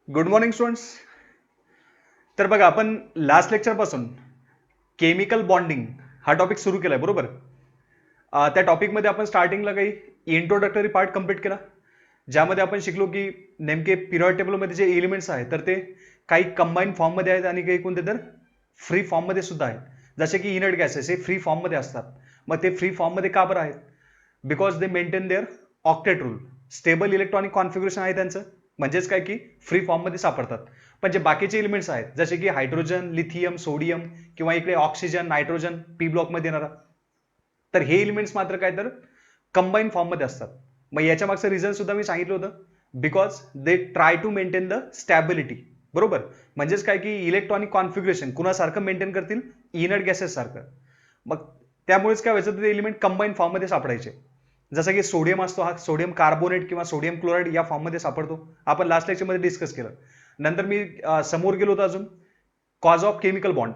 Good morning students. तर बघा आपण लास्ट लेक्चरपासून केमिकल बॉन्डिंग हा टॉपिक सुरू केलाय बरोबर. त्या टॉपिकमध्ये आपण स्टार्टिंगला काही इंट्रोडक्टरी पार्ट कंप्लीट केला, ज्यामध्ये आपण शिकलो की नेमके पिरियड टेबलमध्ये जे एलिमेंट्स आहेत तर ते काही कंबाईन फॉर्ममध्ये आहेत आणि काही कोणते तर फ्री फॉर्ममध्ये सुद्धा आहेत. जसे की इनर्ट गॅसेस हे फ्री फॉर्ममध्ये असतात. मग ते फ्री फॉर्ममध्ये का बरं आहेत? Because they maintain their octet rule. Stable electronic configuration आहे त्यांचं, म्हणजेच काय की फ्री फॉर्ममध्ये सापडतात. पण जे बाकीचे एलिमेंट्स आहेत जसे की हायड्रोजन, लिथियम, सोडियम किंवा इकडे ऑक्सिजन, नायट्रोजन पी ब्लॉकमध्ये येणारा, तर हे एलिमेंट्स मात्र काय तर कंबाईन फॉर्ममध्ये असतात. मग याच्या मागचं रिझन सुद्धा मी सांगितलं होतं, because they try to maintain the stability. बरोबर, म्हणजेच काय की इलेक्ट्रॉनिक कॉन्फिगरेशन कुणासारखं मेंटेन करतील? इनर्ट गॅसेस सारखं. मग त्यामुळेच काय व्हायचं, ते एलिमेंट कंबाईन फॉर्ममध्ये सापडायचे. जसं की सोडियम असतो, हा सोडियम कार्बोनेट किंवा सोडियम क्लोराईड या फॉर्ममध्ये सापडतो. आपण लास्ट लेक्चरमध्ये डिस्कस केलं. नंतर मी समोर गेलो होतो अजून कॉज ऑफ केमिकल बॉन्ड.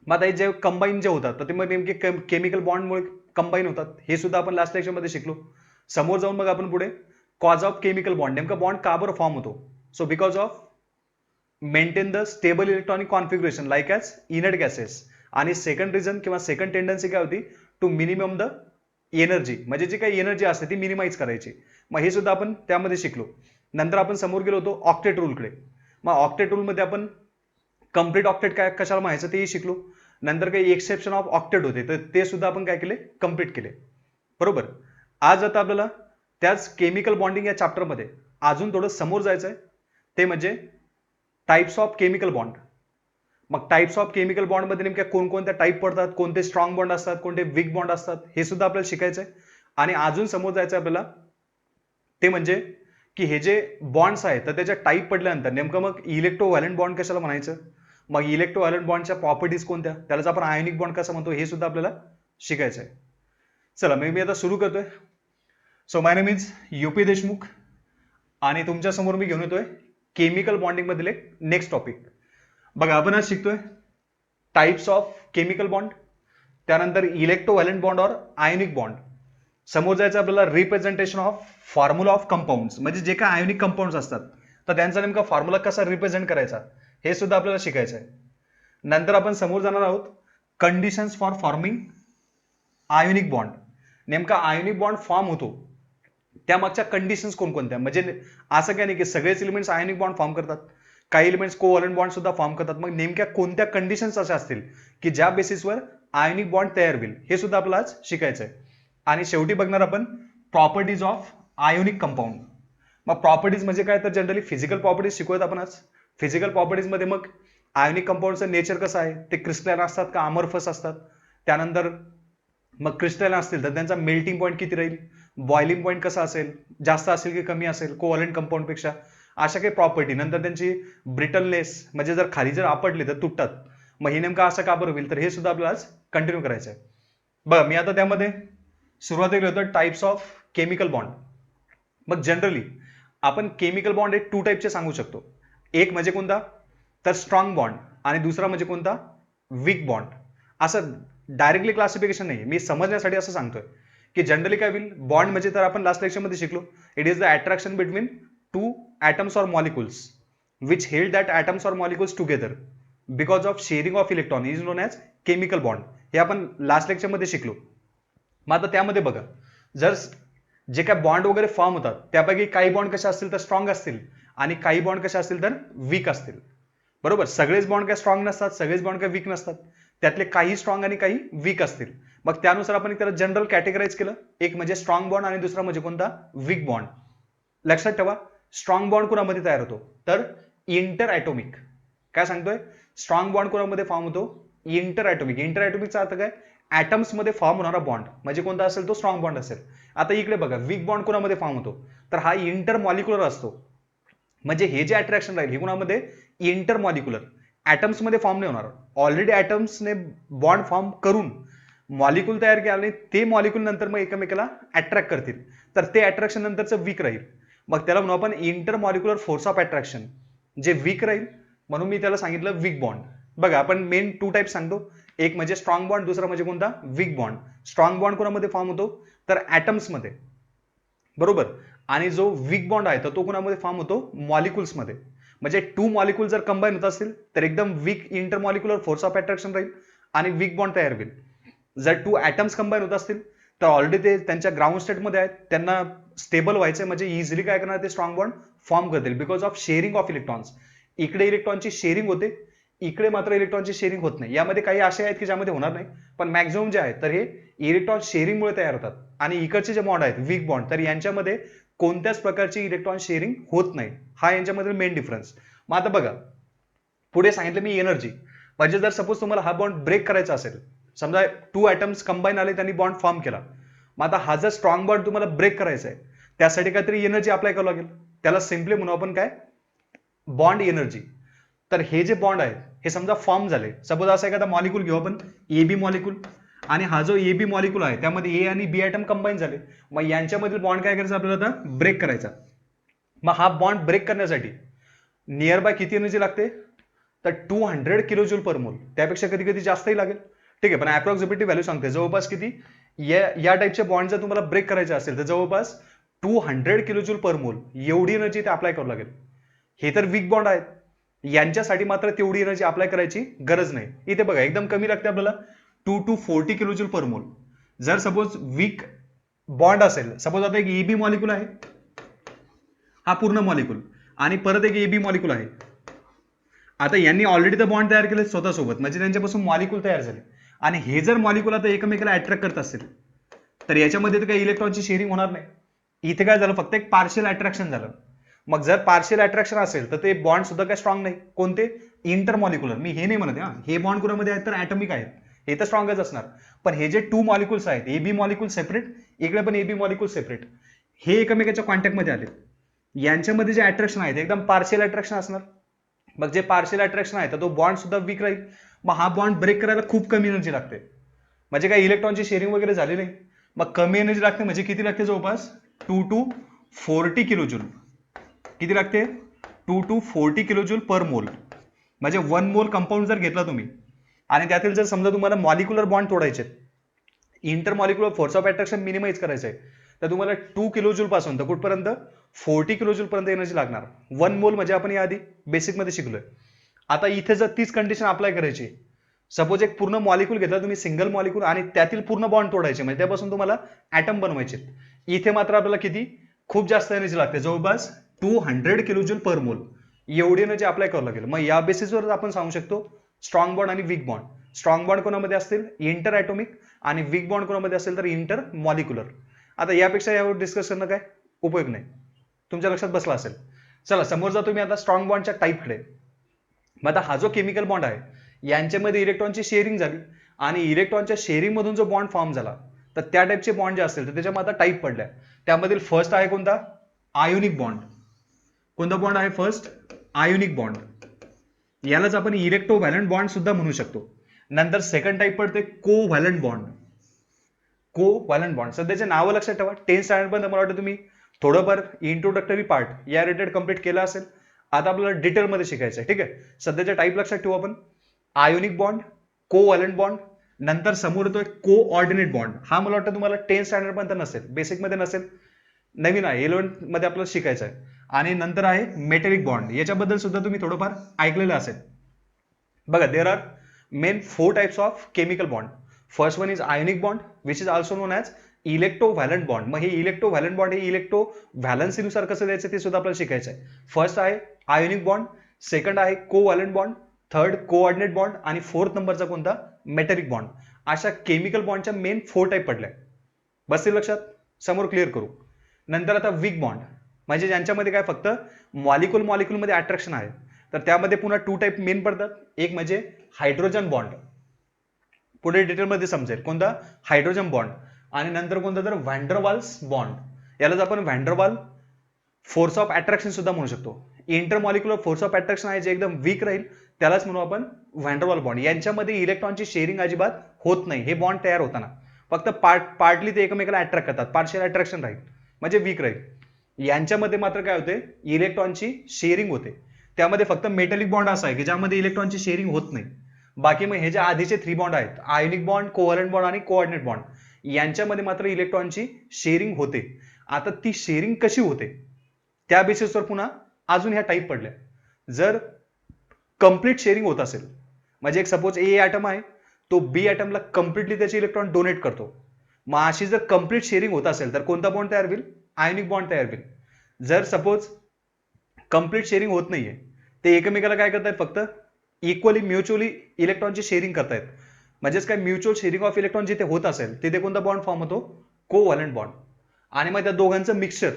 मग आता जे कंबाईन जे होतात तर ते मग नेमके केमिकल बॉन्डमुळे कंबाईन होतात, हे सुद्धा आपण लास्ट लेक्चरमध्ये शिकलो. समोर जाऊन मग आपण पुढे कॉज ऑफ केमिकल बॉन्ड, नेमका बॉन्ड का बरं फॉर्म होतो? So because of maintain the stable electronic configuration like as inert gases. आणि सेकंड रिझन किंवा सेकंड टेंडन्सी काय होती? टू मिनिमम द एनर्जी, म्हणजे जी काही एनर्जी असते ती मिनिमाइज करायची. मग हे सुद्धा आपण त्यामध्ये शिकलो. नंतर आपण समोर गेलो होतो ऑक्टेट रूलकडे. मग ऑक्टेट रूलमध्ये आपण कम्प्लीट ऑक्टेट काय कशाला म्हणायचं तेही शिकलो. नंतर काही एक्सेप्शन ऑफ ऑक्टेट होते तर ते सुद्धा आपण काय केले? कम्प्लीट केले. बरोबर. आज आता आपल्याला त्याच केमिकल बॉन्डिंग या चॅप्टरमध्ये अजून थोडं समोर जायचं आहे, ते म्हणजे टाइप्स ऑफ केमिकल बॉन्ड. मग टाइप्स ऑफ केमिकल बॉन्डमध्ये नेमक्या कोणकोणत्या टाईप पडतात, कोणते स्ट्रॉंग बॉन्ड असतात, कोणते वीक बॉन्ड असतात, हे सुद्धा आपल्याला शिकायचं आहे. आणि अजून समोर जायचं आहे आपल्याला, ते म्हणजे की हे जे बॉन्ड्स आहेत तर त्याच्या टाईप पडल्यानंतर नेमकं मग इलेक्ट्रोव्हॅलंट बॉन्ड कशाला म्हणायचं, मग इलेक्ट्रोव्हॅलंट बॉन्डच्या प्रॉपर्टीज कोणत्या, त्यालाच आपण आयोनिक बॉन्ड कसं म्हणतो, हे सुद्धा आपल्याला शिकायचं आहे. चला मी आता सुरू करतोय. So my name is UP Deshmukh आणि तुमच्या समोर मी घेऊन येतोय केमिकल बॉन्डिंग मधील एक नेक्स्ट टॉपिक. बघा आपण आज शिकतोय टाइप्स ऑफ केमिकल बॉन्ड, त्यानंतर इलेक्ट्रोव्हॅलंट बॉन्ड और आयोनिक बॉन्ड. समोर जायचं आपल्याला representation of formula of compounds, म्हणजे जे काय आयोनिक कंपाऊंड्स असतात तर त्यांचा नेमका फॉर्म्युला कसा रिप्रेझेंट करायचा हे सुद्धा आपल्याला शिकायचं आहे. नंतर आपण समोर जाणार आहोत conditions for forming ionic bond. नेमका आयोनिक बॉन्ड फॉर्म होतो त्यामागच्या कंडिशन्स कोणकोणत्या, म्हणजे असं काय नाही की सगळेच एलिमेंट्स आयोनिक बॉन्ड फॉर्म करतात, काही एलिमेंट्स कोव्हॅलंट बॉन्ड सुद्धा फॉर्म करतात. मग नेमक्या कोणत्या कंडिशन्स अशा असतील की ज्या बेसिसवर आयोनिक बॉन्ड तयार होईल, हे सुद्धा आपल्याला आज शिकायचं आहे. आणि शेवटी बघणार आपण प्रॉपर्टीज ऑफ आयोनिक कंपाऊंड. मग प्रॉपर्टीज म्हणजे काय, तर जनरली फिजिकल प्रॉपर्टीज शिकवत आपण आज. फिजिकल प्रॉपर्टीज मध्ये मग आयोनिक कंपाऊंडचं नेचर कसं आहे, ते क्रिस्टलाइन असतात का अमॉर्फस असतात, त्यानंतर मग क्रिस्टलाइन असतील तर त्यांचा मेल्टिंग पॉईंट किती राहील, बॉइलिंग पॉईंट कसा असेल, जास्त असेल की कमी असेल कोव्हॅलंट कंपाऊंड पेक्षा, अशा काही प्रॉपर्टी. नंतर त्यांची ब्रिटलनेस, म्हणजे जर खाली जर आपटली तर तुटतात, मग हे नेमकं असं का बरं होईल, तर हे सुद्धा आपल्याला आज कंटिन्यू करायचं आहे. बघा मी आता त्यामध्ये सुरुवातीला होतं टाइप्स ऑफ केमिकल बॉन्ड. मग जनरली आपण केमिकल बॉन्ड हे टू टाईपचे सांगू शकतो. एक म्हणजे कोणता, तर स्ट्रॉंग बॉन्ड, आणि दुसरा म्हणजे कोणता, वीक बॉन्ड. असं डायरेक्टली क्लासिफिकेशन नाही, मी समजण्यासाठी असं सांगतोय की जनरली काय होईल, बॉन्ड म्हणजे तर आपण लास्ट लेक्चरमध्ये शिकलो, it is the attraction between two atoms or molecules which held that atoms or molecules together because of sharing of electron is known as chemical bond. हे आपण लास्ट लेक्चर मध्ये शिकलो. मग आता त्यामध्ये बघा, जर जे काय बॉन्ड वगैरे फॉर्म होतात त्यापैकी काही बॉन्ड कसे असतील तर स्ट्रॉंग असतील आणि काही बॉन्ड कसे असतील तर वीक असतील. बरोबर, सगळेच बॉन्ड काय स्ट्रॉंग नसतात, सगळेच बॉन्ड काय वीक नसतात, त्यातले काही स्ट्रॉंग आणि काही वीक असतील. मग त्यानुसार आपण त्याला जनरल कॅटेगराईज केलं, एक म्हणजे स्ट्रॉंग बॉन्ड आणि दुसरा म्हणजे कोणता, वीक बॉन्ड. लक्षात ठेवा, स्ट्रॉंग बॉन्ड कुणामध्ये तयार होतो, तर इंटर ॲटोमिक. काय सांगतोय, स्ट्रॉंग बॉन्ड कुणामध्ये फॉर्म होतो, इंटर ॲटोमिक. इंटर ॲटोमिकचा अर्थ काय, ॲटम्स मध्ये फॉर्म होणारा बॉन्ड म्हणजे कोणता असेल तो स्ट्रॉंग बॉन्ड असेल. आता इकडे बघा, वीक बॉन्ड कुणामध्ये फॉर्म होतो, तर हा इंटर मॉलिक्युलर असतो. म्हणजे हे जे अट्रॅक्शन राहील हे कुणामध्ये, इंटर मॉलिक्युलर, ॲटम्स मध्ये फॉर्म नाही होणार. ऑलरेडी ॲटम्सने बॉन्ड फॉर्म करून मॉलिक्यूल तयार केल्याने ते मॉलिक्यूल नंतर मग एकमेकाला अट्रॅक्ट करतील, तर ते अट्रॅक्शन नंतरचं वीक राहील. मग त्याला म्हणू आपण inter molecular force of attraction, जे वीक राहील, म्हणून मी त्याला सांगितलं वीक बॉन्ड. बघा आपण मेन टू टाईप सांगतो, एक म्हणजे स्ट्रॉंग बॉन्ड, दुसरा म्हणजे कोणता, वीक बॉन्ड. स्ट्रॉंग बॉन्ड कोणामध्ये फॉर्म होतो, तर ॲटम्स मध्ये. बरोबर, आणि जो वीक बॉन्ड आहे तर तो कोणामध्ये फॉर्म होतो, मॉलिक्युल्स मध्ये. म्हणजे 2 मॉलिक्यूल जर कंबाईन होत असतील तर एकदम weak intermolecular force of attraction राहील आणि वीक बॉन्ड तयार होईल. जर 2 ॲटम्स कंबाईन होत असतील तर ऑलरेडी ते त्यांच्या ग्राउंड स्टेटमध्ये आहेत, त्यांना स्टेबल व्हायचं म्हणजे इझिली काय करणार ते स्ट्रॉंग बॉन्ड फॉर्म करतील because of sharing of electrons. इकडे इलेक्ट्रॉनची शेअरिंग होते, इकडे मात्र इलेक्ट्रॉनची शेअरिंग होत नाही. यामध्ये काही असे आहेत की ज्यामध्ये होणार नाही, पण मॅक्झिमम जे आहेत तर हे इलेक्ट्रॉन शेअरिंगमुळे तयार होतात. आणि इकडचे जे बॉन्ड आहेत वीक बॉन्ड, तर यांच्यामध्ये कोणत्याच प्रकारची इलेक्ट्रॉन शेअरिंग होत नाही. हा यांच्यामधील मेन डिफरन्स. मग आता बघा, पुढे सांगितलं मी एनर्जी. म्हणजे जर सपोज तुम्हाला हा बॉन्ड ब्रेक करायचा असेल, समजा 2 ॲटम्स कंबाईन आले, त्यांनी बॉन्ड फॉर्म केला. मग आता हा जर स्ट्रॉंग बॉन्ड तुम्हाला ब्रेक करायचा आहे, त्यासाठी काहीतरी एनर्जी अप्लाय करावं लागेल. त्याला सिम्पली म्हणू आपण काय, बॉन्ड एनर्जी. तर हे जे बॉन्ड आहेत हे समजा फॉर्म झाले. सपोज असा एखादा मॉलिक्यूल घेऊ आपण, एबी मॉलिक्यूल, आणि हा जो एबी मॉलिक्यूल आहे त्यामध्ये ए आणि बी ॲटम कंबाईन झाले. मग यांच्यामधील बॉन्ड काय करायचा आपल्याला आता, ब्रेक करायचा. मग हा बॉन्ड ब्रेक करण्यासाठी नियर बाय किती एनर्जी लागते, तर 200 किलो जूल पर मोल. त्यापेक्षा कधी कधी जास्तही लागेल, ठीक आहे, पण अप्रॉक्सिमेटली व्हॅल्यू सांगते. जवळपास किती, या टाईपचे बॉन्ड जर तुम्हाला ब्रेक करायचे असेल तर जवळपास 200 किलो जूल पर मोल एवढी एनर्जी ते अप्लाय करावं लागेल. हे तर वीक बॉन्ड आहेत, यांच्यासाठी मात्र तेवढी एनर्जी अप्लाय करायची गरज नाही. इथे बघा एकदम कमी लागते आपल्याला, 2 to 40 किलो जूल पर मोल. जर सपोज वीक बॉन्ड असेल, सपोज आता एक एबी मॉलिक्यूल आहे, हा पूर्ण मॉलिक्यूल, आणि परत एक एबी मॉलिक्यूल आहे. आता यांनी ऑलरेडी तर बॉन्ड तयार केले स्वतःसोबत, म्हणजे त्यांच्यापासून मॉलिक्यूल तयार झाले. आणि हे जर मॉलिक्यूल आता एकमेकाला अट्रॅक्ट करत असेल तर याच्यामध्ये तर काही इलेक्ट्रॉनची शेअरिंग होणार नाही. इथे काय झालं, फक्त एक पार्शियल अट्रॅक्शन झालं. मग जर पार्शियल अट्रॅक्शन असेल तर ते बॉन्ड सुद्धा काय स्ट्रॉंग नाही. कोणते, इंटरमॉलिक्युलर. मी हे नाही म्हणत हे बॉन्ड कुणामध्ये आहेत तर ॲटॉमिक आहेत, हे तर स्ट्रॉंगच असणार. पण हे जे 2 मॉलिक्युल्स आहेत, एबी मॉलिक्यूल सेपरेट, इकडे पण एबी मॉलिक्यूल सेपरेट, हे एकमेकाच्या कॉन्टॅक्टमध्ये आले, यांच्यामध्ये जे अट्रॅक्शन आहे ते एकदम पार्शियल अट्रॅक्शन असणार. मग जे पार्शियल अट्रॅक्शन आहे तर तो बॉन्ड सुद्धा वीक राहील. मग हा बॉन्ड ब्रेक करायला खूप कमी एनर्जी लागते, म्हणजे काही इलेक्ट्रॉनची शेअरिंग वगैरे झाली नाही. मग कमी एनर्जी लागते म्हणजे किती लागते, जवळपास 2 to 40 किलो जूल. किती लागते, 2 to 40 किलो जूल पर मोल. म्हणजे 1 मोल कंपाऊंड जर घेतला तुम्ही, आणि त्यातील जर समजा तुम्हाला मॉलिक्युलर बॉन्ड तोडायचे, intermolecular force of attraction minimize करायचं आहे, तर तुम्हाला 2 किलो जूल पासून तर कुठपर्यंत 40 किलो जूल पर्यंत एनर्जी लागणार. 1 मोल म्हणजे आपण याआधी बेसिकमध्ये शिकलोय. आता इथे जर तीच कंडिशन अप्लाय करायची, सपोज एक पूर्ण मॉलिक्यूल घेतला तुम्ही, सिंगल मॉलिक्यूल, आणि त्यातील पूर्ण बॉन्ड तोडायचे, म्हणजे त्यापासून तुम्हाला ॲटम बनवायचे. इथे मात्र आपल्याला किती, खूप जास्त एनर्जी लागते, जवळपास 200 किलो जूल पर मोल एवढी एनर्जी अप्लाय करावं लागेल. मग या बेसिसवर आपण सांगू शकतो स्ट्रॉंग बॉन्ड आणि वीक बॉन्ड. स्ट्रॉंग बॉन्ड कोणामध्ये असतील, इंटर ॲटॉमिक, आणि वीक बॉन्ड कोणामध्ये असेल तर इंटर मॉलिक्युलर. आता यापेक्षा यावर डिस्कस करणं काय उपयोग नाही, तुमच्या लक्षात बसला असेल. चला समोर जातो मी आता स्ट्रॉंग बॉन्डच्या टाईपकडे. मग आता हा जो केमिकल बॉन्ड आहे, यांच्यामध्ये इलेक्ट्रॉनची शेअरिंग झाली, आणि इलेक्ट्रॉनच्या शेअरिंग मधून जो बॉन्ड फॉर्म झाला, तर त्या टाईपचे बॉन्ड जे असतील तर त्याच्यामध्ये आता टाईप पडल्या. त्यामधील फर्स्ट आहे कोणता, आयोनिक बॉन्ड. कोणता बॉन्ड आहे फर्स्ट, आयोनिक बॉन्ड. यालाच आपण इलेक्ट्रोव्हॅलंट बॉन्ड सुद्धा म्हणू शकतो. नंतर सेकंड टाईप पडते कोव्हॅलंट बॉन्ड. कोव्हॅलंट बॉन्ड, सध्याचे नावं लक्षात ठेवा. 10th स्टँडर्ड पर्यंत मला वाटतं तुम्ही थोडंफार इंट्रोडक्टरी पार्ट या रिलेटेड कम्प्लीट केला असेल. आता आपल्याला डिटेलमध्ये शिकायचं आहे, ठीक आहे. सध्याच्या टाईप लक्षात ठेवू आपण, आयोनिक बॉन्ड, कोव्हॅलंट बॉन्ड, नंतर समोर येतोय कोऑर्डिनेट बॉन्ड. हा मला वाटतं तुम्हाला 10th स्टँडर्ड पर्यंत नसेल, बेसिकमध्ये नसेल, नवीन आहे, 11th मध्ये आपल्याला शिकायचं आहे. आणि नंतर आहे मेटॅलिक बॉन्ड. याच्याबद्दल सुद्धा तुम्ही थोडंफार ऐकलेलं असेल. बघा, there are main 4 types of chemical bond. First one is ionic bond, which is also known as electrovalent bond. मग हे इलेक्ट्रोव्हॅलंट बॉन्ड हे इलेक्ट्रो व्हॅलन्सीनुसार कसं द्यायचं ते सुद्धा आपल्याला शिकायचं आहे. फर्स्ट आहे आयोनिक बॉन्ड, सेकंड आहे covalent bond, third coordinate bond, आणि फोर्थ नंबरचा कोणता, मेटॅलिक बॉन्ड. अशा केमिकल बॉन्डच्या मेन 4 टाईप पडल्या. बसतील लक्षात, समोर क्लिअर करू. नंतर आता वीक बॉन्ड, म्हणजे ज्यांच्यामध्ये काय फक्त मॉलिक्युलमध्ये अट्रॅक्शन आहे, तर त्यामध्ये पुन्हा 2 टाईप मेन पडतात. एक म्हणजे हायड्रोजन बॉन्ड, पुढे डिटेलमध्ये समजेल कोणता, हायड्रोजन बॉन्ड. आणि नंतर कोणता तर व्हॅन्डरवाल्स बॉन्ड. यालाच आपण व्हॅन्डरवाल फोर्स ऑफ अट्रॅक्शन सुद्धा म्हणू शकतो. इंटरमॉलिक्युलर फोर्स ऑफ अट्रॅक्शन आहे जे एकदम वीक राहील, त्यालाच म्हणू आपण व्हॅन्डरवाल बॉन्ड. यांच्यामध्ये इलेक्ट्रॉनची शेअरिंग अजिबात होत नाही. हे बॉन्ड तयार होताना फक्त पार्टली ते एकमेकाला अट्रॅक्ट करतात, पार्शियल अट्रॅक्शन राहील म्हणजे वीक राहील. यांच्यामध्ये मात्र काय होते, इलेक्ट्रॉनची शेअरिंग होते. त्यामध्ये फक्त मेटॅलिक बॉन्ड असा आहे की ज्यामध्ये इलेक्ट्रॉनची शेअरिंग होत नाही. बाकी मग हे जे आधीचे 3 बॉन्ड आहेत, आयोनिक बॉन्ड, कोव्हॅलंट बॉन्ड आणि कोऑर्डिनेट बॉन्ड, यांच्यामध्ये मात्र इलेक्ट्रॉनची शेअरिंग होते. आता ती शेअरिंग कशी होते त्या बेसिसवर पुन्हा अजून ह्या टाईप पडल्या. जर कम्प्लीट शेअरिंग होत असेल, म्हणजे एक सपोज ए ॲटम आहे, तो बी ॲटमला कम्प्लिटली त्याचे इलेक्ट्रॉन डोनेट करतो, मग अशी जर कम्प्लीट शेअरिंग होत असेल तर कोणता बॉन्ड तयार होईल? आयोनिक बॉन्ड तयार होईल. जर सपोज कम्प्लीट शेअरिंग होत नाहीये, ते एकमेकाला काय करतायत? फक्त इक्वली म्युच्युअली इलेक्ट्रॉनची शेअरिंग करतायत. म्हणजेच काय, म्युच्युअल शेअरिंग ऑफ इलेक्ट्रॉन जिथे होत असेल तिथे कोणता बॉन्ड फॉर्म होतो? Covalent bond. आणि मग त्या दोघांचं मिक्सचर,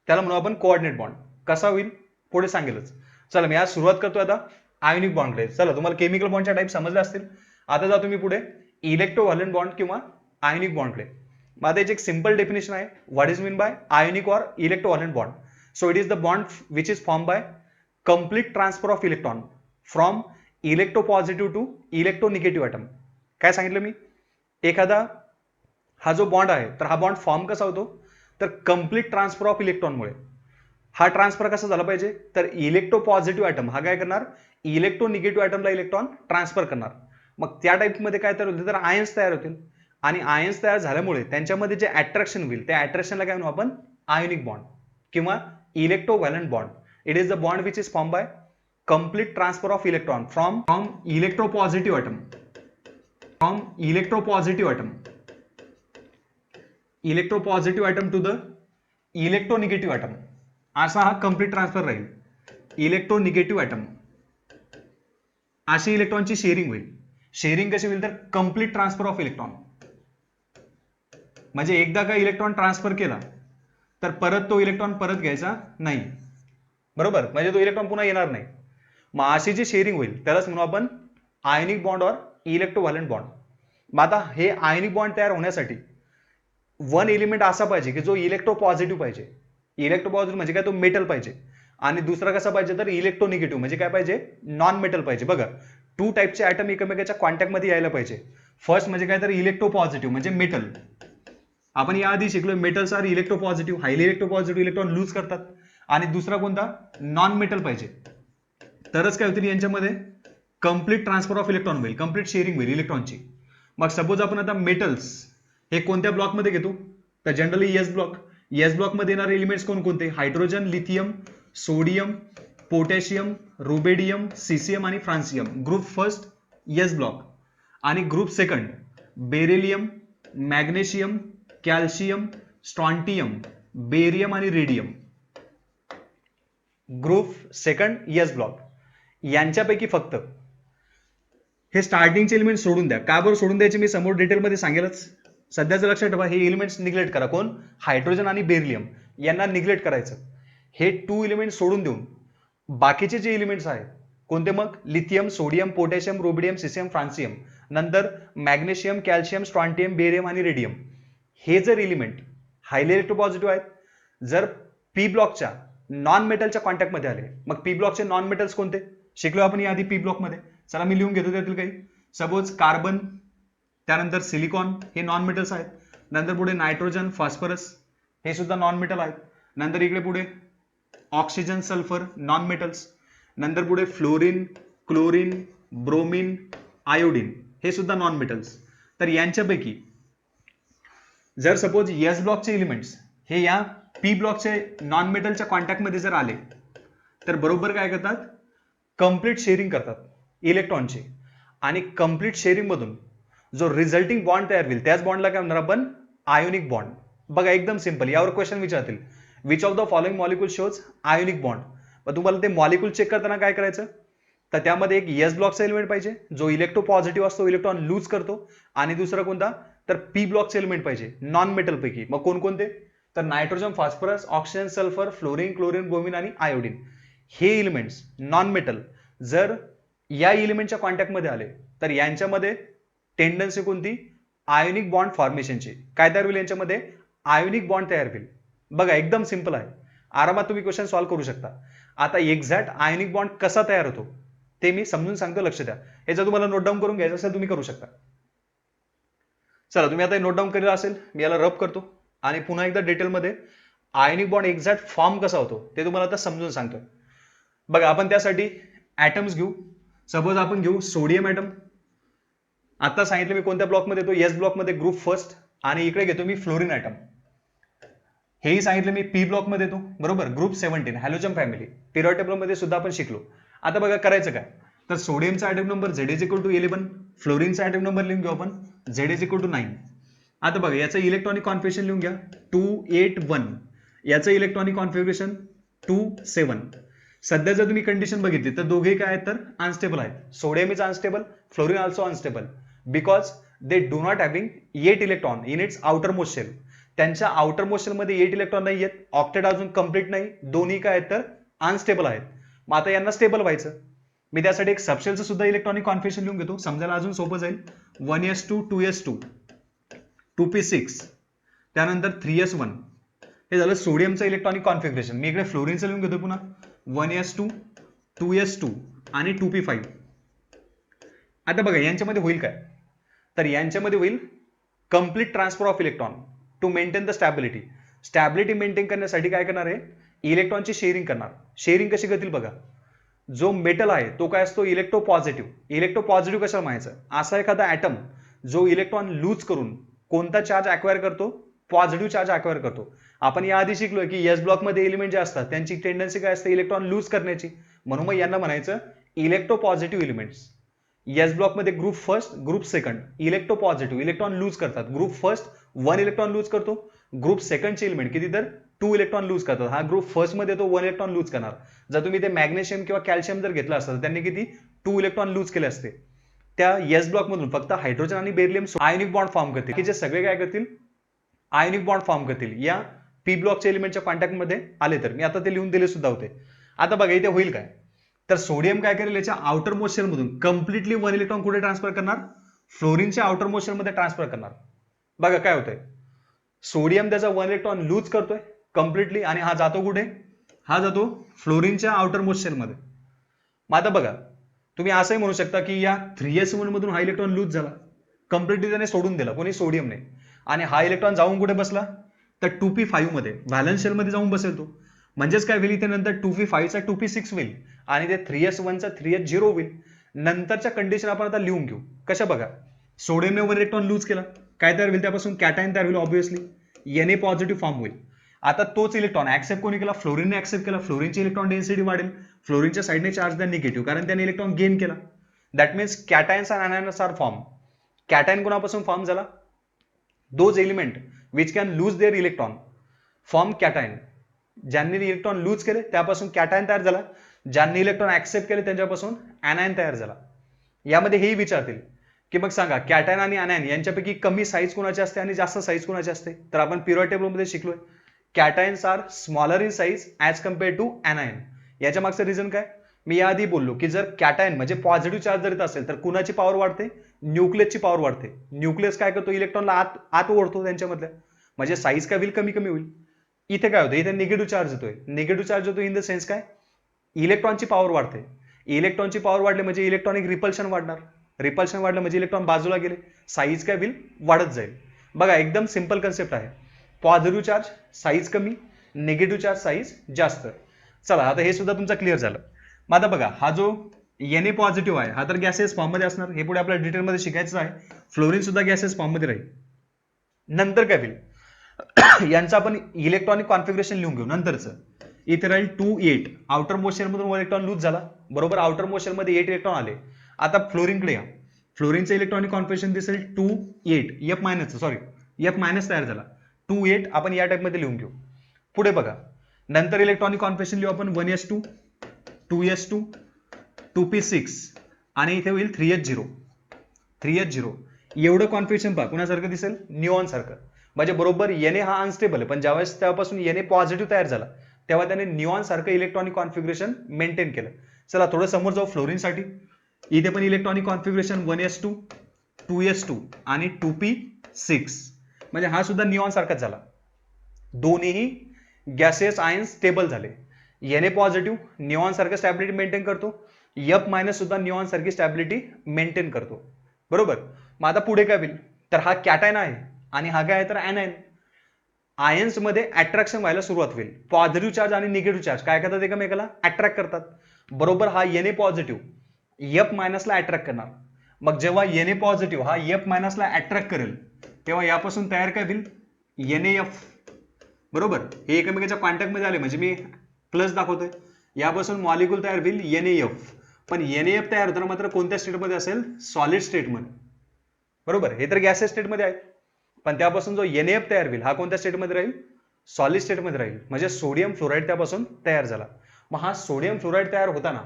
त्याला म्हणू आपण कोऑर्डिनेट बॉन्ड. कसा होईल पुढे सांगेलच. चला मी आज सुरुवात करतोय आता आयोनिक बॉन्डकडे. चला तुम्हाला केमिकल बॉन्डच्या टाईप समजले असतील. आता जा तुम्ही पुढे इलेक्ट्रोव्हॅलंट बॉन्ड किंवा आयोनिक बॉन्डकडे. मग आता याची एक सिंपल डेफिनेशन आहे. What is mean by ionic or electrovalent bond? So it is the bond which is form by complete transfer of electron from electropositive to electronegative atom. काय सांगितलं मी? एखादा हा जो बॉन्ड आहे तर हा बॉन्ड फॉर्म कसा होतो? तर कम्प्लीट ट्रान्सफर ऑफ इलेक्ट्रॉनमुळे. हा ट्रान्सफर कसा झाला पाहिजे? तर इलेक्ट्रोपॉझिटिव्ह ॲटम हा काय करणार? इलेक्ट्रोनिगेटिव्ह ॲटमला इलेक्ट्रॉन ट्रान्सफर करणार. मग त्या टाईपमध्ये काय तयार होते? तर आयन्स तयार होतील. आणि आयन्स तयार झाल्यामुळे त्यांच्यामध्ये जे अट्रॅक्शन होईल त्या अट्रॅक्शनला काय म्हणू आपण? आयोनिक बॉन्ड किंवा इलेक्ट्रोव्हॅलंट bond. It is the bond which is formed by complete transfer of electron from electropositive atom to the electronegative atom. असा हा complete transfer राहील. इलेक्ट्रोनिगेटिव्ह ॲटम अशी इलेक्ट्रॉनची शेअरिंग होईल. शेअरिंग कशी होईल? तर कम्प्लीट ट्रान्सफर ऑफ इलेक्ट्रॉन. म्हणजे एकदा का इलेक्ट्रॉन ट्रान्सफर केला तर परत तो इलेक्ट्रॉन परत घ्यायचा नाही. बरोबर? म्हणजे तो इलेक्ट्रॉन पुन्हा येणार नाही. मग अशी जी शेअरिंग होईल त्यालाच म्हणू आपण ionic bond or electrovalent bond. मग आता हे आयोनिक बॉन्ड तयार होण्यासाठी वन एलिमेंट असा पाहिजे की जो इलेक्ट्रोपॉझिटिव्ह पाहिजे. इलेक्ट्रोपॉझिटिव्ह म्हणजे काय? तो मेटल पाहिजे. आणि दुसरा कसा पाहिजे? तर इलेक्ट्रोनिगेटिव्ह म्हणजे काय पाहिजे? नॉन मेटल पाहिजे. बघा, टू टाईपचे ॲटम एकमेकाच्या कॉन्टॅक्टमध्ये यायला पाहिजे. फर्स्ट म्हणजे काय? तर इलेक्ट्रोपॉझिटिव्ह म्हणजे मेटल. आपण याआधी शिकलो metals are electropositive, highly electropositive electron loose करतात. आणि दुसरा कोणता? नॉन मेटल पाहिजे. तरच काय होतील यांच्यामध्ये? कम्प्लीट ट्रान्सफर ऑफ इलेक्ट्रॉन होईल, कम्प्लीट शेअरिंग होईल इलेक्ट्रॉनची. मग सपोज आपण आता मेटल्स हे कोणत्या ब्लॉकमध्ये घेतो? तर जनरली एस ब्लॉक. एस ब्लॉकमध्ये येणारे एलिमेंट्स कोणकोणते? Hydrogen, lithium, sodium, potassium, rubidium, caesium आणि francium. Group first S block. आणि group second beryllium, magnesium, calcium, strontium, barium आणि radium. Group second S block. यांच्यापैकी फक्त हे स्टार्टिंगचे एलिमेंट सोडून द्या. का बरं सोडून द्यायचे मी समोर डिटेलमध्ये सांगेलच. सध्याचं लक्षात ठेवा, हे एलिमेंट्स निग्लेक्ट करा. कोण? हायड्रोजन आणि बेरिलियम यांना निग्लेक्ट करायचं. हे टू एलिमेंट सोडून देऊन बाकीचे जे एलिमेंट्स आहेत कोणते? मग लिथियम, सोडियम, पोटॅशियम, रुबिडियम, सिसियम, फ्रान्सियम, नंतर मॅग्नेशियम, कॅल्शियम, स्ट्रॉन्टियम, बेरियम आणि रेडियम. हे जर एलिमेंट हायली इलेक्ट्रोपॉझिटिव्ह आहेत, जर पी ब्लॉकच्या नॉन मेटलच्या कॉन्टॅक्टमध्ये आले, मग पी ब्लॉकचे नॉन मेटल्स कोणते शिकलो आपण याआधी पी ब्लॉकमध्ये. चला मी लिहून घेतो त्यातील काही. सपोज कार्बन, त्यानंतर सिलिकॉन हे नॉन मेटल्स आहेत. नंतर पुढे नायट्रोजन, फॉस्फरस हे सुद्धा नॉन मेटल आहेत. नंतर इकडे पुढे ऑक्सिजन, सल्फर नॉन मेटल्स. नंतर पुढे फ्लोरीन, क्लोरीन, ब्रोमीन, आयोडीन हे सुद्धा नॉन मेटल्स. तर यांच्यापैकी जर सपोज एस ब्लॉकचे एलिमेंट्स हे या पी ब्लॉकचे नॉन मेटलच्या कॉन्टॅक्टमध्ये जर आले तर बरोबर काय करतात? कम्प्लीट शेअरिंग करतात इलेक्ट्रॉनची. आणि कम्प्लीट शेअरिंग मधून जो रिझल्टिंग बॉन्ड तयार होईल त्याच बॉन्डला काय म्हणणार आपण? Ionic bond. बघा एकदम सिंपल. यावर क्वेश्चन विचारतील, which of the following molecule shows ionic bond. मग तुम्हाला ते मॉलिक्यूल चेक करताना काय करायचं? तर त्यामध्ये एक एस ब्लॉकचा एलिमेंट पाहिजे जो इलेक्ट्रोपॉझिटिव्ह असतो, इलेक्ट्रॉन लूज करतो. आणि दुसरा कोणता? तर पी ब्लॉकचे एलिमेंट पाहिजे नॉन मेटल पैकी. मग कोणकोणते? तर nitrogen, phosphorus, oxygen, sulphur, fluorine, chlorine, bromine आणि आयोडीन हे एलिमेंट्स नॉन मेटल जर या एलिमेंटच्या कॉन्टॅक्टमध्ये आले तर यांच्यामध्ये टेंडन्सी कोणती? आयोनिक बॉन्ड फॉर्मेशनची. काय तयार होईल यांच्यामध्ये? आयोनिक बॉन्ड तयार होईल. बघा एकदम सिंपल आहे, आरामात तुम्ही क्वेश्चन सॉल्व्ह करू शकता. आता एक्झॅक्ट आयोनिक बॉन्ड कसा तयार होतो ते मी समजून सांगतो, लक्ष द्या. याचा तुम्हाला नोट डाऊन करून घ्यायचं असेल तुम्ही करू शकता. चला तुम्ही आता नोट डाऊन केलेलं असेल, मी याला रब करतो आणि पुन्हा एकदा डिटेलमध्ये आयोनिक बॉन्ड एक्झॅक्ट फॉर्म कसा होतो ते तुम्हाला आता समजून सांगतोय. बघा आपण त्यासाठी ऍटम्स घेऊ. सपोज आपण घेऊ सोडियम ऍटम. आता सांगितलं मी कोणत्या ब्लॉकमध्ये येतो? एस ब्लॉकमध्ये ग्रुप फर्स्ट. आणि इकडे घेतो मी फ्लोरीन ऍटम. हेही सांगितलं मी पी ब्लॉक मध्ये येतो, बरोबर. Group 17 halogen family, period table मध्ये सुद्धा आपण शिकलो. आता बघा करायचं काय, तर सोडियमचा atomic number Z is equal to 11, फ्लोरीनचा ॲटॉमिक नंबर लिहून घेऊ आपण Z इज इक्वल टू 9. आता बघा याचं इलेक्ट्रॉनिक कॉन्फिगरेशन लिहून घ्या 281, याचं इलेक्ट्रॉनिक कॉन्फिगरेशन 27. सध्या जर तुम्ही कंडिशन बघितली तर दोघे काय आहेत तर अनस्टेबल आहेत. Sodium is unstable, fluorine also unstable because they do not having 8 electron in its outermost shell. त्यांच्या आउटर मोस्ट शेल मध्ये 8 इलेक्ट्रॉन नाही आहेत, ऑक्टेट अजून कंप्लीट नाही, दोन्ही काय आहेत तर अनस्टेबल आहेत. मग आता यांना स्टेबल व्हायचं, मी त्यासाठी एक सबशेलचं सुद्धा इलेक्ट्रॉनिक कॉन्फिगरेशन लिहून घेतो, समजायला अजून सोपं जाईल. 1s2 2s2 2p6 त्यानंतर 3s1. हे झालं सोडियमचं इलेक्ट्रॉनिक कॉन्फिगरेशन. मी इकडे फ्लोरीनचं लिहून घेतो पुन्हा 1s2 2s2 आणि 2p5. आता बघा यांच्यामध्ये होईल काय, तर यांच्यामध्ये होईल complete transfer of electron to maintain the stability. Stability maintain करण्यासाठी काय करणार आहे, इलेक्ट्रॉनची शेअरिंग करणार. शेअरिंग कशी करतील बघा, जो मेटल आहे तो काय असतो इलेक्ट्रोपॉझिटिव्ह. इलेक्ट्रोपॉझिटिव्ह कशाला म्हणायचं, असा एखादा ॲटम जो इलेक्ट्रॉन लूज करून कोणता चार्ज अक्वायर करतो, पॉझिटिव्ह चार्ज अक्वायर करतो. आपण याआधी शिकलोय की एस ब्लॉक मध्ये एलिमेंट जे असतात त्यांची टेंडन्सी काय असते इलेक्ट्रॉन लूज करण्याची, म्हणून मग यांना म्हणायचं इलेक्ट्रोपॉझिटिव्ह एलिमेंट्स. एस ब्लॉक मध्ये group first group second electropositive electron loose करतात. ग्रुप फर्स्ट 1 इलेक्ट्रॉन लूज करतो, ग्रुप सेकंडचे एलिमेंट किती तर 2 इलेक्ट्रॉन लूज करतात. हा ग्रुप फर्स्ट मध्ये तो 1 इलेक्ट्रॉन लूज करणार. जर तुम्ही ते मॅग्नेशियम किंवा कॅल्शियम जर घेतलं असतं तर त्यांनी किती 2 इलेक्ट्रॉन लूज केले असते. त्या एस ब्लॉक मधून फक्त हायड्रोजन आणि बेरिलियम आयोनिक बॉन्ड फॉर्म करतील, की जे सगळे काय करतील आयोनिक बॉन्ड फॉर्म करतील या पी ब्लॉकच्या एलिमेंटच्या कॉन्टॅक्ट मध्ये आले तर. मी आता ते लिहून दिले सुद्धा होते. आता बघा इथे होईल काय, तर सोडियम काय करेल याच्या आउटर मोस्ट शेल मधून कम्प्लिटली 1 इलेक्ट्रॉन कुठे ट्रान्सफर करणार, फ्लोरीनच्या आउटर मोस्ट शेल मध्ये ट्रान्सफर करणार. बघा काय होतंय, सोडियम त्याचा 1 इलेक्ट्रॉन लूज करतोय कम्प्लिटली आणि हा जातो कुठे, हा जातो फ्लोरीनच्या आउटर मोस्ट शेल मध्ये. मग आता बघा तुम्ही असंही म्हणू शकता की या 3s1 मधून हा इलेक्ट्रॉन लूज झाला, कम्प्लिटली त्याने सोडून दिला कोणी सोडियमने, आणि हा इलेक्ट्रॉन जाऊन कुठे बसला तर 2p5 मध्ये व्हॅलन्स शेल मध्ये जाऊन बसेल तो. म्हणजेच काय होईल इथे नंतर 2p5 चा 2p6 होईल आणि ते 3s1 चा 3s0 होईल. नंतरच्या कंडिशन आपण आता लिहून घेऊ कशा बघा, सोडियमने 1 इलेक्ट्रॉन लूज केला, काय तयार होईल त्यापासून कॅटायन तयार होईल ऑब्व्हियसली, Na पॉझिटिव्ह फॉर्म होईल. आता तोच इलेक्ट्रॉन ऍक्सेप्ट कोणी केला, फ्लोरीनने ऍक्सेप्ट केला, फ्लोरीनची इलेक्ट्रॉन डेन्सिटी वाढेल, फ्लोरीनच्या साईडने चार्ज द्या निगेटिव्ह कारण त्याने इलेक्ट्रॉन गेन केला. That means cations and anions are form. Cation कोणापासून फॉर्म झाला, those element which can lose their electron form cation. ज्यांनी इलेक्ट्रॉन लूज केले त्यापासून कॅटायन तयार झाला, ज्यांनी इलेक्ट्रॉन ऍक्सेप्ट केले त्यांच्यापासून अनायन तयार झाला. यामध्ये हेही विचारतील की मग सांगा कॅटायन आणि अनायन यांच्यापैकी कमी साईज कोणाची असते आणि जास्त साईज कोणाची असते, तर आपण पिरियड टेबल मध्ये शिकलोय cations are smaller in size as compared to anion. याच्या मागचं रिझन काय, मी याआधी बोललो की जर कॅटायन म्हणजे पॉझिटिव्ह चार्ज जर असेल तर कुणाची पॉवर वाढते, न्यूक्लियसची पॉवर वाढते. न्यूक्लियस काय करतो इलेक्ट्रॉनला आत ओढतो त्यांच्यामधल्या, म्हणजे साईज काय होईल कमी कमी होईल. इथे काय होतं, इथे निगेटिव्ह चार्ज येतोय, निगेटिव्ह चार्ज येतो इन द सेन्स काय इलेक्ट्रॉनची पॉवर वाढते. इलेक्ट्रॉनची पॉवर वाढली म्हणजे इलेक्ट्रॉनिक रिपल्शन वाढणार, रिपल्शन वाढलं म्हणजे इलेक्ट्रॉन बाजूला गेले, साईज काय होईल वाढत जाईल. बघा एकदम सिंपल कन्सेप्ट आहे, पॉझिटिव्ह चार्ज साईज कमी, निगेटिव्ह चार्ज साईज जास्त. चला आता हे सुद्धा तुमचं क्लिअर झालं. मग आता बघा हा जो Na पॉझिटिव्ह आहे हा तर गॅसेस फॉर्म मध्ये असणार, हे पुढे आपल्याला डिटेलमध्ये शिकायचं आहे. फ्लोरीन सुद्धा गॅसेस फॉर्म मध्ये राहील. नंतर काय होईल यांचं आपण इलेक्ट्रॉनिक कॉन्फिगरेशन लिहून घेऊ नंतरचं. इथे राहील 2 8 आउटर मोस्ट शेल मधून 1 इलेक्ट्रॉन लूज झाला, बरोबर आउटर मोस्ट शेल मध्ये 8 इलेक्ट्रॉन आले. आता फ्लोरीनकडे या, फ्लोरीनचं इलेक्ट्रॉनिक कॉन्फिगरेशन दिसेल 2 8 F मायनस तयार झाला, 2 8 आपण या टाइप मध्ये लिहून घेऊ. पुढे बघा नंतर इलेक्ट्रॉनिक कॉन्फिगरेशन लिहू आपण 1s2 2s2 2p6 आणि इथे होईल 3s0. एवढं कॉन्फिगरेशन पहा कुणासारखं दिसेल, निऑन सारखं. म्हणजे बरोबर Na हा अनस्टेबल आहे पण ज्यावेळेस त्यापासून Na पॉझिटिव्ह तयार झाला तेव्हा त्याने निऑन सारखं इलेक्ट्रॉनिक कॉन्फिगरेशन मेंटेन केलं. चला थोडं समोर जाऊ फ्लोरीनसाठी. इथे पण इलेक्ट्रॉनिक कॉन्फिगरेशन 1s2 2s2 आणि 2p6, म्हणजे हा सुद्धा निऑन सारखाच झाला. दोन्हीही गॅसेस आयन्स स्टेबल झाले. Na पॉझिटिव्ह निऑन सारखं स्टॅबिलिटी मेंटेन करतो, F मायनस सुद्धा निऑन सारखी स्टॅबिलिटी मेंटेन करतो, बरोबर. मग आता पुढे काय होईल, तर हा कॅटायन आहे आणि हा काय आहे तर अनायन. आयन्स मध्ये अट्रॅक्शन व्हायला सुरुवात होईल. पॉझिटिव्ह चार्ज आणि निगेटिव्ह चार्ज काय करतात एकमेकाला अट्रॅक्ट करतात, बरोबर. हा Na पॉझिटिव्ह F मायनसला अट्रॅक्ट करणार. मग जेव्हा Na पॉझिटिव्ह हा F मायनसला अट्रॅक्ट करेल तेव्हा यापासून तयार काय होईल NaF, बरोबर. हे एकमेकांच्या कॉन्टॅक्ट मध्ये आले म्हणजे मी प्लस दाखवतोय. यापासून मॉलिक्यूल तयार होईल NaF. पण NaF तयार होताना मात्र कोणत्या स्टेटमध्ये असेल? सॉलिड स्टेटमध्ये. बरोबर. हे तर गॅसेस स्टेटमध्ये आहे, पण त्यापासून जो NaF तयार होईल हा कोणत्या स्टेटमध्ये राहील? सॉलिड स्टेटमध्ये राहील. म्हणजे सोडियम फ्लोराईड त्यापासून तयार झाला. मग हा सोडियम फ्लोराईड तयार होताना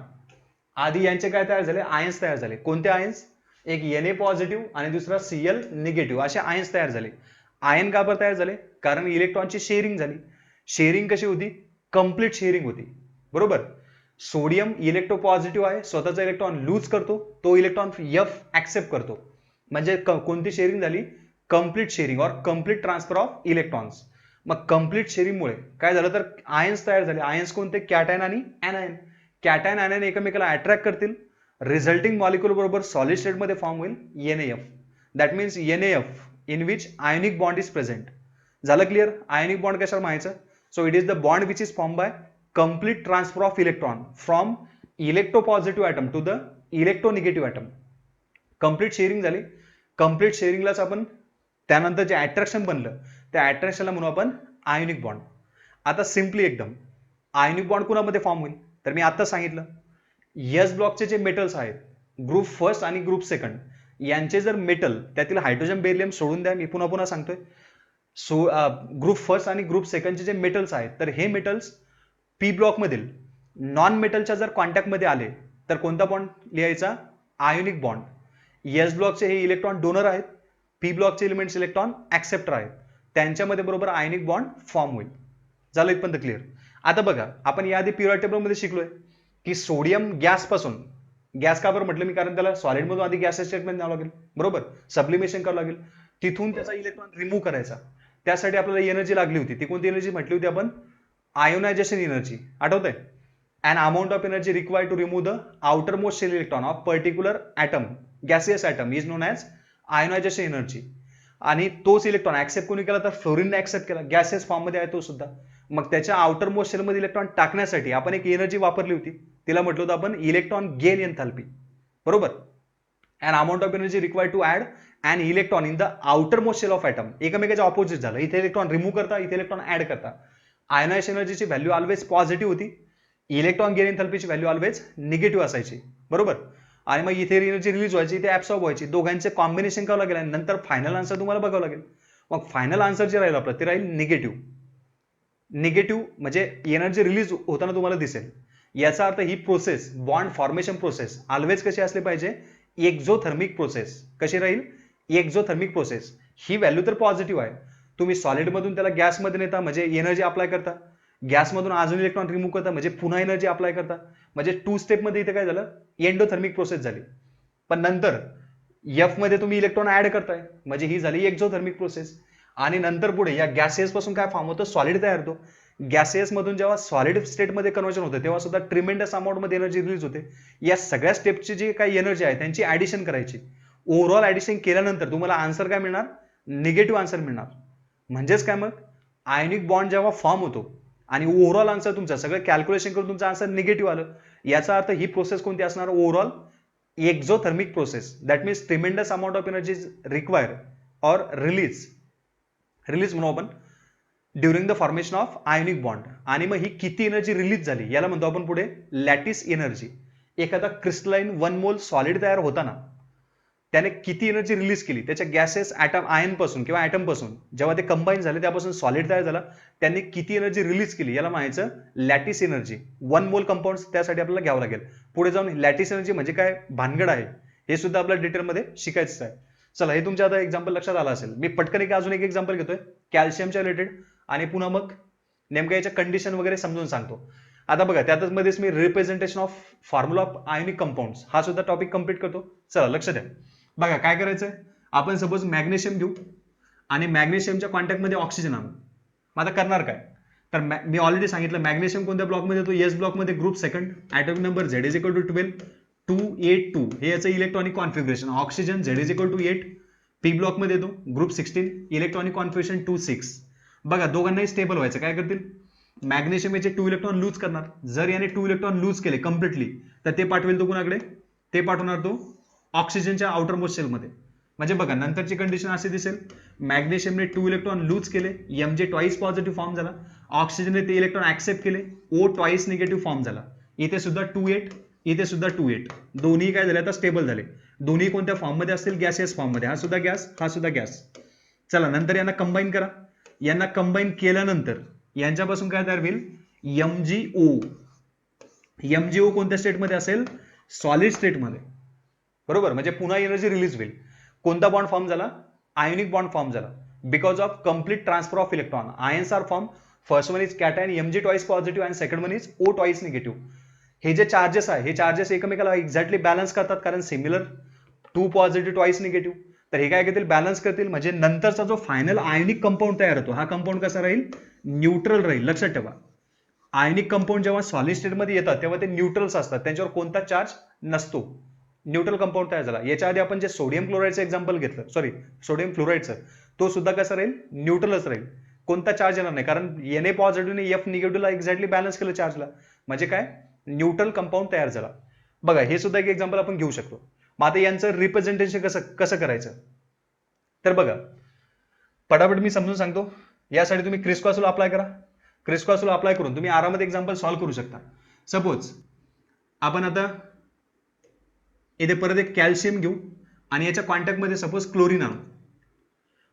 आधी यांचे काय तयार झाले? आयन्स तयार झाले. कोणते आयन्स? एक Na पॉझिटिव्ह आणि दुसरा Cl निगेटिव्ह असे आयन्स तयार झाले. आयन का बरं तयार झाले? कारण इलेक्ट्रॉनची शेअरिंग झाली. शेअरिंग कशी होती? कंप्लीट शेअरिंग होती. बरोबर. सोडियम इलेक्ट्रोपॉझिटिव्ह आहे, स्वतःचा इलेक्ट्रॉन लूज करतो, तो इलेक्ट्रॉन F ऍक्सेप्ट करतो. म्हणजे कोणती शेअरिंग झाली? कंप्लीट शेअरिंग और कंप्लीट ट्रान्सफर ऑफ इलेक्ट्रॉन्स. मग कंप्लीट शेअरिंगमुळे काय झालं तर आयन्स तयार झाले. आयन्स कोणते? कॅटायन आणि ऍनायन. कॅटायन ऍनायन एकमेकाला अट्रॅक्ट करतील. रिझल्टिंग मॉलिक्यूल बरोबर सॉलिड स्टेटमध्ये फॉर्म होईल NaF. That means NaF in which ionic bond is present. झालं क्लिअर? आयोनिक बॉन्ड कशाला म्हणायचं? So it is the bond which is form by complete transfer of electron from electropositive atom to the electronegative atom. complete sharing झाली. complete sharingलाच आपण त्यानंतर जे attraction बनलं त्या अट्रॅक्शनला म्हणू आपण आयोनिक बॉन्ड. आता सिम्पली एकदम आयोनिक बॉन्ड कुणामध्ये फॉर्म होईल? तर मी आता सांगितलं S ब्लॉकचे जे मेटल्स आहेत ग्रुप फर्स्ट आणि ग्रुप सेकंड यांचे जर मेटल त्यातील हायड्रोजन बेरिलियम सोडून द्या, मी पुन्हा पुन्हा सांगतोय. सो ग्रुप फर्स्ट आणि ग्रुप सेकंडचे जे मेटल्स आहेत तर हे मेटल्स पी ब्लॉक मधील नॉन मेटलच्या जर कॉन्टॅक्ट मध्ये आले तर कोणता बॉन्ड लिहायचा? Ionic bond. एस ब्लॉकचे हे इलेक्ट्रॉन डोनर आहेत, पी ब्लॉकचे एलिमेंट्स इलेक्ट्रॉन ऍक्सेप्टर आहेत, त्यांच्यामध्ये बरोबर आयोनिक बॉन्ड फॉर्म होईल. झालं इथपर्यंत क्लिअर? आता बघा आपण याआधी पिरियड टेबल मध्ये शिकलोय की सोडियम गॅस पासून, गॅस का बरं म्हटलं मी? कारण त्याला सॉलिड मधून आधी गॅस स्टेटमध्ये न्यावं लागेल. बरोबर. सब्लिमेशन करावं लागेल, तिथून त्याचा इलेक्ट्रॉन रिमूव्ह करायचा. त्यासाठी आपल्याला एनर्जी लागली होती. ती कोणती एनर्जी म्हटली होती आपण? Ionisation energy. आठवतंय? an amount of energy required to remove the outermost shell electron of particular atom, gaseous atom, is known as ionization energy. आणि तोच इलेक्ट्रॉन ऍक्सेप्ट कोणी केला? तर फ्लोरीनने ऍक्सेप्ट केला. गॅसेस फॉर्म मध्ये आहे तो सुद्धा. मग त्याच्या आउटर मोस्ट शेल मध्ये इलेक्ट्रॉन टाकण्यासाठी आपण एक एनर्जी वापरली होती, तिला म्हटलं होतं आपण इलेक्ट्रॉन गेन एन्थाल्पी. बरोबर. an amount of energy required to add an electron in the outermost shell of atom. एकमेकाच्या ऑपोजिट झालं. इथे इलेक्ट्रॉन रिमूव्ह करता, इथे इलेक्ट्रॉन ऍड करता. आयोनायझेशन एनर्जीची व्हॅल्यू ऑलवेज पॉझिटिव्ह होती, इलेक्ट्रॉन गेन एन्थाल्पीची व्हॅल्यू ऑलवेज निगेटिव्ह असायची. बरोबर. आणि मग इथे एनर्जी रिलीज व्हायची, इथे ऍब्सॉर्ब व्हायची. दोघांचे कॉम्बिनेशन करावं लागेल आणि नंतर फायनल आन्सर तुम्हाला बघावं लागेल. मग फायनल आन्सर जे राहील आपलं ते राहील निगेटिव्ह. निगेटिव्ह म्हणजे एनर्जी रिलीज होताना तुम्हाला दिसेल. याचा अर्थ ही process, bond formation process always कशी असली पाहिजे? Exothermic process. कशी राहील? Exothermic process. ही व्हॅल्यू तर पॉझिटिव्ह आहे. तुम्ही सॉलिड मधून त्याला गॅसमध्ये नेता म्हणजे एनर्जी अप्लाय करता, गॅसमधून अजून इलेक्ट्रॉन रिमूव्ह करता म्हणजे पुन्हा एनर्जी अप्लाय करता. म्हणजे 2 स्टेप मध्ये इथे काय झालं? एंडोथर्मिक प्रोसेस झाली. पण नंतर एफ मध्ये तुम्ही इलेक्ट्रॉन ऍड करताय म्हणजे ही झाली एक्झोथर्मिक प्रोसेस. आणि नंतर पुढे या गॅसेस पासून काय फॉर्म होतं? सॉलिड तयार होतो. गॅसेस मधून जेव्हा सॉलिड स्टेटमध्ये कन्व्हर्जन होते तेव्हा सुद्धा ट्रिमेंडस अमाऊंट मध्ये एनर्जी रिलीज होते. या सगळ्या स्टेपची जी काही एनर्जी आहे त्यांची ऍडिशन करायची. ओव्हरऑल ऍडिशन केल्यानंतर तुम्हाला आन्सर काय मिळणार? निगेटिव्ह आन्सर मिळणार. म्हणजेच काय मग? आयोनिक बॉन्ड जेव्हा फॉर्म होतो आणि ओव्हरऑल आन्सर तुमचा सगळं कॅल्क्युलेशन करून तुमचा आन्सर निगेटिव्ह आलं, याचा अर्थ ही प्रोसेस कोणती असणार? Overall exothermic process. That means tremendous amount of energy is required और रिलीज म्हणू आपण during the formation of ionic bond. आणि मग ही किती एनर्जी रिलीज झाली याला म्हणतो आपण पुढे लॅटिस एनर्जी. एखादा क्रिस्टलाइन 1 मोल सॉलिड तयार होताना त्याने किती एनर्जी रिलीज केली, त्याच्या गॅसेस ऍटम आयन पासून किंवा ऍटम पासून जेव्हा ते कंबाईन झाले त्यापासून सॉलिड तयार झाला, त्यांनी किती एनर्जी रिलीज केली याला म्हणायचं लॅटिस एनर्जी. 1 मोल कंपाऊंड त्यासाठी आपल्याला घ्यावं लागेल. पुढे जाऊन लॅटिस एनर्जी म्हणजे काय भानगड आहे हे सुद्धा आपल्याला डिटेलमध्ये शिकायचं आहे. चला हे तुमच्या आता एक्झाम्पल लक्षात आलं असेल. मी पटकन अजून एक एक्झाम्पल घेतोय कॅल्शियमच्या रिलेटेड आणि पुन्हा मग नेमक्या याच्या कंडिशन वगैरे समजून सांगतो. आता बघा त्यातच मध्येच मी representation of formula of ionic compounds हा सुद्धा टॉपिक कंप्लीट करतो. चला लक्ष द्या. बघा काय करायचंय, आपण सपोज मॅग्नेशियम घेऊ आणि मॅग्नेशियमच्या कॉन्टॅक्टमध्ये ऑक्सिजन आणू. मग आता करणार काय? तर मी ऑलरेडी सांगितलं मॅग्नेशियम कोणत्या ब्लॉकमध्ये येतो? एस ब्लॉकमध्ये group second. Atomic number Z is equal to 12, 282 हे याचं electronic configuration. Oxygen Z is equal to 8. P ब्लॉकमध्ये येतो ग्रुप 16, इलेक्ट्रॉनिक कॉन्फिगरेशन 2,6. बघा दोघांनाही स्टेबल व्हायचं. काय करतील? मॅग्नेशियम याचे 2 इलेक्ट्रॉन लूज करणार. जर याने 2 इलेक्ट्रॉन लूज केले कम्प्लिटली तर ते पाठवेल तो कुणाकडे? ते पाठवणार तो ऑक्सिजनच्या आउटर मोस्ट शेलमध्ये. म्हणजे बघा नंतरची कंडिशन अशी दिसेल, मॅग्नेशियमने 2 इलेक्ट्रॉन लूज केले, Mg ट्वाइस पॉझिटिव्ह फॉर्म झाला, ऑक्सिजनने ते इलेक्ट्रॉन ऍक्सेप्ट केले, O ट्वाइस निगेटिव्ह फॉर्म झाला. इथे सुद्धा 2-8, इथे सुद्धा 2-8, दोन्ही काय झाले आता स्टेबल झाले. दोन्ही कोणत्या फॉर्म मध्ये असतील, गॅसियस फॉर्म मध्ये. हा सुद्धा गॅस, हा सुद्धा गॅस. चला नंतर यांना कंबाईन करा. यांना कंबाईन केल्यानंतर यांच्यापासून काय तयार होईल, MgO. MgO कोणत्या स्टेटमध्ये असेल, सॉलिड स्टेटमध्ये. बरोबर, म्हणजे पुन्हा एनर्जी रिलीज होईल. कोणता बॉन्ड फॉर्म झाला, आयोनिक बॉन्ड फॉर्म झाला, because of complete transfer of electron. Ions are form, first one is cation Mg twice positive and second one is O twice negative. हे जे चार्जेस आहे, हे charges एकमेकाला exactly balance करतात, कारण similar 2 positive twice negative. तर हे काय करतील, बॅलन्स करतील. म्हणजे नंतरचा जो फायनल आयोनिक कंपाऊंड तयार होतो, हा कंपाऊंड कसा राहील, न्यूट्रल राहील. लक्षात ठेवा, आयोनिक कंपाऊंड जेव्हा सॉलिड स्टेटमध्ये येतात तेव्हा ते न्यूट्रल्स असतात, त्यांच्यावर कोणता चार्ज नसतो. न्यूट्रल कंपाऊंड तयार झाला. याच्या आधी आपण जे सोडियम क्लोराईडचं एक्झाम्पल घेतलं, सॉरी सोडियम फ्लोराईडचं, तो सुद्धा कसा राहील, न्यूट्रलच राहील. कोणता चार्ज येणार नाही, कारण Na पॉझिटिव्हने F निगेटिव्हला एक्झॅक्टली बॅलन्स केलं चार्जला. म्हणजे काय, न्यूट्रल कंपाऊंड तयार झाला. बघा हे सुद्धा एक एक्झाम्पल आपण घेऊ शकतो. मग आता यांचं रिप्रेझेंटेशन कसं करायचं, तर बघा पटापट मी समजून सांगतो. यासाठी तुम्ही क्रिस्क्रॉस लॉ अप्लाय करा. क्रिस्क्रॉस लॉ अप्लाय करून तुम्ही आरामात एक्झाम्पल सॉल्व्ह करू शकता. सपोज आपण आता इथे परत एक कॅल्शियम घेऊ आणि याच्या कॉन्टॅक्टमध्ये सपोज क्लोरीन आणू.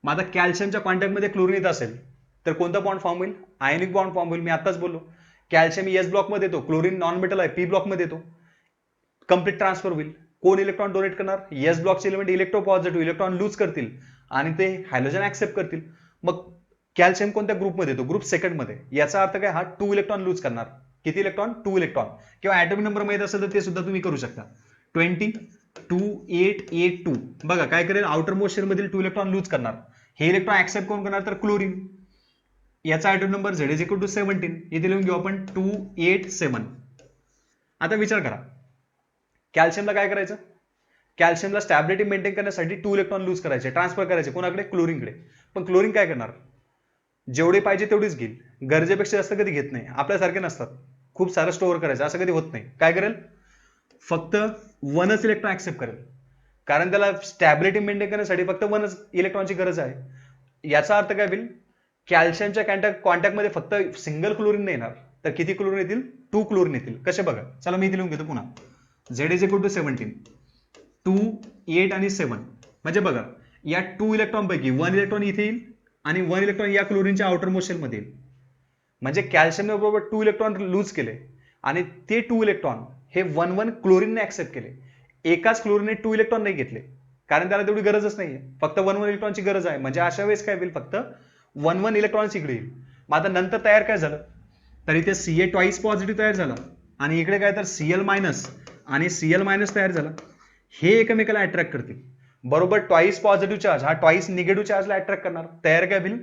मग आता कॅल्शियमच्या कॉन्टॅक्टमध्ये क्लोरीन येत असेल तर कोणता बॉन्ड फॉर्म होईल, आयनिक बॉन्ड फॉर्म होईल. मी आताच बोललो, कॅल्शियम एस ब्लॉकमध्ये येतो, क्लोरीन नॉन मेटल आहे, पी ब्लॉकमध्ये येतो. कम्प्लीट ट्रान्सफर होईल. कोण इलेक्ट्रॉन डोनेट करणार, एस ब्लॉकचे element electro positive electron lose करतील आणि ते हायड्रोजन ऍक्सेप्ट करतील. मग कॅल्शियम कोणत्या ग्रुपमध्ये येतो, ग्रुप सेकंड मध्ये. याचा अर्थ काय, हा 2 इलेक्ट्रॉन लूज करणार. किती इलेक्ट्रॉन, 2 इलेक्ट्रॉन. किंवा ऍटॉमिक नंबर माहित असेल तर ते सुद्धा तुम्ही करू शकता. 20 2 8 8 2. बघा काय करेल, आउटर मोस्ट शेल मधील 2 इलेक्ट्रॉन लूज करणार. हे इलेक्ट्रॉन ऍक्सेप्ट कोण करणार, तर क्लोरीन. याचा atomic number Z is equal to 17. इथे लिहून घेऊ आपण 2 8 7. आता विचार करा, कॅल्शियमला काय करायचं, कॅल्शियमला स्टॅबिलिटी मेंटेन करण्यासाठी 2 इलेक्ट्रॉन लूज करायचे, ट्रान्सफर करायचे कोणाकडे, क्लोरीनकडे. पण क्लोरीन काय करणार, जेवढे पाहिजे तेवढीच घेईल, गरजेपेक्षा जास्त कधी घेत नाही. आपल्यासारखे नसतात, खूप सारं स्टोअर करायचं, असं कधी होत नाही. काय करेल, फक्त 1च इलेक्ट्रॉन ऍक्सेप्ट करेल, कारण त्याला स्टॅबिलिटी मेंटेन करण्यासाठी फक्त 1च इलेक्ट्रॉनची गरज आहे. याचा अर्थ काय होईल, कॅल्शियमच्या कॉन्टॅक्टमध्ये फक्त सिंगल क्लोरीन नाही येणार, तर किती क्लोरीन येतील, 2 क्लोरीन येतील. कसे बघा, चला मी इथे लिहून घेतो पुन्हा. Z इज इक्वल टू 17, 2 8 आणि 7. म्हणजे बघा या 2 इलेक्ट्रॉन पैकी 1 इलेक्ट्रॉन इथे येईल आणि 1 इलेक्ट्रॉन या क्लोरीनच्या आउटर मोस्ट शेल मध्ये येईल. म्हणजे कॅल्शियमने बरोबर 2 इलेक्ट्रॉन लूज केले आणि ते 2 इलेक्ट्रॉन हे 1 क्लोरीनने ऍक्सेप्ट केले. एकाच क्लोरीनने 2 इलेक्ट्रॉन नाही घेतले, कारण त्याला तेवढी गरजच नाहीये, फक्त 1 इलेक्ट्रॉनची गरज आहे. म्हणजे अशा वेळेस काय होईल, फक्त 1 इलेक्ट्रॉन्स इकडे येईल. मग आता नंतर तयार काय झालं, तर इथे Ca ट्वाइस पॉझिटिव्ह तयार झाला आणि इकडे काय तर Cl मायनस आणि Cl मायनस तयार झाला. हे एकमेकाला अट्रॅक्ट करतील. बरोबर ट्वाइस पॉझिटिव्ह चार्ज हा ट्वाइस निगेटिव्ह चार्जला अट्रॅक्ट करणार. तयार काय होईल,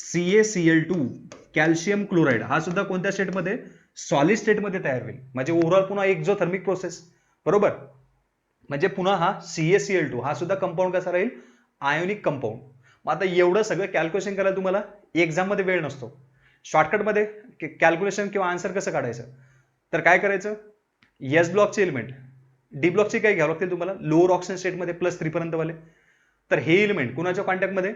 CaCl2 कॅल्शियम क्लोराईड. हा सुद्धा कोणत्या स्टेटमध्ये, सॉलिड स्टेटमध्ये तयार होईल. म्हणजे ओव्हरऑल पुन्हा एक्झोथर्मिक प्रोसेस. बरोबर, म्हणजे पुन्हा हा CaCl2 हा सुद्धा कंपाऊंड कसा राहील, आयोनिक कंपाऊंड. मग आता एवढं सगळं कॅल्क्युलेशन करायला तुम्हाला एक्झाम मध्ये वेळ नसतो. शॉर्टकटमध्ये कॅल्क्युलेशन किंवा आन्सर कसं काढायचं, तर काय करायचं, एस ब्लॉकचे एलिमेंट, डी ब्लॉकचे काय घ्यावं लागतील तुम्हाला, लोअर ऑक्सिजन स्टेटमध्ये +3 पर्यंत वाले. तर हे एलिमेंट कुणाच्या कॉन्टॅक्टमध्ये,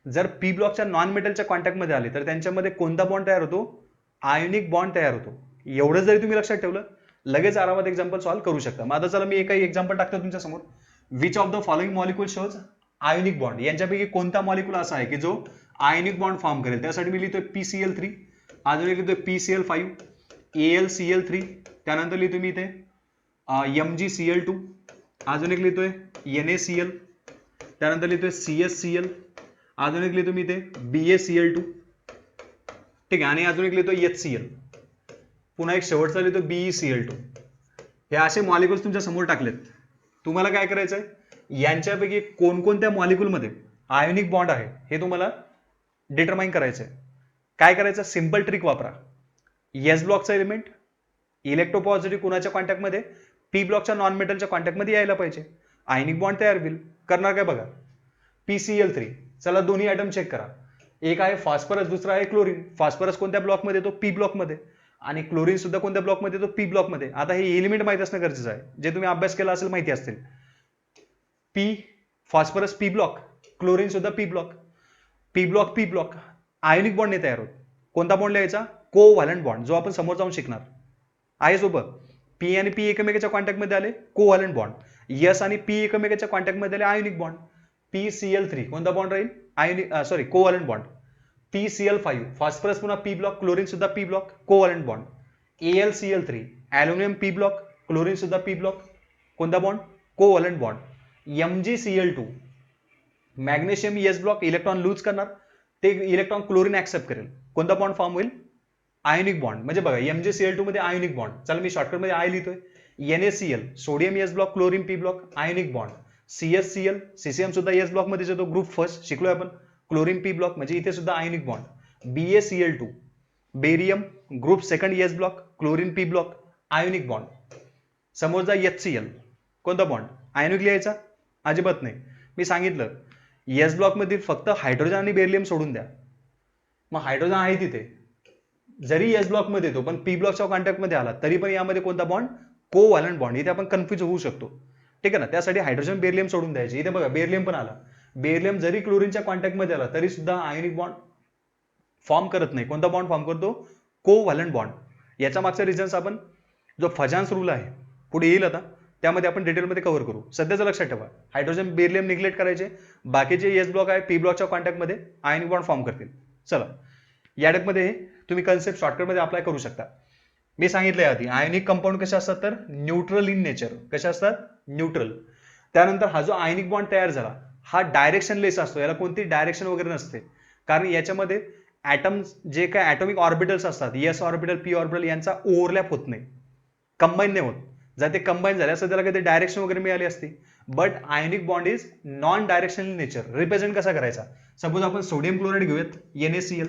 जर पी ब्लॉकच्या नॉन मेटलच्या कॉन्टॅक्टमध्ये आले तर त्यांच्यामध्ये कोणता बॉन्ड तयार होतो, आयोनिक बॉन्ड तयार होतो. एवढं जरी तुम्ही लक्षात ठेवलं, लगेच आरामात एक्झाम्पल सॉल्व्ह करू शकता. मग आता चला मी एकही एक्झाम्पल टाकतो तुमच्या समोर. Which of the following molecule shows ionic bond. यांच्यापैकी कोणता मॉलिक्युल असा आहे की जो आयोनिक बॉन्ड फॉर्म करेल. त्यासाठी मी लिहितोय PCl3, अजून एक लिहितोय PCl5, AlCl3, त्यानंतर लिहितो मी इथे MgCl2, अजून एक लिहितोय NaCl, त्यानंतर लिहितोय CsCl, अजून एक लिहितो मी इथे BaCl2, ठीक आहे, आणि अजून एक लिहितोय HCl, पुन्हा एक शेवटचा लिहितो BeCl2. हे असे मॉलिक्युल्स तुमच्या समोर टाकलेत. तुम्हाला काय करायचंय, यांच्यापैकी कोणकोणत्या मॉलिक्युलमध्ये आयोनिक बॉन्ड आहे हे तुम्हाला डिटरमाइन करायचंय. काय करायचं, सिंपल ट्रिक वापरा. एस ब्लॉकचा एलिमेंट इलेक्ट्रोपॉझिटिव्ह कुणाच्या कॉन्टॅक्टमध्ये, पी ब्लॉकच्या नॉन मेटलच्या कॉन्टॅक्टमध्ये यायला पाहिजे, आयनिक बॉन्ड तयार होईल. करणार काय बघा, PCl3. चला दोन्ही आयटम चेक करा. एक आहे फॉस्फरस, दुसरा आहे क्लोरीन. फॉस्फरस कोणत्या ब्लॉकमध्ये येतो, पी ब्लॉकमध्ये, आणि क्लोरीन सुद्धा कोणत्या ब्लॉकमध्ये येतो, पी ब्लॉकमध्ये. आता हे एलिमेंट माहित असणं गरजेचं आहे, जे तुम्ही अभ्यास केला असेल माहिती असतील. P phosphorus P block, chlorine सुद्धा P block, P block P block, ionic bond नाही तयार होत. कोणता बॉन्ड लिहायचा? कोव्हॅलंट बॉन्ड, जो आपण समोर जाऊन शिकणार आहे. सोबत पी आणि पी एकमेकाच्या कॉन्टॅक्टमध्ये आले, कोव्हॅलंट बॉन्ड. एस आणि पी एकमेकाच्या कॉन्टॅक्टमध्ये आले, आयोनिक बॉन्ड. PCl3 कोणता बॉन्ड राहील? Ionic sorry covalent bond. PCl5 phosphorus पुन्हा पी ब्लॉक, क्लोरीन सुद्धा P block, covalent bond. AlCl3 aluminium P block, chlorine सुद्धा पी ब्लॉक, कोणता bond? Covalent bond. MgCl2 magnesium S block, electron lose करणार, ते electron chlorine accept करेल, कोणता bond form होईल? Ionic bond. म्हणजे बघा MgCl2 मध्ये आयोनिक बॉन्ड, चला मी शॉर्टकट मध्ये आय लिहितोय. NaCl sodium S block, chlorine P block, ionic bond. CsCl CCM सुद्धा एस ब्लॉक मध्ये येतो, ग्रुप फर्स्ट शिकलोय आपण, क्लोरीन पी ब्लॉक, म्हणजे इथे सुद्धा ionic bond. BaCl2 barium, group second S block, chlorine P block, ionic bond. समोर जा HCl, कोणता बॉन्ड? आयोनिक लिहायचा? अजिबात नाही. मी सांगितलं एस ब्लॉक मध्ये फक्त हायड्रोजन आणि बेरिलियम सोडून द्या. मग हायड्रोजन आहे तिथे, जरी एस ब्लॉक मध्ये येतो पण पी ब्लॉकच्या कॉन्टॅक्ट मध्ये आला तरी पण यामध्ये कोणता बॉन्ड? Covalent bond. इथे आपण कन्फ्युज होऊ शकतो, ठीक आहे ना. त्यासाठी हायड्रोजन बेरिलियम सोडून द्यायचे. इथे बघा बेरिलियम पण आला, बेरिलियम जरी क्लोरीनच्या कॉन्टॅक्ट मध्ये आला तरी सुद्धा आयोनिक बॉन्ड फॉर्म करत नाही. कोणता बॉन्ड फॉर्म करतो? Covalent bond. याच्या मागचा रिझन्स आपण जो फजान्स रूल आहे पुढे येईल आता, त्यामध्ये आपण डिटेलमध्ये कव्हर करू. सध्याचं लक्षात ठेवा, हायड्रोजन बेरिलियम निग्लेक्ट करायचे, बाकीचे एस ब्लॉक आहे पी ब्लॉकच्या कॉन्टॅक्टमध्ये आयोनिक बॉन्ड फॉर्म करतील. चला या मध्ये तुम्ही कन्सेप्ट शॉर्टकटमध्ये अप्लाय करू शकता. मी सांगितलंय आधी, आयोनिक कंपाऊंड कसे असतात तर न्यूट्रल इन नेचर. कसे असतात? न्यूट्रल. त्यानंतर हा जो आयोनिक बॉन्ड तयार झाला हा डायरेक्शनलेस असतो, याला कोणती डायरेक्शन वगैरे नसते, कारण याच्यामध्ये ऍटम जे काय ॲटॉमिक ऑर्बिटल्स असतात, एस ऑर्बिटल पी ऑर्बिटल यांचा ओव्हरलॅप होत नाही, कंबाईन नाही होत. जर ते कंबाईन झाले असं त्याला काही डायरेक्शन वगैरे मिळाली असती. But ionic bond is non directional nature. Represent कसा करायचा? सपोज आपण सोडियम क्लोराईड घेऊयात, NaCl.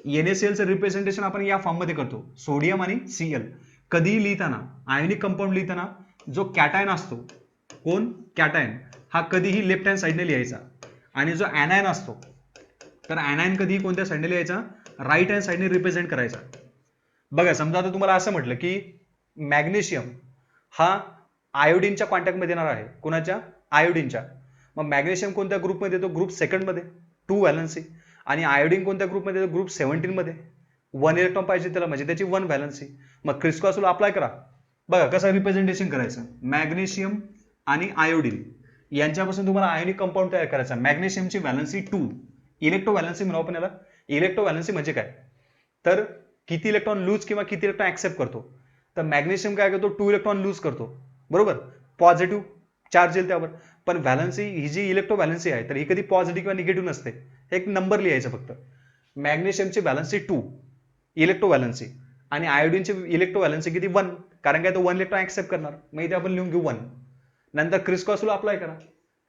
NaClचं रिप्रेझेंटेशन आपण या फॉर्म मध्ये करतो, सोडियम आणि Cl. कधीही लिहिताना, आयोनिक कंपाऊंड लिहिताना जो कॅटायन असतो, कोण? कॅटायन, हा कधीही लेफ्ट हँड साईडने लिहायचा. आणि जो ऍनायन असतो तर ऍनायन कधीही कोणत्या साईडने लिहायचा? राईट हँड साईडने रिप्रेझेंट करायचा. बघा समजा आता तुम्हाला असं म्हटलं की मॅग्नेशियम हा आयोडीनच्या कॉन्टॅक्टमध्ये येणार आहे. कोणाच्या? आयोडीनच्या. मग मॅग्नेशियम कोणत्या ग्रुपमध्ये येतो? ग्रुप सेकंड मध्ये, 2 व्हॅलन्सी. आणि आयोडीन कोणत्या ग्रुपमध्ये येतो? ग्रुप 17 मध्ये. 1 इलेक्ट्रॉन पाहिजे त्याला, म्हणजे त्याची 1 व्हॅलन्सी. मग क्रिस क्रॉस रूल अप्लाय करा. बघा कसं रिप्रेझेंटेशन करायचं. मॅग्नेशियम आणि आयोडीन यांच्यापासून तुम्हाला आयोनिक कंपाऊंड तयार करायचा. मॅग्नेशियमची व्हॅलन्सी 2, इलेक्ट्रो व्हॅलन्सी म्हणू आपण याला. इलेक्ट्रो व्हॅलन्सी म्हणजे काय तर किती इलेक्ट्रॉन लूज किंवा किती इलेक्ट्रॉन ऍक्सेप्ट करतो. तर मॅग्नेशियम काय करतो? 2 इलेक्ट्रॉन लूज करतो, बरोबर, पॉझिटिव्ह चार्ज येईल त्यावर. पण व्हॅलन्सी ही जी इलेक्ट्रो व्हॅलन्सी आहे तर ही कधी पॉझिटिव्ह किंवा निगेटिव्ह नसते. एक नंबर लिहायचा फक्त. मॅग्नेशियमची व्हॅलन्सी 2 इलेक्ट्रो व्हॅलन्सी, आणि आयोडीनची इलेक्ट्रो व्हॅलन्सी किती? 1, कारण काय तो 1 इलेक्ट्रॉन ऍक्सेप्ट करणार. मग इथे आपण लिहून घेऊ 1. नंतर क्रिस क्रॉस रूल अप्लाय करा.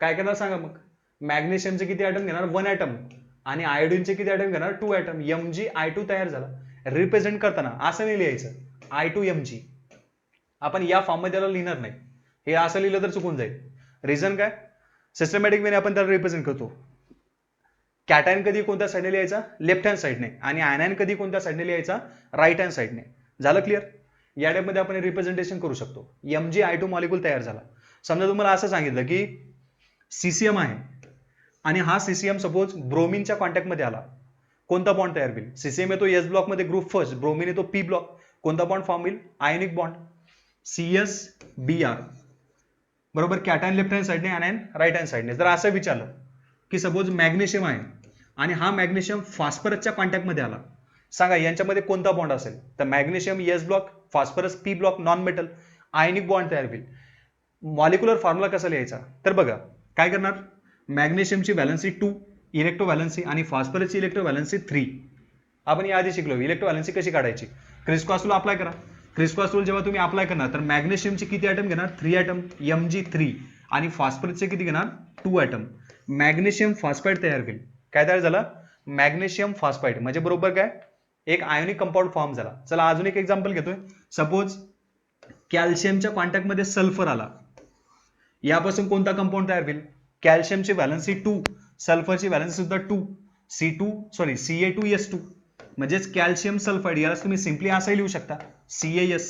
काय करणार सांगा मग? मॅग्नेशियमचे किती ॲटम घेणार? 1 ॲटम. आणि आयोडीनचे किती ॲटम घेणार? 2 ॲटम. Mg I2 तयार झाला. रिप्रेझेंट करताना असं नाही लिहायचं I2Mg, आपण या फॉर्म मध्ये त्याला लिहिणार नाही. हे असं लिहिलं तर चुकून जाईल. रिझन काय? सिस्टमॅटिक वेने आपण त्याला रिप्रेझेंट करतो. कॅटायन कधी कोणत्या साईडने लिहायचा? लेफ्ट हँड साईडने. आणि आयनायन कधी कोणत्या साईडने लिहायचा? राईट हँड साईडने. झालं क्लिअर? या टाईपमध्ये आपण रिप्रेझेंटेशन करू शकतो. Mg I2 मॉलिक्यूल तयार झाला. समजा तुम्हाला असं सांगितलं की CCM आहे आणि हा CCM सपोज ब्रोमिनच्या कॉन्टॅक्टमध्ये आला, कोणता बॉन्ड तयार होईल? CCM येतो एस ब्लॉक मध्ये, ग्रुप फर्स्ट. ब्रोमिन येतो पी ब्लॉक, कोणता बॉन्ड फॉर्म होईल? Ionic bond. CsBr, बरोबर. कॅटायन लेफ्ट हँड साईडने, आयनायन राईट हँड साईडने. जर असं विचारलं की सपोज मॅग्नेशियम आहे आणि हा मॅग्नेशियम फॉस्फरसच्या कॉन्टॅक्टमध्ये आला, सांगा यांच्यामध्ये कोणता बॉन्ड असेल? तर magnesium S block, phosphorus P block, non metal, ionic bond तयार होईल. मॉलिक्युलर फॉर्म्युला कसा लिहायचा? तर बघा काय करणार, मॅग्नेशियमची व्हॅलन्सी 2 इलेक्ट्रो व्हॅलन्सी आणि फॉस्फरसची इलेक्ट्रो व्हॅलन्सी 3. आपण याआधी शिकलो इलेक्ट्रो व्हॅलन्सी कशी काढायची. क्रिस क्रॉस रूल अप्लाय करा. क्रिस क्रॉस रूल जेव्हा तुम्ही अप्लाय करणार तर मॅग्नेशियमचे किती ॲटम घेणार? 3 ॲटम Mg3, आणि फॉस्फरसचे किती घेणार? 2 ॲटम. मॅग्नेशियम फॉस्फाईड तयार होईल. काय तयार झाला? Magnesium phosphide. म्हणजे बरोबर काय? एक आयोनिक कंपाऊंड फॉर्म झाला. चला अजून एक एक्झाम्पल घेतोय. सपोज कॅल्शियमच्या कॉन्टॅक्टमध्ये सल्फर आला, यापासून कोणता कंपाऊंड तयार होईल? कॅल्शियमची व्हॅलन्सी 2, सल्फरची व्हॅलन्सी सुद्धा 2, Ca2S2, म्हणजेच कॅल्शियम सल्फाईड. याला तुम्ही सिम्पली असंही लिहू शकता CaS,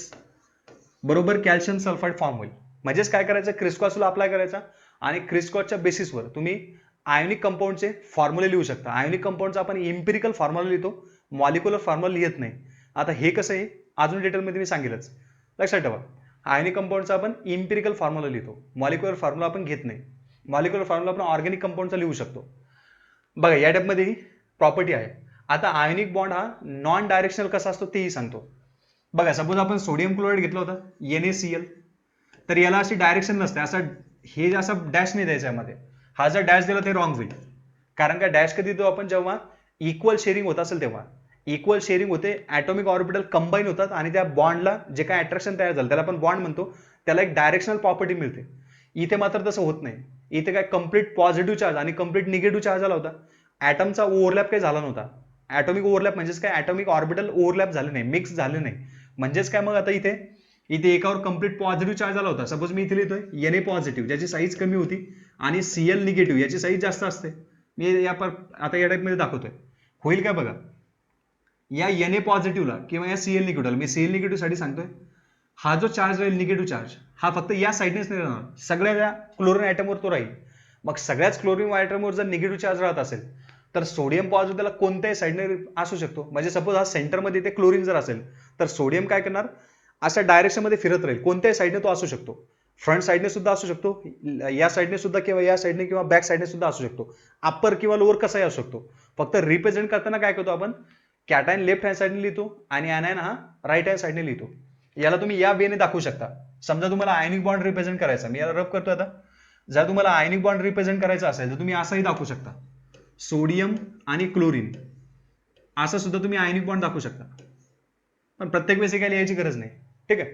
बरोबर. कॅल्शियम सल्फाईड फॉर्म होईल. म्हणजेच काय करायचं? क्रिस क्रॉस रूल अप्लाय करायचा आणि क्रिस्क्रॉसच्या बेसिसवर तुम्ही आयोनिक कंपाऊंडचे फॉर्म्युले लिहू शकता. आयोनिक कंपाऊंडचा आपण इम्पिरिकल फॉर्म्युला लिहितो, मॉलिक्युलर फॉर्म्युला लिहित नाही. आता हे कसं आहे अजून डिटेलमध्ये मी सांगेलच. लक्षात ठेवा, आयोनिक कंपाऊंडचा आपण इम्पिरिकल फॉर्म्युला लिहितो, मॉलिक्युलर फॉर्म्युला आपण घेत नाही. मॉलिक्युलर फॉर्म्युला आपण ऑर्गॅनिक कंपाऊंडचा लिहू शकतो. बघा या टाईपमध्ये ही प्रॉपर्टी आहे. आता आयोनिक बॉन्ड हा नॉन डायरेक्शनल कसा असतो तेही सांगतो. बघा सपोज आपण सोडियम क्लोराईड घेतला होता NaCl, तर याला अशी डायरेक्शन नसते, असं हे असं डॅश नाही द्यायचं यामध्ये. हा जर डॅश दिला ते रॉंग होईल. कारण का डॅश कधी देतो आपण, जेव्हा इक्वल शेअरिंग होत असेल तेव्हा. इक्वल शेअरिंग होते, ॲटॉमिक ऑर्बिटल कंबाईन होतात आणि त्या बॉन्डला जे काय अट्रॅक्शन तयार झालं त्याला आपण बॉन्ड म्हणतो, त्याला एक डायरेक्शनल प्रॉपर्टी मिळते. इथे मात्र तसं होत नाही. इथे काय कम्प्लीट पॉझिटिव्ह चार्ज आणि कम्प्लीट निगेटिव्ह चार्ज आला होता. ॲटमचा ओव्हरलॅप काही झाला नव्हता. ॲटॉमिक ओव्हरलॅप म्हणजेच काय, ॲटॉमिक ऑर्बिटल ओव्हरलॅप झाले नाही, मिक्स झाले नाही. म्हणजेच काय मग आता इथे एकावर कम्प्लीट पॉझिटिव्ह चार्ज आला होता. सपोज मी इथे लिहितोय Na पॉझिटिव्ह, ज्याची साईज कमी होती, आणि Cl निगेटिव्ह, याची साईज जास्त असते. मी आता या टाईपमध्ये दाखवतोय. होईल काय बघा, या Na पॉझिटिव्हला किंवा या Cl निगेटिव्हला, मी Cl निगेटिव्ह साठी सांगतोय, हा जो चार्ज राहील निगेटिव्ह चार्ज, हा फक्त या साईडनेच नाही राहणार, सगळ्या क्लोरीन ॲटमवर तो राहील. मग सगळ्याच क्लोरीन ॲटमवर जर निगेटिव्ह चार्ज राहत असेल तर सोडियम पॉझिटिव्ह त्याला कोणत्याही साईडने असू शकतो. म्हणजे सपोज हा सेंटरमध्ये ते क्लोरीन जर असेल तर सोडियम काय करणार, अशा डायरेक्शनमध्ये फिरत राहील, कोणत्याही साईडने तो असू शकतो. फ्रंट साईडने सुद्धा असू शकतो, या साईडने सुद्धा, किंवा या साईडने किंवा बॅक साईडने सुद्धा असू शकतो. अप्पर किंवा लोअर कसाही असू शकतो. फक्त रिप्रेझेंट करताना काय करतो आपण, कॅटायन लेफ्ट हँड साईडने लिहितो आणि ॲनायन हा राईट हँड साईडने लिहितो. याला तुम्ही या वेने दाखवू शकता. समजा तुम्हाला आयनिक बॉन्ड रिप्रेझेंट करायचा, मी याला रब करतो आता. जर तुम्हाला आयनिक बॉन्ड रिप्रेझेंट करायचा असेल तर तुम्ही असंही दाखवू शकता, सोडियम आणि क्लोरीन असं सुद्धा तुम्ही आयनिक बॉन्ड दाखवू शकता. पण प्रत्येक वेळेस काय लिहायची गरज नाही. ठीक आहे,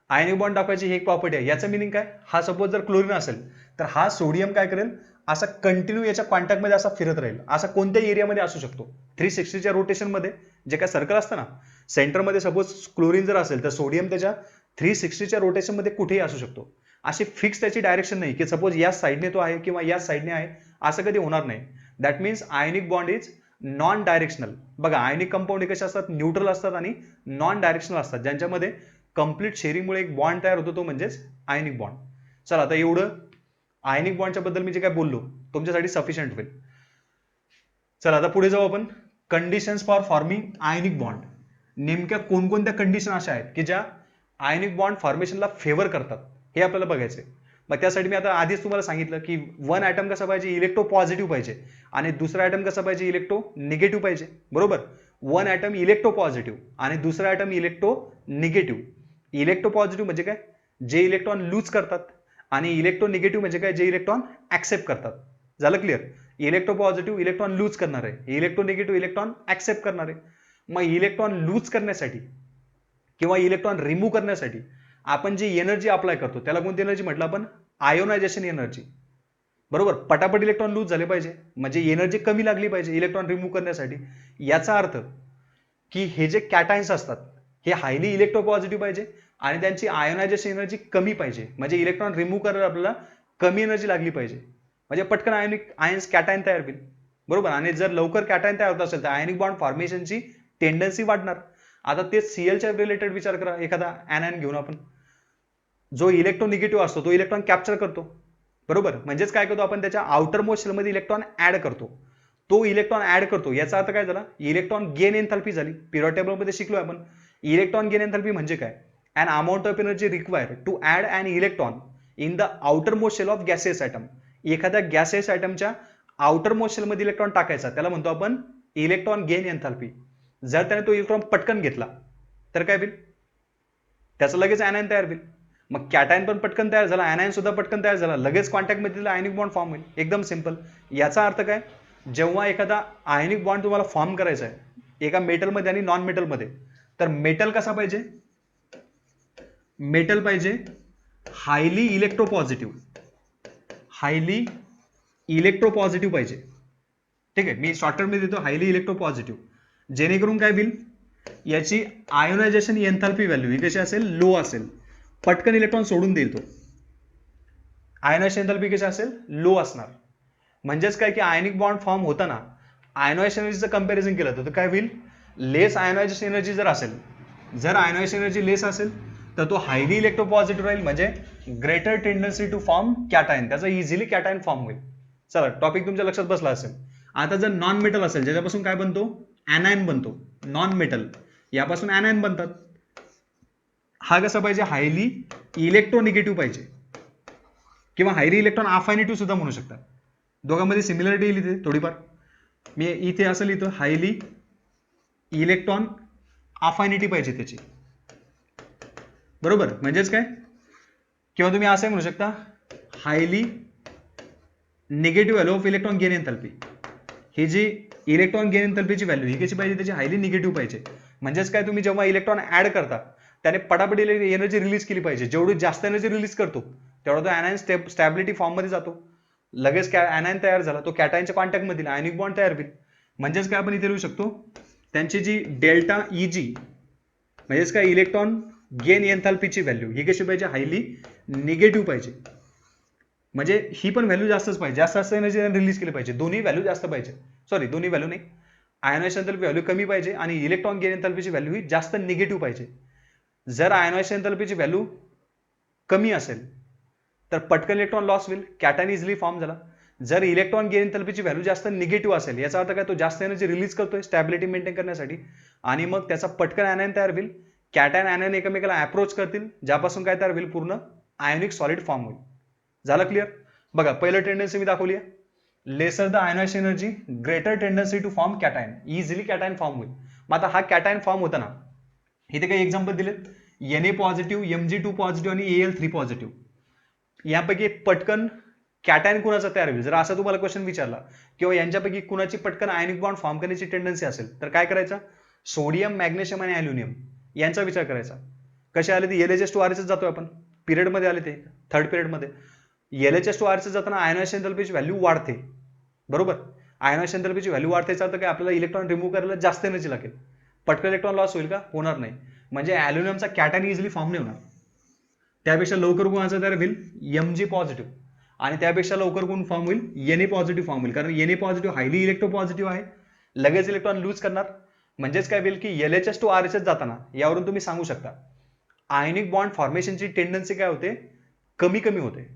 आयनिक बॉन्ड दाखवायची ही एक प्रॉपर्टी आहे. याचं मिनिंग काय, हा सपोज जर क्लोरीन असेल तर हा सोडियम काय करेल, असा कंटिन्यू याच्या कॉन्टॅक्टमध्ये असा फिरत राहील. असा कोणत्याही एरियामध्ये असू शकतो. 360च्या रोटेशनमध्ये जे काय सर्कल असतं ना, सेंटरमध्ये सपोज क्लोरीन जर असेल तर सोडियम त्याच्या 360च्या रोटेशनमध्ये कुठेही असू शकतो. अशी फिक्स त्याची डायरेक्शन नाही की सपोज या साईडने तो आहे किंवा या साईडने आहे, असं कधी होणार नाही. That means ionic bond is non directional. बघा आयनिक कंपाऊंड कसे असतात, न्यूट्रल असतात आणि नॉन डायरेक्शनल असतात, ज्यांच्यामध्ये कंप्लीट शेअरिंगमुळे एक बॉन्ड तयार होतो, तो म्हणजेच आयनिक बॉन्ड. चला आता एवढं आयनिक बॉन्डच्या बद्दल मी जे काय बोललो तुमच्यासाठी सफिशियंट होईल. चला आता पुढे जाऊ आपण. Conditions for forming ionic bond. नेमक्या कोणकोणत्या कंडिशन अशा आहेत की ज्या आयनिक बॉन्ड फॉर्मेशनला फेवर करतात, हे आपल्याला बघायचंय. मग त्यासाठी मी आता आधीच तुम्हाला सांगितलं की वन ॲटम कसा पाहिजे, इलेक्ट्रो पॉझिटिव्ह पाहिजे, आणि दुसरा ॲटम कसा पाहिजे, इलेक्ट्रो निगेटिव्ह पाहिजे. बरोबर, वन ॲटम इलेक्ट्रो पॉझिटिव्ह आणि दुसरा atom electronegative. Electropositive म्हणजे काय, जे इलेक्ट्रॉन लूज करतात, आणि इलेक्ट्रो निगेटिव्ह म्हणजे काय, जे इलेक्ट्रॉन ऍक्सेप्ट करतात. झालं clear. Electro positive electron lose करणार आहे, इलेक्ट्रो निगेटिव्ह इलेक्ट्रॉन ऍक्सेप्ट करणार आहे. मग इलेक्ट्रॉन लूज करण्यासाठी किंवा इलेक्ट्रॉन रिमूव्ह करण्यासाठी आपण जी एनर्जी अप्लाय करतो त्याला कोणती एनर्जी म्हटलं आपण, आयोनायझेशन एनर्जी. बरोबर, पटापट इलेक्ट्रॉन लूज झाले पाहिजे, म्हणजे एनर्जी कमी लागली पाहिजे इलेक्ट्रॉन रिमूव्ह करण्यासाठी. याचा अर्थ की हे जे कॅटायन्स असतात हे हायली इलेक्ट्रो पॉझिटिव्ह पाहिजे आणि त्यांची आयोनायझेशन एनर्जी कमी पाहिजे, म्हणजे इलेक्ट्रॉन रिमूव्ह करायला आपल्याला कमी एनर्जी लागली पाहिजे, म्हणजे पटकन आयन्स कॅटायन तयार होईल. बरोबर, आणि जर लवकर कॅटायन तयार होत असेल तर आयनिक बॉन्ड फॉर्मेशनची टेंडन्सी वाढणार. आता ते Clच्या रिलेटेड विचार करा. एखादा ऍनायन घेऊन आपण, जो इलेक्ट्रो निगेटिव्ह असतो तो इलेक्ट्रॉन कॅप्चर करतो. बरोबर, म्हणजेच काय करतो आपण, त्याच्या आउटर मोस्ट शेलमध्ये इलेक्ट्रॉन ऍड करतो. तो इलेक्ट्रॉन ऍड करतो याचा अर्थ काय झाला, इलेक्ट्रॉन गेन एन्थॅल्पी झाली. पिरियड टेबलमध्ये शिकलोय आपण. इलेक्ट्रॉन गेन एन्थॅल्पी म्हणजे काय, an amount of energy required to add an electron in the outermost shell of gaseous atom. एखाद्या गॅसियस ॲटमच्या आउटर मोस्ट शेल मध्ये इलेक्ट्रॉन टाकायचा त्याला म्हणतो आपण इलेक्ट्रॉन गेन एन्थॅल्पी. जर त्याने तो इलेक्ट्रॉन पटकन घेतला तर काय होईल, त्याचं लगेच ऍनायन तयार होईल. मग कॅटायन पण पटकन तयार झाला, ऍनायन सुद्धा पटकन तयार झाला, लगेच कॉन्टॅक्ट मध्ये आयनिक बॉन्ड फॉर्म होईल. एकदम सिंपल. याचा अर्थ काय, जेव्हा एखादा आयनिक बॉन्ड तुम्हाला फॉर्म करायचा आहे एका मेटलमध्ये आणि नॉन मेटलमध्ये, तर मेटल कसा पाहिजे, मेटल पाहिजे highly electro positive, highly electro positive पाहिजे. ठीक आहे, मी शॉर्टकट मध्ये देतो हायली इलेक्ट्रो पॉझिटिव्ह, जेणेकरून काय होईल, याची आयोनायझेशन एन्थॅल्पी व्हॅल्यू ही कशी असेल, लो असेल, पटकन इलेक्ट्रॉन सोडून देईल तो. आयोनायझेशन एन्थॅल्पी कशी असेल, लो असणार. म्हणजेच काय की आयनिक बॉन्ड फॉर्म होताना आयोनायझेशन एनर्जीचं कंपॅरिझन केलं तर काय होईल, लेस आयोनायझेशन एनर्जी जर असेल, जर आयोनायझेशन एनर्जी लेस असेल तर तो हायली इलेक्ट्रोपॉझिटिव्ह राहील, म्हणजे greater tendency to form cation, त्याचा इझिली कॅटायन फॉर्म होईल. चला टॉपिक तुमच्या लक्षात बसला असेल. आता जर नॉन मेटल असेल, ज्याच्यापासून काय बनतो, ऍनायन बनतो, नॉन मेटल यापासून ऍनायन बनतात. हा कसा पाहिजे, हायली इलेक्ट्रोनिगेटिव्ह पाहिजे, किंवा हायली इलेक्ट्रॉन अफायनिटी सुद्धा म्हणू शकतात. दोघांमध्ये सिमिलरिटी येईल इथे थोडीफार. मी इथे असं लिहितो, हायली इलेक्ट्रॉन अफायनिटी पाहिजे त्याची, बरोबर. म्हणजेच काय, किंवा तुम्ही असं म्हणू शकता, highly negative value of electron gain enthalpy. ही जी इलेक्ट्रॉन गेन एंथॅल्पीची व्हॅल्यू ही कशी पाहिजे, त्याची हायली निगेटिव्ह पाहिजे. म्हणजेच काय, तुम्ही जेव्हा इलेक्ट्रॉन ऍड करता त्याने पटापट एनर्जी रिलीज केली पाहिजे. जेवढी जास्त एनर्जी रिलीज करतो तेवढा तो ऍनायन स्टॅबिलिटी फॉर्म मध्ये जातो, लगेच ऍनायन तयार झाला, तो कॅटायनच्या कॉन्टॅक्ट मधील आयनिक बॉन्ड तयार होईल. म्हणजेच काय, आपण इथे लिहू शकतो, त्यांची जी डेल्टा इजी म्हणजेच काय, इलेक्ट्रॉन गेन एंथॅल्पीची व्हॅल्यू ही कशी पाहिजे, हायली निगेटिव्ह पाहिजे. म्हणजे ही पण व्हॅल्यू जास्तच पाहिजे, जास्त एनर्जी रिलीज केली पाहिजे. दोन्ही व्हॅल्यू जास्त पाहिजे, सॉरी दोन्ही व्हॅल्यू नाही, आयनायझेशन एंथॅल्पी व्हॅल्यू कमी पाहिजे आणि इलेक्ट्रॉन गेन एंथॅल्पीची व्हॅल्यू ही जास्त निगेटिव्ह पाहिजे. जर आयनायझेशन एंथॅल्पीची व्हॅल्यू कमी असेल तर पटकन इलेक्ट्रॉन लॉस होईल, कॅटायन इझिली फॉर्म झाला. जर इलेक्ट्रॉन गेन एंथॅल्पीची व्हॅल्यू जास्त निगेटिव्ह असेल, याचा अर्थ काय, तो जास्त एनर्जी रिलीज करतोय स्टॅबिलिटी मेंटेन करण्यासाठी, आणि मग त्याचा पटकन ऍनायन तयार होईल. कॅटायन ऍनायन एकमेकाला अप्रोच करतील, ज्यापासून काय तयार होईल, पूर्ण आयोनिक सॉलिड फॉर्म होईल. झालं क्लिअर. बघा पहिलं टेंडन्सी मी दाखवली आहे, lesser the ionisation energy greater tendency to form cation, easily cation form होईल. मग आता हा कॅटायन फॉर्म होता ना, इथे काही एक्झाम्पल दिलेत, Na पॉझिटिव्ह, Mg2 पॉझिटिव्ह आणि Al3 पॉझिटिव्ह. यापैकी पटकन कॅटायन कुणाचा तयार होईल, जर असा तुम्हाला क्वेश्चन विचारला, किंवा यांच्यापैकी कुणाची पटकन आयनिक बॉन्ड फॉर्म करण्याची टेंडन्सी असेल, तर काय करायचं, सोडियम, मॅग्नेशियम आणि अल्युमिनियम यांचा विचार करायचा. कसे आले ते, LHS2RHS जातोय आपण, पिरियड मध्ये आले ते, थर्ड पिरियड मध्ये. LHS2RHS जाताना आयनायझेशन एंथॅल्पीची व्हॅल्यू वाढते, बरोबर. आयनायझेशन एंथॅल्पीची व्हॅल्यू वाढते, याचा अर्थ काय, आपल्याला इलेक्ट्रॉन रिमूव्ह करायला जास्त एनर्जी लागेल. पटकन इलेक्ट्रॉन लॉस होईल का, होणार नाही. म्हणजे अल्युमिनियमचा कॅटायन इझिली फॉर्म नाही होणार. त्यापेक्षा लवकर कोणाचा तयार होईल, Mg पॉझिटिव्ह, आणि त्यापेक्षा लवकर कोण फॉर्म होईल, Na पॉझिटिव्ह फॉर्म होईल. कारण Na पॉझिटिव्ह हायली इलेक्ट्रोपॉझिटिव्ह आहे, लगेच इलेक्ट्रॉन लूज करणार. म्हणजेच काय होईल की LHS2RHS जाताना यावरून तुम्ही सांगू शकता आयनिक बॉन्ड फॉर्मेशनची टेंडन्सी काय होते, कमी कमी होते,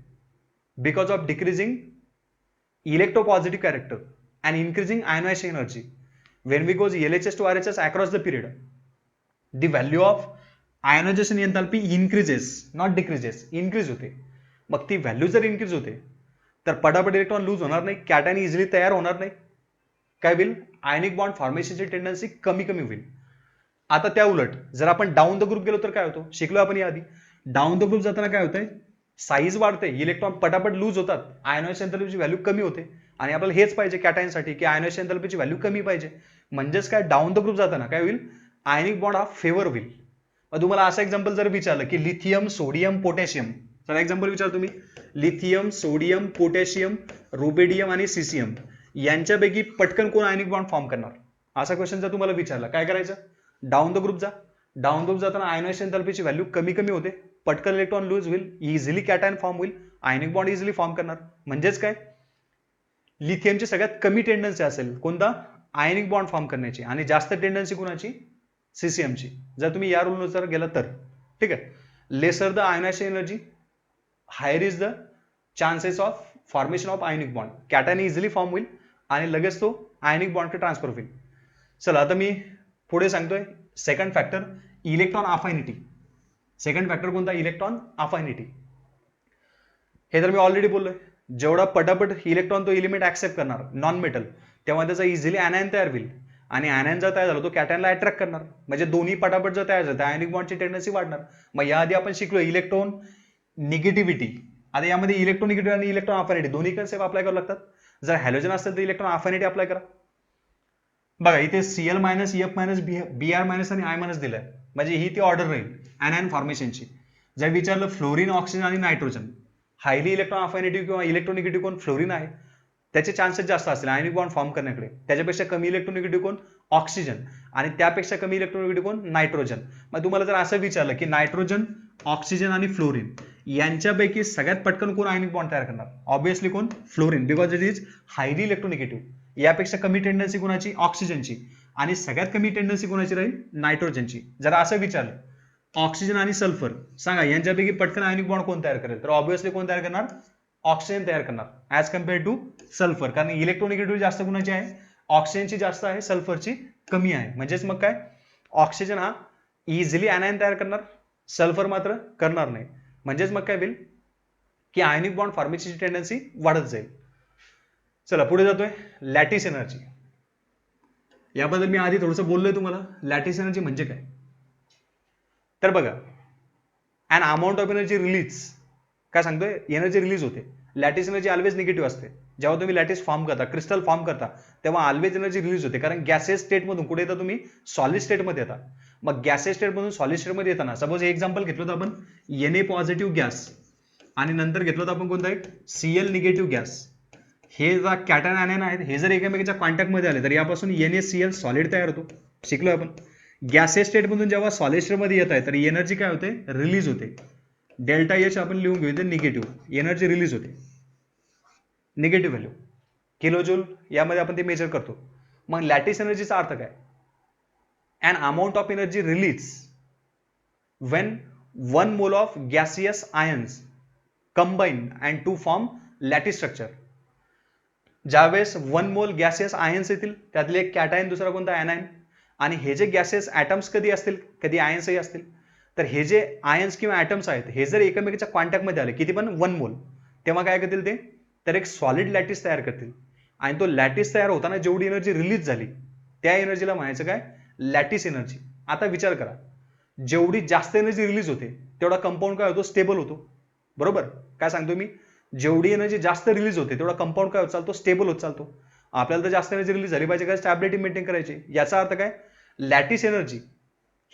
because of decreasing electropositive character and increasing ionization energy. When we goes LHS to RHS across the period, the value of ionization enthalpy increases, not decreases, increase होते. मग ती व्हॅल्यू जर increase होते तर पटापट इलेक्ट्रॉन लूज होणार नाही, cation easily तयार होणार नाही, काय होईल, आयनिक बॉन्ड फॉर्मेशनची टेंडन्सी कमी कमी होईल. आता त्या उलट जर आपण डाऊन द ग्रुप गेलो तर काय होतो, शिकलो आपण याआधी. डाऊन द ग्रुप जाताना काय होतंय, साईज वाढते, इलेक्ट्रॉन पटापट लूज होतात, आयनायझेशन एंथॅल्पीची व्हॅल्यू कमी होते, आणि आपल्याला हेच पाहिजे कॅटायनसाठी की आयनायझेशन एंथॅल्पीची व्हॅल्यू कमी पाहिजे. म्हणजेच काय, डाऊन द ग्रुप जाताना काय होईल, आयनिक बॉन्ड हा फेवर होईल. मग तुम्हाला असं एक्झाम्पल जर विचारलं की लिथियम, सोडियम, पोटॅशियम, तर एक्झाम्पल विचार तुम्ही, लिथियम, सोडियम, पोटॅशियम, रुबेडियम आणि सीसियम यांच्यापैकी पटकन कोण आयनिक बॉन्ड फॉर्म करणार, असा क्वेश्चन जर तुम्हाला विचारला, काय करायचं, डाऊन द ग्रुप जा. डाऊन द ग्रुप जाताना आयनायझेशन एंथॅल्पीची व्हॅल्यू कमी कमी होते, पटकन इलेक्ट्रॉन लूज होईल, इझिली कॅटायन फॉर्म होईल, आयनिक बॉन्ड इझिली फॉर्म करणार. म्हणजेच काय, लिथियमची सगळ्यात कमी टेंडन्सी असेल कोणता, आयनिक बॉन्ड फॉर्म करण्याची, आणि जास्त टेंडन्सी कोणाची, सीसीएमची, जर तुम्ही या रूलनुसार गेला तर. ठीक आहे. Lesser the ionisation energy, higher is the chances of formation of ionic bond, cation easily form होईल आणि लगेच तो आयनिक बॉन्डकडे ट्रान्सफर होईल. चला आता मी पुढे सांगतोय second factor, electron affinity. Second factor कोणता, इलेक्ट्रॉन अफायनिटी. हे तर मी ऑलरेडी बोललोय, जेवढा पटापट इलेक्ट्रॉन तो एलिमेंट ऍक्सेप्ट करणार नॉन मेटल, तेव्हा त्याचा इझिली ऍनायन तयार होईल, आणि ऍनायन जर तयार झाला तो कॅटायनला अट्रॅक्ट करणार, म्हणजे दोन्ही पटापट जर तयार झालं आयनिक बॉन्डची टेंडन्सी वाढणार. मग याआधी आपण शिकलो इलेक्ट्रॉन निगेटिव्हिटी. आता यामध्ये इलेक्ट्रोनिगेटिव्ह आणि इलेक्ट्रॉन अफायनिटी दोन्ही कन्सेप्ट अप्लाय करावे लागतात. जर हॅलोजन असेल तर इलेक्ट्रॉन अफायनिटी अप्लाय करा. बघा इथे Cl minus, F minus, Br minus आणि I मायनस दिलाय, म्हणजे ही ती ऑर्डर राहील ऍनायन फॉर्मेशनची. जर विचारलं फ्लोरीन, ऑक्सिजन आणि नायट्रोजन, हायली इलेक्ट्रॉन अफायनिटी किंवा इलेक्ट्रोनिगेटिव्ह कोण, फ्लोरीन आहे, त्याचे चान्सेस जास्त असतील आयनिक बॉन्ड फॉर्म करण्याकडे. त्याच्यापेक्षा कमी इलेक्ट्रोनिगेटिव्ह कोण, ऑक्सिजन, आणि त्यापेक्षा कमी इलेक्ट्रोनिगेटिव्ह कोण, नायट्रोजन. मग तुम्हाला जर असं विचारलं की नायट्रोजन, ऑक्सिजन आणि फ्लोरीन यांच्यापैकी सगळ्यात पटकन कोण आयनिक बॉन्ड तयार करणार, ऑब्विसली कोण, fluorine, because it is highly electronegative. यापेक्षा कमी टेंडन्सी कोणाची, ऑक्सिजनची, आणि सगळ्यात कमी टेंडन्सी कोणाची राहील, नायट्रोजनची. जर असं विचारलं ऑक्सिजन आणि सल्फर, सांगा यांच्यापैकी पटकन आयनिक बॉन्ड कोण तयार करेल? तर ऑब्व्हियसली कोण तयार करणार? ऑक्सिजन तयार करणार ऍज कम्पेअर टू सल्फर, कारण इलेक्ट्रोनिगेटिव्हिटी जास्त कुणाची आहे? ऑक्सिजनची जास्त आहे, सल्फरची कमी आहे. म्हणजेच मग काय, ऑक्सिजन हा इझिली अनायन तयार करणार, सल्फर मात्र करणार नाही. म्हणजेच मग काय होईल की आयनिक बॉन्ड फॉर्मेशनची टेंडन्सी वाढत जाईल. चला पुढे जातोय, लॅटिस एनर्जी. याबद्दल मी आधी थोडंसं बोललोय तुम्हाला. लॅटिस एनर्जी म्हणजे काय? तर बघा, अन अमाऊंट ऑफ एनर्जी रिलीज, काय सांगतोय? एनर्जी रिलीज होते. लॅटिस एनर्जी ऑलवेज निगेटिव्ह असते. जेव्हा तुम्ही लॅटिस फॉर्म करता, क्रिस्टल फॉर्म करता, तेव्हा ऑलवेज एनर्जी रिलीज होते, कारण गॅसेस स्टेटमधून कुठे येता तुम्ही? सॉलिड स्टेटमध्ये येता. मग गॅसेस स्टेटमधून सॉलिड स्टेटमध्ये येताना सपोज हे एक्झाम्पल घेतलं होतं आपण, Na पॉझिटिव्ह गॅस, आणि नंतर घेतलं होतं आपण कोणता एक Cl निगेटिव्ह गॅस. हे जर कॅटन आयन आहेत, हे जर एकमेकांच्या कॉन्टॅक्टमध्ये आले तर यापासून NaCl सॉलिड तयार होतो. शिकलोय आपण. गॅसेस स्टेटमधून जेव्हा सॉलिड स्टेटमध्ये येत आहे तर एनर्जी काय होते? रिलीज होते. डेल्टा एच आपण लिहून घेऊ, निगेटिव्ह एनर्जी रिलीज होते, निगेटिव्ह व्हॅल्यू किलोजूल, यामध्ये आपण ते मेजर करतो. मग लॅटिस एनर्जीचा अर्थ काय? An amount of energy release when 1 mole of gaseous ions combine and to form lattice structure. ज्यावेळेस 1 मोल गॅसियस आयन्स येतील, त्यातले एक कॅटायन, दुसरा कोणता ॲनायन, आणि हे जे गॅसेस ॲटम्स कधी असतील, कधी आयन्सही असतील, तर हे जे आयन्स किंवा ॲटम्स आहेत हे जर एकमेकांच्या कॉन्टॅक्टमध्ये आले, किती पण 1 मोल, तेव्हा काय करतील ते? तर एक सॉलिड लॅटिस तयार करतील. आणि तो लॅटिस तयार होताना जेवढी एनर्जी रिलीज झाली त्या एनर्जीला म्हणायचं काय? Lattice energy. आता विचार करा, जेवढी जास्त एनर्जी रिलीज होते तेवढा कंपाऊंड काय होतो? स्टेबल होतो. बरोबर? काय सांगतो मी? जेवढी एनर्जी जास्त रिलीज होते तेवढा कंपाऊंड काय होत चालतो? स्टेबल होत चालतो. आपल्याला तर जास्त एनर्जी रिलीज झाली पाहिजे, काय स्टॅबिलिटी मेंटेन करायची. याचा अर्थ काय? लॅटिस एनर्जी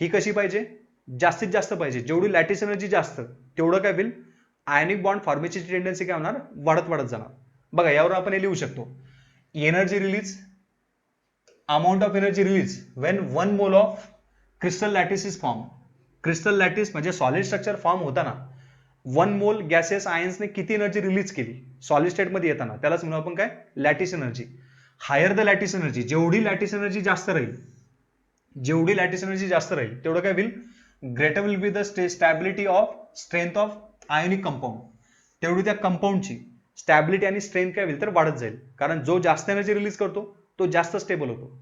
ही कशी पाहिजे? जास्तीत जास्त पाहिजे. जेवढी लॅटिस एनर्जी जास्त तेवढं काय होईल? आयनिक बॉन्ड फॉर्मेशनची टेंडन्सी काय होणार? वाढत वाढत जाणार. बघा, यावर आपण हे लिहू शकतो, energy release, amount of energy release when 1 mole of crystal lattice is form. Crystal lattice म्हणजे सॉलिड स्ट्रक्चर फॉर्म होताना 1 मोल गॅसेस आयन्सने किती एनर्जी रिलीज केली सॉलिड स्टेटमध्ये येताना, त्यालाच म्हणू आपण काय? Lattice energy. Higher the lattice energy, जेवढी लॅटिस एनर्जी जास्त राहील, जेवढी लॅटिस एनर्जी जास्त राहील तेवढं काय होईल? Greater will be the stability of strength of ionic compound. तेवढी त्या कंपाऊंडची स्टॅबिलिटी आणि स्ट्रेंथ काय होईल? तर वाढत जाईल, कारण जो जास्त एनर्जी रिलीज करतो तो जास्त स्टेबल होतो.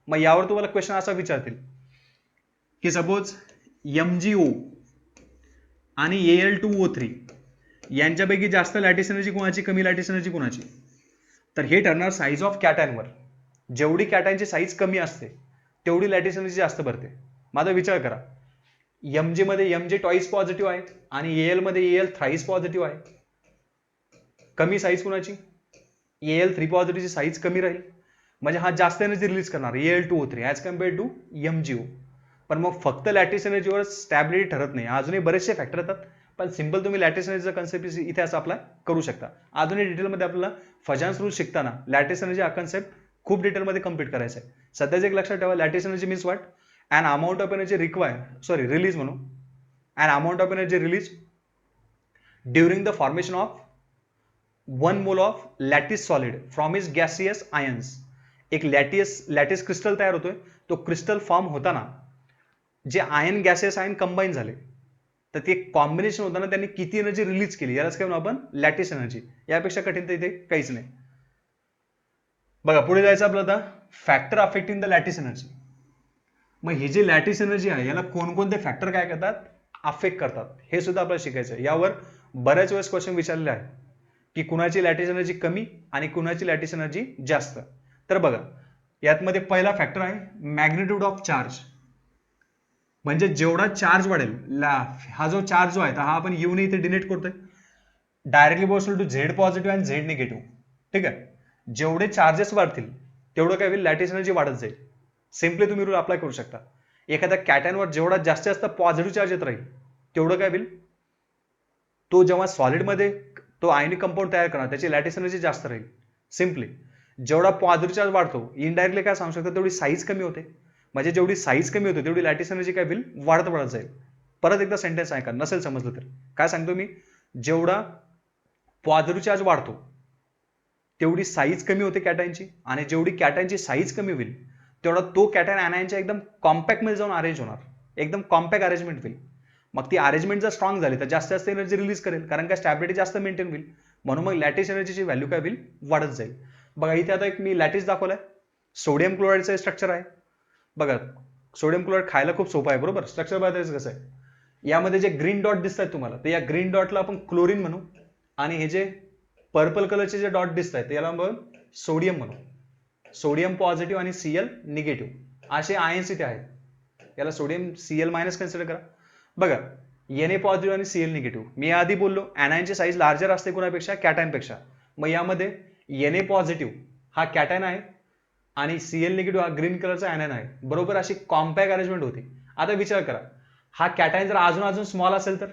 मग यावर तुम्हाला क्वेश्चन असा विचारतील की सपोज MgO आणि Al2O3 यांच्यापैकी जास्त लॅटिस एनर्जी कोणाची, कमी लॅटिस एनर्जी कोणाची? तर हे ठरणार साईज ऑफ कॅटायनवर. जेवढी कॅटायनची साईज कमी असते तेवढी लॅटिस एनर्जी जास्त भरते. माझा विचार करा, Mg मध्ये Mg ट्वाईस पॉझिटिव्ह आहे आणि Al मध्ये Al थ्राईस पॉझिटिव्ह आहे. कमी साईज कोणाची? Al3 पॉझिटिव्हची साईज कमी राहील, म्हणजे हा जास्त एनर्जी रिलीज करणार Al2O3 as compare to MgO. पण मग फक्त लॅटिस एनर्जीवर स्टॅबिलिटी ठरत नाही, अजूनही बरेचसे फॅक्टर येतात. पण सिंपल तुम्ही लॅटिस एनर्जीचा कन्सेप्ट इथे असं अप्लाय करू शकता. अजूनही डिटेलमध्ये आपल्याला फजान्स रूल शिकताना लॅटिस एनर्जी हा कन्सेप्ट खूप डिटेलमध्ये कम्प्लीट करायचा आहे. सध्याच एक लक्षात ठेवा, lattice energy means what? An amount of energy release म्हणू, an amount of energy release during the formation of 1 mole of lattice solid from is gaseous ions. एक लॅटिस क्रिस्टल तयार होतोय, तो क्रिस्टल फॉर्म होताना जे आयन गॅसेस आयन कंबाईन झाले तर ते कॉम्बिनेशन होताना त्यांनी किती एनर्जी रिलीज केली, यालाच काय म्हणू आपण? Lattice energy. यापेक्षा कठीण तर इथे काहीच नाही. बघा, पुढे जायचं आपलं आता, factor affecting the lattice energy. मग ही जी लॅटिस एनर्जी आहे याला कोणकोणते फॅक्टर काय करतात? अफेक्ट करतात, हे सुद्धा आपल्याला शिकायचं आहे. यावर बऱ्याच वेळेस क्वेश्चन विचारलेले आहे की कुणाची लॅटिस एनर्जी कमी आणि कुणाची लॅटिस एनर्जी जास्त. तर बघा, यातमध्ये पहिला फॅक्टर आहे मॅग्निट्यूड ऑफ चार्ज. म्हणजे जेवढा चार्ज वाढेल, हा जो चार्ज जो आहे हा आपण येऊन इथे डिनोट करतोय, डायरेक्टली पोहोचल टू झेड पॉझिटिव्ह आणि झेड निगेटिव्ह. ठीक आहे, जेवढे चार्जेस वाढतील तेवढं काय होईल? लॅटिस एनर्जी वाढत जाईल. सिम्पली तुम्ही रूल अप्लाय करू शकता. एखाद्या कॅटायनवर जेवढा जास्तीत जास्त पॉझिटिव्ह चार्ज येत राहील तेवढं काय होईल? तो जेव्हा सॉलिडमध्ये तो आयनिक कंपाऊंड तयार करणार त्याची लॅटिस एनर्जी जास्त राहील. सिम्पली जेवढा पॉझिटिव्ह चार्ज वाढतो, इनडायरेक्टली काय सांगू शकतो? तेवढी साईज कमी होते. म्हणजे जेवढी साईज कमी होते तेवढी लॅटिस एनर्जी काय होईल? वाढत वाढत जाईल. परत एकदा सेंटेन्स ऐका, नसेल समजलं तर. काय सांगतो मी? जेवढा पॉझिटिव्ह चार्ज वाढतो तेवढी साईज कमी होते कॅटायनची, आणि जेवढी कॅटायनची साईज कमी होईल तेवढा तो कॅटायन ॲनायनच्या एकदम कॉम्पॅक्ट मध्ये जाऊन अरेंज होणार, एकदम कॉम्पॅक्ट अरेंजमेंट होईल. मग ती अरेंजमेंट जर स्ट्रॉंग झाली तर जास्त एनर्जी रिलीज करेल, कारण काय स्टॅबिलिटी जास्त मेंटेन होईल, म्हणून मग लॅटिस एनर्जीची व्हॅल्यू काय होईल, वाढत जाईल. बघा इथे आता एक मी लॅटिस दाखवलाय, सोडियम क्लोराईडचं स्ट्रक्चर आहे. बघा सोडियम क्लोराईड खायला खूप सोपं आहे, बरोबर. स्ट्रक्चर बघायचं कसं आहे, यामध्ये जे ग्रीन डॉट दिसत आहेत तुम्हाला, तर या ग्रीन डॉटला आपण क्लोरीन म्हणू, आणि हे जे पर्पल कलरचे जे डॉट दिसत आहेत याला आपण सोडियम म्हणू. सोडियम पॉझिटिव्ह आणि Cl निगेटिव्ह असे आयन्स इथे आहेत, याला सोडियम Cl मायनस कन्सिडर करा. बघा Na पॉझिटिव्ह आणि Cl निगेटिव्ह, मी आधी बोललो ऍनायनची साईज लार्जर असते कोणापेक्षा, कॅटायनपेक्षा. मग यामध्ये Na पॉझिटिव्ह हा कॅटायन आहे आणि Cl निगेटिव्ह हा ग्रीन कलरचा ऍनायन आहे, बरोबर. अशी कॉम्पॅक्ट अरेंजमेंट होती. आता विचार करा, हा कॅटायन जर अजून स्मॉल असेल तर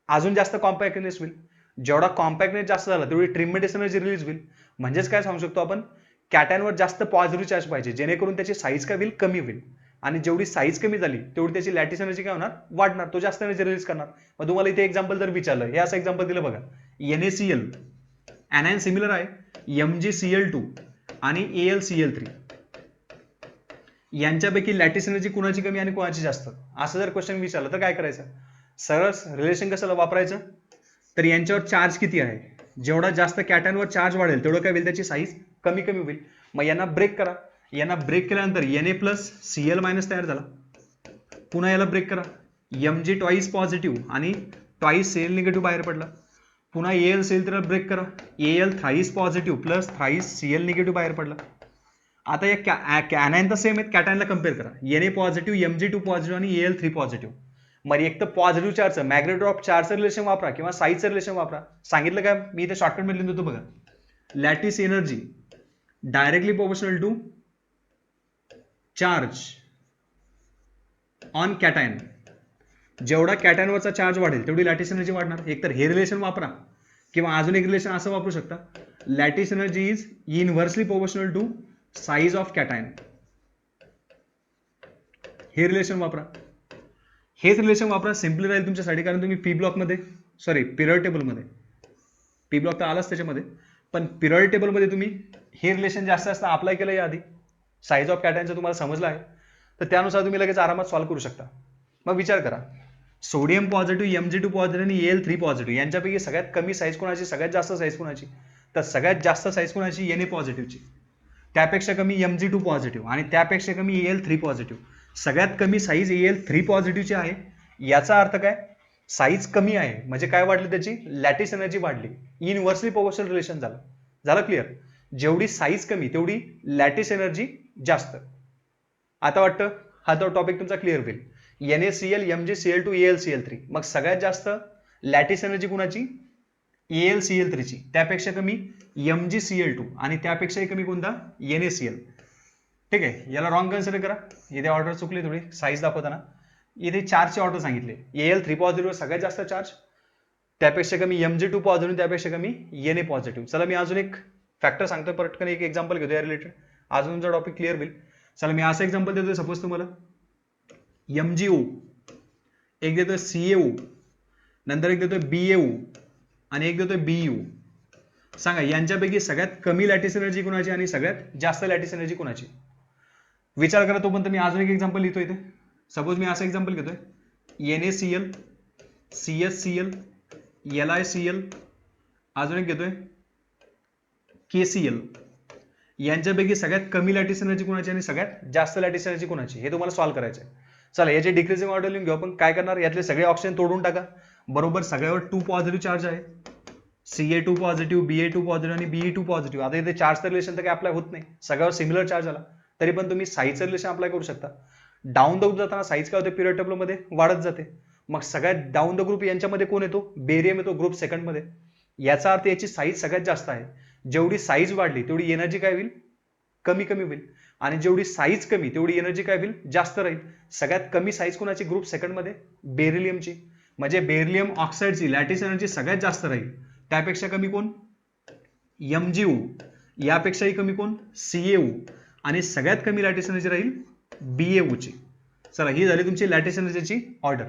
अजून जास्त कॉम्पॅक्टनेस होईल. जेवढा कॉम्पॅक्टनेस जास्त झाला तेवढी ट्रिमेंडस एनर्जी रिलीज होईल. म्हणजेच काय सांगू शकतो आपण, कॅटायनवर जास्त पॉझिटिव्ह चार्ज पाहिजे, जेणेकरून त्याची साईज काय होईल, कमी होईल. आणि जेवढी साईज कमी झाली तेवढी त्याची लॅटिस एनर्जी काय होणार, वाढणार, तो जास्त एनर्जी रिलीज करणार. मग तुम्हाला इथे एक्झाम्पल जर विचारलं, हे असं एक्झाम्पल दिलं बघा, NaCl ऍनायन सिमिलर आहे MgCl2 आणि AlCl3, यांच्यापैकी लॅटिस एनर्जी कुणाची कमी आणि कुणाची जास्त, असं जर क्वेश्चन विचारलं तर काय करायचं, सरळ रिलेशन कसं वापरायचं, तर यांच्यावर चार्ज किती आहे, जेवढा जास्त कॅटायनवर चार्ज वाढेल तेवढं काय होईल, त्याची साईज कमी कमी होईल. मग यांना ब्रेक करा, यांना ब्रेक केल्यानंतर Na प्लस Cl मायनस तयार झाला. पुन्हा याला ब्रेक करा, Mg ट्वाईस पॉझिटिव्ह आणि ट्वाईस Cl निगेटिव्ह बाहेर पडला. पुन्हा AlCl3 ब्रेक करा, Al thrice positive plus thrice Cl negative बाहेर पडला. आता या ऍनायन तर सेम आहेत, कॅटायनला कम्पेअर करा, Na पॉझिटिव्ह Mg2 पॉझिटिव्ह आणि Al3 पॉझिटिव्ह. मग एक तर पॉझिटिव्ह चार्जचं मॅग्नेट ऑफ चार्जचं रिलेशन वापरा किंवा साईजचं रिलेशन वापरा. सांगितलं का मी इथे शॉर्टकट मध्ये लिहितो बघा, lattice energy directly proportional to charge on cation. जेवढा कॅटायनवरचा चार्ज वाढेल तेवढी लॅटिस एनर्जी वाढणार. एकतर हे रिलेशन वापरा किंवा अजून एक रिलेशन असं वापरू शकता, lattice energy is inversely proportional to size of cation. हे रिलेशन वापरा, हेच रिलेशन वापरा, सिम्पली राहील तुमच्यासाठी, कारण तुम्ही पी ब्लॉकमध्ये पिरियड टेबलमध्ये, पी ब्लॉक तर आलाच त्याच्यामध्ये, पण पिरियड टेबलमध्ये तुम्ही हे रिलेशन जास्त जास्त अप्लाय केलं याआधी, साईज ऑफ कॅटायनचं तुम्हाला समजलं आहे, तर त्यानुसार तुम्ही लगेच आरामात सॉल्व्ह करू शकता. मग विचार करा, सोडियम पॉझिटिव्ह Mg2 पॉझिटिव्ह आणि Al3 पॉझिटिव्ह यांच्यापैकी सगळ्यात कमी साईज कोणाची, सगळ्यात जास्त साईज कोणाची, तर सगळ्यात जास्त साईज कोणाची, Na पॉझिटिव्हची, त्यापेक्षा कमी Mg2 पॉझिटिव्ह आणि त्यापेक्षा कमी Al3 पॉझिटिव्ह. सगळ्यात कमी साईज Al3 पॉझिटिव्हची आहे. याचा अर्थ काय, साईज कमी आहे म्हणजे काय वाढली, त्याची लॅटिस एनर्जी वाढली, इनव्हर्सली प्रोपोर्शनल रिलेशन झालं. झालं क्लिअर, जेवढी साईज कमी तेवढी लॅटिस एनर्जी जास्त. आता वाटतं हा तो टॉपिक तुमचा क्लिअर होईल. NaCl MgCl2 AlCl3, मग सगळ्यात जास्त लॅटिस एनर्जी कुणाची, AlCl3 ची, त्यापेक्षा कमी MgCl2 आणि त्यापेक्षाही कमी कोणता, NaCl. ठीक आहे, याला रॉंग कन्सिडर करा, इथे ऑर्डर चुकली थोडी साईज दाखवताना, इथे चार्जचे ऑर्डर सांगितले, Al3 पॉझिटिव्ह सगळ्यात जास्त चार्ज, त्यापेक्षा कमी Mg2 पॉझिटिव्ह, त्यापेक्षा कमी Na पॉझिटिव्ह. चला मी अजून एक फॅक्टर सांगतो, पटकन एक एक्झाम्पल घेतो या रिलेटेड, अजून तुमचा टॉपिक क्लिअर होईल. चला मी असं एक्झाम्पल देतोय, सपोज तुम्हाला MgO, एक देतोय CaO, नंतर एक देतोय BaO आणि एक देतोय BeO. सांगा यांच्यापैकी सगळ्यात कमी लॅटिस एनर्जी कोणाची आणि सगळ्यात जास्त लॅटिस एनर्जी कोणाची, विचार करा. तोपर्यंत मी अजून एक एक्झाम्पल लिहितो इथे. सपोज मी असं एक्झाम्पल घेतोय, NaCl, CsCl, LiCl, अजून एक घेतोय KCl. यांच्यापैकी सगळ्यात कमी लॅटिस एनर्जी कोणाची आणि सगळ्यात जास्त लॅटिस एनर्जी कोणाची, हे तुम्हाला सॉल्व्ह करायचं आहे. चला याचे डिक्रीजिंग ऑर्डर लिहून घेऊ आपण. काय करणार, यातले सगळे ऑप्शन तोडून टाका, बरोबर. सगळ्यावर 2 पॉझिटिव्ह चार्ज आहे, Ca2 पॉझिटिव्ह, Ba2 पॉझिटिव्ह आणि Be2 पॉझिटिव्ह. आता इथे चार्जचं रिलेशन तर काही अप्लाय होत नाही, सगळ्यावर सिमिलर चार्ज आला, तरी पण तुम्ही साईजचं रिलेशन अप्लाय करू शकता. डाऊन द ग्रुप जाताना साईज काय होते, पिरियड टेबलमध्ये वाढत जाते. मग सगळ्यात डाऊन द ग्रुप यांच्यामध्ये कोण येतो, बेरियम येतो ग्रुप सेकंड मध्ये. याचा अर्थ याची साईज सगळ्यात जास्त आहे. जेवढी साईज वाढली तेवढी एनर्जी काय होईल, कमी कमी होईल, आणि जेवढी साईज कमी तेवढी एनर्जी काय होईल, जास्त राहील. सगळ्यात कमी साईज कोणाची, ग्रुप सेकंड मध्ये बेरिलियमची, म्हणजे बेरिलियम ऑक्साईडची लॅटिस एनर्जी सगळ्यात जास्त राहील. त्यापेक्षा कमी कोण, MgO, यापेक्षाही कमी कोण, CaO, आणि सगळ्यात कमी लॅटिस एनर्जी राहील BaO ची. चला ही झाली तुमची लॅटिस एनर्जीची ऑर्डर.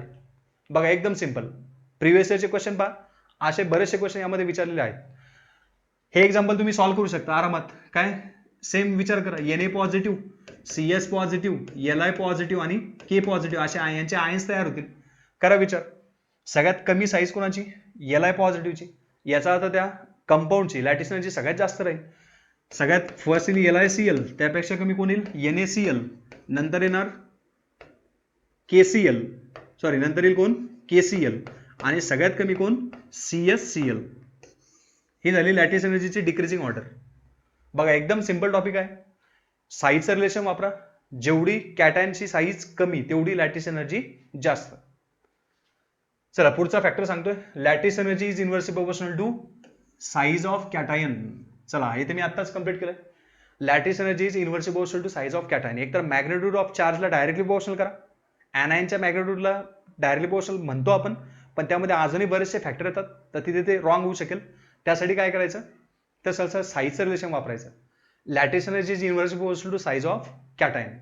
बघा एकदम सिंपल, प्रिव्हियस इयरचे क्वेश्चन पहा, असे बरेचसे क्वेश्चन यामध्ये विचारलेले आहेत. हे एक्झाम्पल तुम्ही सॉल्व्ह करू शकता आरामात. काय सेम विचार करा, Na positive, Cs positive, Li positive आणि K पॉझिटिव्ह असे यांचे आयन्स तयार होतील. करा विचार. सगळ्यात कमी साईज कोणाची? Li पॉझिटिव्हची. याचा अर्थ त्या कंपाऊंडची लॅटिस एनर्जी सगळ्यात जास्त राहील. सगळ्यात फर्स्ट येईल LiCl, त्यापेक्षा कमी कोण येईल? NaCl, नंतर येणार KCl, सॉरी नंतर येईल कोण? KCl, आणि सगळ्यात कमी कोण? CsCl. ही झाली लॅटिस एनर्जीची डिक्रीजिंग ऑर्डर. बघा एकदम सिंपल टॉपिक आहे. साईजचं रिलेशन वापरा. जेवढी कॅटायनची साईज कमी तेवढी लॅटिस एनर्जी जास्त. चला पुढचा फॅक्टर सांगतोय. Lattice energy is inversely proportional to size of cation. चला हे तर मी आत्ताच कंप्लीट केलंय. Lattice energy is inversely proportional to size of cation. एकतर मॅग्नेट्यूड ऑफ चार्जला डायरेक्टली प्रोपोर्शनल करा. एनायनच्या मॅग्नेट्यूडला डायरेक्टली प्रोपोर्शनल म्हणतो आपण, पण त्यामध्ये अजूनही बरेचसे फॅक्टर येतात, तर तिथे ते रॉंग होऊ शकेल. त्यासाठी काय करायचं? तर सहसा साईजचं रिलेशन वापरायचं. Lattice energy is inversely proportional to size of cation.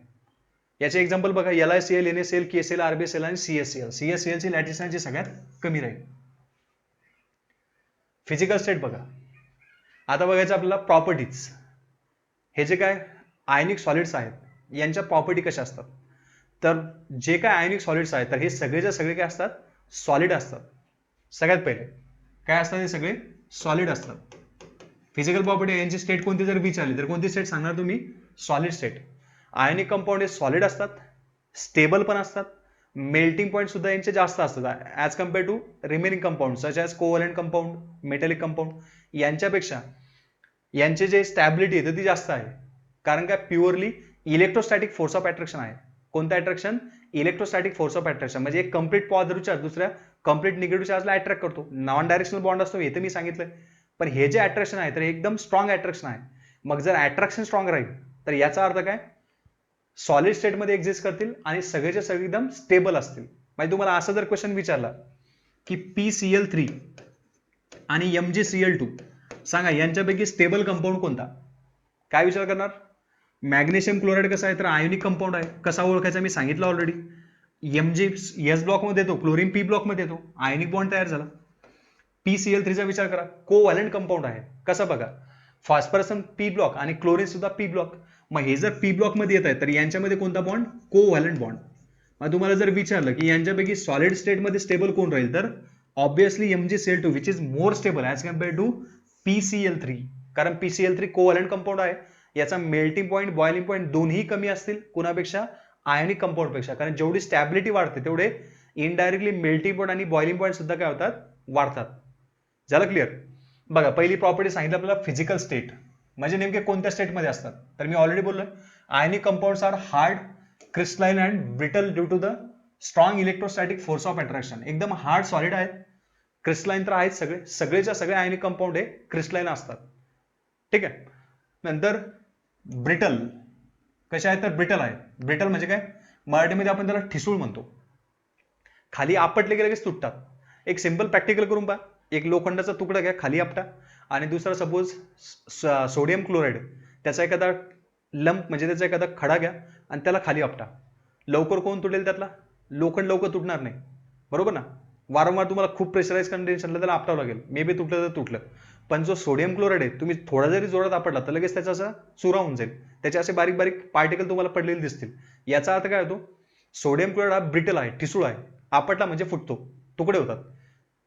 याचे एक्झाम्पल बघा. LiCl, NaCl, KCl, RbCl आणि CsCl. CsCl ची लॅटिस एनर्जी सगळ्यात कमी राहील. फिजिकल स्टेट बघा. आता बघायचं आपल्याला प्रॉपर्टीज. हे जे काय आयनिक सॉलिड्स आहेत यांच्या प्रॉपर्टी कशा असतात? तर जे काय आयनिक सॉलिड्स आहेत तर हे सगळेच्या सगळे काय असतात? सॉलिड असतात. सगळ्यात पहिले काय असतात? हे सगळे सॉलिड असतात. फिजिकल प्रॉपर्टी यांची स्टेट कोणती जर विचारली तर कोणती स्टेट सांगणार तुम्ही? Solid state. आयनिक कंपाऊंड हे सॉलिड असतात, स्टेबल पण असतात, मेल्टिंग पॉईंट सुद्धा यांचे जास्त असतात as compare to remaining compound such as covalent compound, metallic compound. यांच्यापेक्षा यांचे जे स्टॅबिलिटी आहे ती जास्त आहे. कारण काय? Purely electrostatic force of attraction आहे. कोणतं attraction? Electrostatic force of attraction. म्हणजे एक कम्प्लीट पॉझिटिव्ह चार्ज दुसऱ्या कम्प्लीट निगेटिव्ह चार्जला अट्रॅक्ट करतो. नॉन डायरेक्शनल बॉन्ड असतो हे तर मी सांगितलंय. पण हे जे अट्रॅक्शन आहे तर एकदम स्ट्रॉंग अट्रॅक्शन आहे. मग जर अट्रॅक्शन स्ट्रॉंग राहील तर याचा अर्थ काय? सॉलिड स्टेटमध्ये एक्झिस्ट करतील आणि सगळेच्या सगळे एकदम स्टेबल असतील. म्हणजे तुम्हाला असं जर क्वेश्चन विचारला की PCl3 आणि MgCl2 सांगा यांच्यापैकी स्टेबल कंपाऊंड कोणता? काय विचार करणार? मॅग्नेशियम क्लोराईड कसा आहे? तर आयोनिक कंपाऊंड आहे. कसा ओळखायचा मी सांगितलं ऑलरेडी. Mg S ब्लॉक मध्ये येतो, क्लोरीन P ब्लॉक मध्ये येतो, आयोनिक बॉन्ड तयार झाला. PCl3 चा विचार करा, कोव्हॅलंट कंपाऊंड आहे. कसं बघा? फॉस्फरस P ब्लॉक आणि क्लोरीन सुद्धा P ब्लॉक. मग हे जर P ब्लॉक मध्ये येत आहे तर यांच्यामध्ये कोणता बॉन्ड? Covalent bond. मग तुम्हाला जर विचारलं की यांच्यापैकी सॉलिड स्टेट मध्ये स्टेबल कोण राहील तर obviously MgCl2 which is more stable as compare to PCl3. कारण PCl3 कोव्हॅलंट कंपाऊंड आहे. याचा मेल्टिंग पॉईंट, बॉइलिंग पॉईंट दोन्ही कमी असतील कुणापेक्षा? आयोनिक कंपाऊंड पेक्षा. कारण जेवढी स्टॅबिलिटी वाढते तेवढे इनडायरेक्टली मेल्टिंग पॉईंट आणि बॉइलिंग पॉईंट सुद्धा काय होतात? वाढतात. झालं क्लिअर? बघा पहिली प्रॉपर्टी सांगितलं आपल्याला फिजिकल स्टेट. म्हणजे नेमके कोणत्या स्टेटमध्ये असतात? तर मी ऑलरेडी बोललोय ionic compounds are hard, crystalline and brittle due to the strong electrostatic force of attraction. एकदम हार्ड सॉलिड आहेत, क्रिस्टलाइन तर आहेत सगळे. सगळेच्या सगळे आयनिक कंपाऊंड हे क्रिस्टलाइन असतात. ठीक आहे. नंतर ब्रिटल कशा आहेत? तर ब्रिटल आहे. ब्रिटल म्हणजे काय? मराठीमध्ये आपण त्याला ठिसूळ म्हणतो. खाली आपटले की लगेच तुटतात. एक सिंपल प्रॅक्टिकल करून पहा. एक लोखंडाचा तुकडा घ्या, खाली आपटा, आणि दुसरा सपोज सोडियम क्लोराईड, त्याचा एखादा लंप म्हणजे त्याचा एखादा खडा घ्या आणि त्याला खाली आपटा. लवकर कोण तुटेल त्यातला? लोखंड लवकर तुटणार नाही, बरोबर ना? वारंवार तुम्हाला खूप प्रेशराईज कंडिशनला त्याला आपटावं लागेल. मे बी तुटलं तर तुटलं. पण जो सोडियम क्लोराईड आहे तुम्ही थोडा जरी जोरात आपटला तर लगेच त्याचा असा चुरा होऊन जाईल. त्याचे असे बारीक बारीक पार्टिकल तुम्हाला पडलेले दिसतील. याचा अर्थ काय होतो? सोडियम क्लोराईड हा ब्रिटल आहे, ठिसूळ आहे. आपटला म्हणजे फुटतो, तुकडे होतात.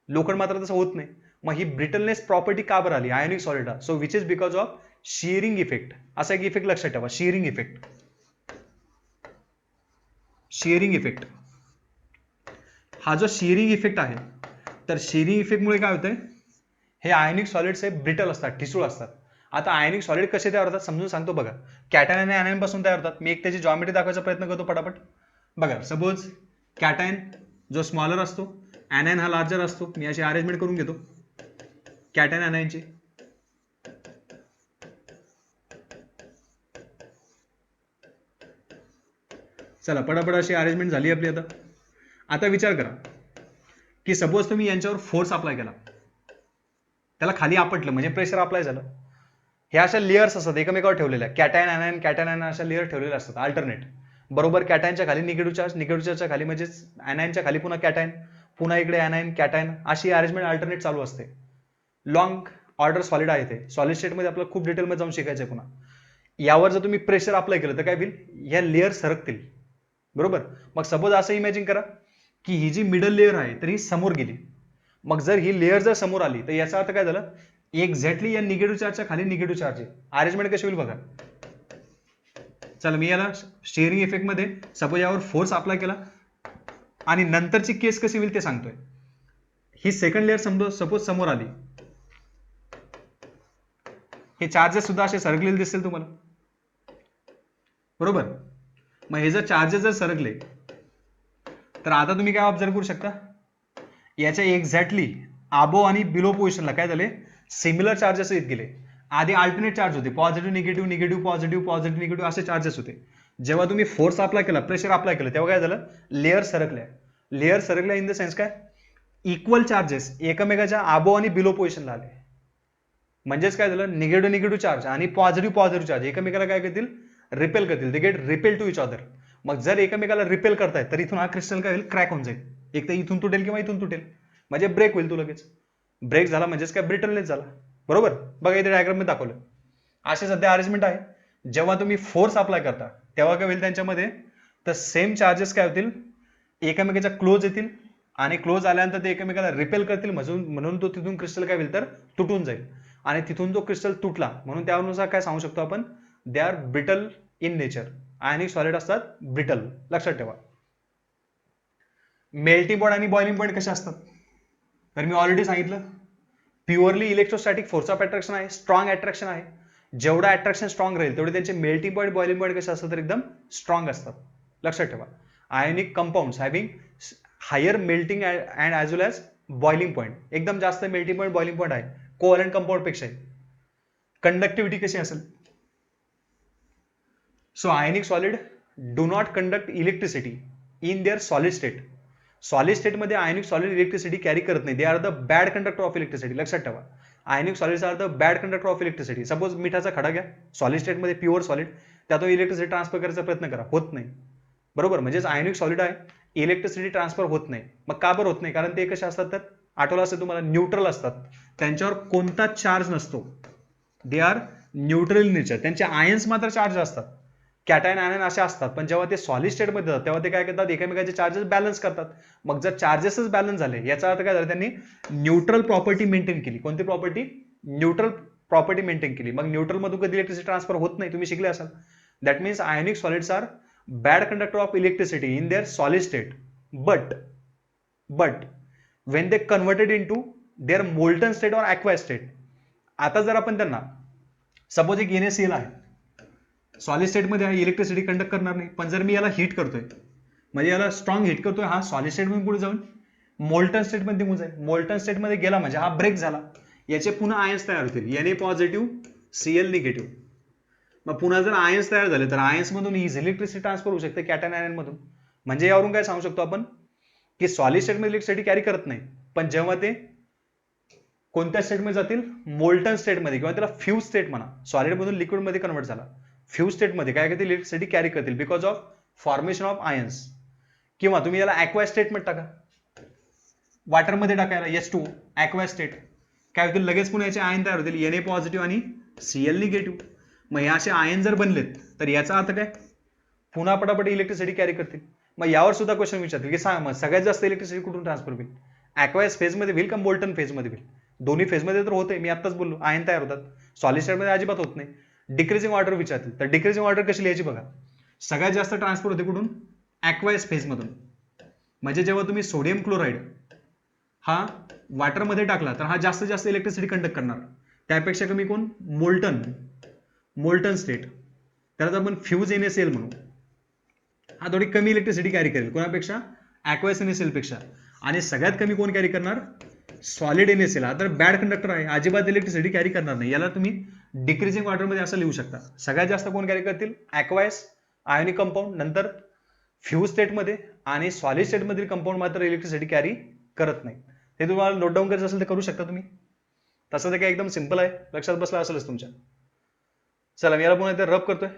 लोखंड मात्र तसं होत नाही. मग ही ब्रिटलनेस प्रॉपर्टी का बरं आली आयोनिक सॉलिडला? So which is because of shearing effect. असा एक इफेक्ट लक्षात ठेवा, शियरिंग इफेक्ट. शियरिंग इफेक्ट हा जो शियरिंग इफेक्ट आहे तर शियरिंग इफेक्टमुळे काय होतंय? हे आयोनिक सॉलिड्स हे ब्रिटल असतात, ठिसूळ असतात. आता आयोनिक सॉलिड कसे तयार होतात समजून सांगतो बघा. कॅटायन आणि ॲनायन पासून तयार होतात. मी एक त्याची जॉमेट्री दाखवायचा प्रयत्न करतो पटापट. बघा सपोज कॅटायन जो स्मॉलर असतो, ॲनायन हा लार्जर असतो. मी अशी अरेंजमेंट करून घेतो कॅटायन ॲनायनची. चला पटापट अशी अरेंजमेंट झाली आपली. आता विचार करा की सपोज तुम्ही यांच्यावर फोर्स अप्लाय केला, त्याला खाली आपटलं म्हणजे प्रेशर अप्लाय झालं. ह्या अशा लेयर्स असतात एकमेकावर ठेवलेल्या. कॅटायन ॲनायन अशा लेअर ठेवलेल्या असतात अल्टरनेट. बरोबर कॅटायनच्या खाली निगेटिव्ह चार्ज, निगेटिव्ह चार्जच्या खाली म्हणजे ॲनायनच्या खाली पुन्हा कॅटायन, पुन्हा इकडे ॲनायन कॅटायन, अशी अरेंजमेंट अल्टरनेट चालू असते. लॉंग ऑर्डर सॉलिड आहे ते. सॉलिड स्टेटमध्ये आपल्याला खूप डिटेलमध्ये जाऊन शिकायचं आहे पुन्हा. यावर जर तुम्ही प्रेशर अप्लाय केलं तर काय होईल? ह्या लेअर सरकतील, बरोबर? मग सपोज असं इमॅजिन करा की ही जी मिडल लेअर आहे तर ही समोर गेली. मग जर ही लेअर जर समोर आली तर याचा अर्थ काय झालं, एक्झॅक्टली या निगेटिव्ह चार्जच्या खाली निगेटिव्ह चार्ज आहे. अरेंजमेंट कशी होईल बघा. चला मी याला शेअरिंग इफेक्ट मध्ये सपोज यावर फोर्स अप्लाय केला आणि नंतरची केस कशी होईल ते सांगतोय. ही सेकंड लेअर सपोज समोर आली, हे चार्जेस सुद्धा असे सरकलेले दिसतील तुम्हाला, बरोबर. मग हे जर चार्जेस जर सरकले तर आता तुम्ही काय ऑब्झर्व करू शकता, याच्या एक्झॅक्टली आबो आणि बिलो पोझिशनला काय झाले, सिमिलर चार्जेस येत गेले. आधी अल्टरनेट चार्ज होते, positive negative negative positive positive negative असे चार्जेस होते. जेव्हा तुम्ही फोर्स अप्लाय केला, प्रेशर अप्लाय केलं, तेव्हा काय झालं, लेअर सरकल्या. लेअर सरकल्या इन द सेन्स काय, इक्वल चार्जेस एकमेकाच्या आबो आणि बिलो पोझिशनला आले. म्हणजेच काय झालं, निगेटिव्ह निगेटिव्ह चार्ज आणि पॉझिटिव्ह पॉझिटिव्ह चार्ज एकमेकाला काय करतील, रिपेल करतील. They get repel to each other. मग जर एकमेकाला रिपेल करतायत तर इथून हा क्रिस्टल काय होईल, क्रॅक होऊन जाईल. एक तर इथून तुटेल किंवा इथून तुटेल, म्हणजे ब्रेक होईल. तो लगेच ब्रेक झाला म्हणजेच काय, ब्रिटलनेस झाला, बरोबर. बघा इथे डायग्राम मध्ये दाखवलं. असे सध्या अरेंजमेंट आहे. जेव्हा तुम्ही फोर्स अप्लाय करता तेव्हा काय होईल त्यांच्यामध्ये, तर सेम चार्जेस काय होतील, एकमेकाच्या क्लोज येतील आणि क्लोज आल्यानंतर ते एकमेकाला रिपेल करतील, म्हणून तो तिथून क्रिस्टल काय होईल तर तुटून जाईल. आणि तिथून तो क्रिस्टल तुटला म्हणून त्यानुसार काय सांगू शकतो आपण, they are brittle in nature. Ionic solid असतात ब्रिटल, लक्षात ठेवा. मेल्टिंग पॉइंट आणि बॉइलिंग पॉइंट कसे असतात, तर मी ऑलरेडी सांगितलं, purely electrostatic force of attraction आहे, स्ट्रॉंग अट्रॅक्शन आहे. जेवढा अट्रॅक्शन स्ट्रॉंग राहील तेवढे त्यांचे मेल्टिंग पॉइंट बॉइलिंग पॉइंट कसे असतात तर एकदम स्ट्रॉंग असतात, लक्षात ठेवा. Ionic compounds having higher melting and as well as boiling point, एकदम जास्त मेल्टिंग पॉइंट बॉइलिंग पॉइंट आहे कोव्हॅलेंट कंपाऊंड पेक्षा. कंडक्टिव्हिटी कशी असेल, so ionic solid do not conduct electricity in their solid state. Solid state मध्ये ionic solid electricity carry करत नाही. They are the bad conductor of electricity, लक्षात ठेवा. Ionic solids are the bad conductor of electricity. Suppose मिठाचा खडा घ्या, solid स्टेटमध्ये pure solid, त्यातून इलेक्ट्रिसिटी ट्रान्सफर करायचा प्रयत्न करा, होत नाही, बरोबर. म्हणजेच आयोनिक सॉलिड आहे, इलेक्ट्रिसिटी ट्रान्सफर होत नाही. मग का बरं होत नाही, कारण ते कसे असतात तर आठवलं असेल तुम्हाला, न्यूट्रल असतात, त्यांच्यावर कोणताच चार्ज नसतो. They are neutral nature. त्यांचे आयन्स मात्र चार्ज असतात, कॅटायन आयन असे असतात. पण जेव्हा ते सॉलिड स्टेटमध्ये जातात तेव्हा ते काय करतात, एकमेकांचे चार्जेस बॅलन्स करतात. मग जर चार्जेसच बॅलन्स झाले याचा अर्थ काय झाला, त्यांनी न्यूट्रल प्रॉपर्टी मेंटेन केली. कोणती प्रॉपर्टी, न्यूट्रल प्रॉपर्टी मेंटेन केली. मग न्यूट्रल मधून कधी इलेक्ट्रिसिटी ट्रान्सफर होत नाही, तुम्ही शिकले असाल. That means ionic solids are bad conductor of electricity in their solid state, but when they converted into their molten state or aqueous state. आता जर आपण त्यांना सपोज एक NaCl आहे, सॉलिड स्टेटमध्ये आहे, इलेक्ट्रिसिटी कंडक्ट करणार नाही. पण जर मी याला हीट करतोय, म्हणजे याला स्ट्रॉंग हीट करतोय, हा सॉलिड स्टेटमध्ये पुढे जाऊन मोल्टन स्टेटमध्ये निघून जाईल. मोल्टन स्टेटमध्ये गेला म्हणजे हा ब्रेक झाला, याचे पुन्हा आयन्स तयार होतील, Na पॉझिटिव्ह Cl निगेटिव्ह. मग पुन्हा जर आयन्स तयार झाले तर आयन्स मधून इझिली इलेक्ट्रिसिटी ट्रान्सफर होऊ शकते कॅटायन आयन मधून. म्हणजे यावरून काय सांगू शकतो आपण की सॉलिड स्टेटमध्ये इलेक्ट्रिसिटी कॅरी करत नाही, पण जेव्हा ते कोणत्या स्टेटमध्ये जातील, मोल्टन स्टेटमध्ये, किंवा त्याला फ्यूज स्टेट म्हणा, सॉलिड मधून लिक्विड मध्ये कन्वर्ट झाला, फ्यूज स्टेटमध्ये काय करतील, इलेक्ट्रिसिटी कॅरी करतील because of formation of ions. किंवा तुम्ही याला ॲक्वा स्टेटमध्ये टाका, वॉटरमध्ये टाकायला H2O, ॲक्वा स्टेट काय होतील, लगेच पुन्हा याचे आयन तयार होतील, Na पॉझिटिव्ह आणि Cl निगेटिव्ह. मग हे असे आयन जर बनलेत तर याचा अर्थ काय, पुन्हा पटापट इलेक्ट्रिसिटी कॅरी करतील. मग यावर सुद्धा क्वेश्चन विचारतील की सांग मग सगळ्यात जास्त इलेक्ट्रिसिटी कुठून ट्रान्सफर होईल, ॲक्वायस फेजमध्ये होईल का मोल्टन फेजमध्ये होईल. दोन्ही फेजमध्ये तर होते, मी आत्ताच बोललो, आयन तयार होतात. सॉलिड स्टेटमध्ये अजिबात होत नाही. डिक्रीजिंग ऑर्डर विचारतील तर डिक्रीजिंग ऑर्डर कशी लिहायची बघा, सगळ्यात जास्त ट्रान्सफर होते कुठून, ॲक्वायस फेजमधून. म्हणजे जेव्हा तुम्ही सोडियम क्लोराईड हा वॉटरमध्ये टाकला तर हा जास्तीत जास्त इलेक्ट्रिसिटी कंडक्ट करणार, त्यापेक्षा कमी कोण, मोल्टन स्टेट, त्याला आपण फ्यूज NaCl म्हणू, हा थोडी कमी इलेक्ट्रिसिटी कॅरी करेल कोणापेक्षा, ॲक्वायस NaCl पेक्षा. आणि सगळ्यात कमी कोण कॅरी करणार, सॉलिड NaCl. हा तर बॅड कंडक्टर आहे, अजिबात इलेक्ट्रिसिटी कॅरी करणार नाही. याला तुम्ही डिक्रीजिंग ऑर्डरमध्ये असं लिहू शकता. सगळ्यात जास्त कोण कॅरी करतील, ॲक्वायस आयोनिक कंपाऊंड, नंतर फ्यूज स्टेटमध्ये, आणि सॉलिड स्टेटमधील कंपाऊंड मात्र इलेक्ट्रिसिटी कॅरी करत नाही. ते तुम्हाला नोट डाऊन करायचं असेल तर करू शकता तुम्ही, तसं ते काय एकदम सिंपल आहे, लक्षात बसला असेलच तुमच्या. चला मी याला पुन्हा इथे रब करतोय.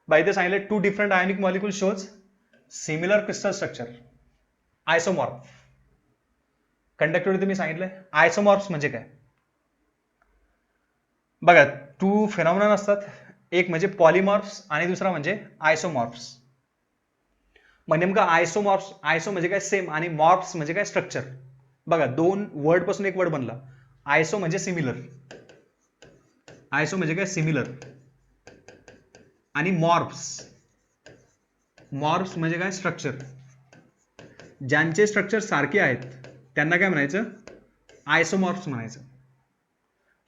बाय इथे सांगितलं two different ionic molecule shows similar crystal structure, isomorph. Conductivity तुम्ही सांगितलंय. आयसोमॉर्फ्स म्हणजे काय बघा, टू फेनॉमेनॉन असतात, एक म्हणजे पॉलिमॉर्फ्स आणि दुसरा म्हणजे आयसोमॉर्फ्स. मग नेमकं आयसोमॉर्फ्स, आयसो म्हणजे काय सेम आणि मॉर्फ्स म्हणजे काय स्ट्रक्चर. बघा दोन वर्ड पासून एक वर्ड बनला. आयसो म्हणजे सिमिलर, आयसो म्हणजे काय सिमिलर, आणि मॉर्फ्स, मॉर्फ्स म्हणजे काय स्ट्रक्चर. ज्यांचे स्ट्रक्चर सारखे आहेत त्यांना काय म्हणायचं, आयसोमॉर्फ्स म्हणायचं.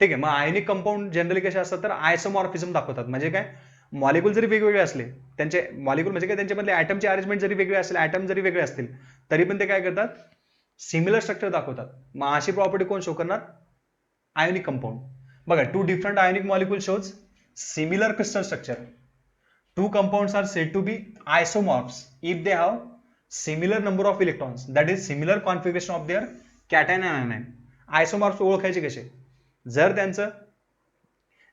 ठीक आहे. मग आयनिक कंपाऊंड जनरली कसे असतात तर आयसोमॉर्फिझम दाखवतात. म्हणजे काय, मॉलिक्यूल जरी वेगवेगळे असले, त्यांचे मॉलिक्यूल म्हणजे काय त्यांच्यामधले ॲटमचे अरेंजमेंट जरी वेगळे असले, ॲटम जरी वेगळे असतील, तरी पण ते काय करतात, सिमिलर स्ट्रक्चर दाखवतात. मग अशी प्रॉपर्टी कोण शो करणार, आयोनिक कंपाऊंड. बघा, two different ionic molecule shows similar crystal structure. Two compounds are said to be isomorphs if they have similar number of electrons, that is similar configuration of their cation and anion. Isomorphs ओळखायचे कसे, जर त्यांचं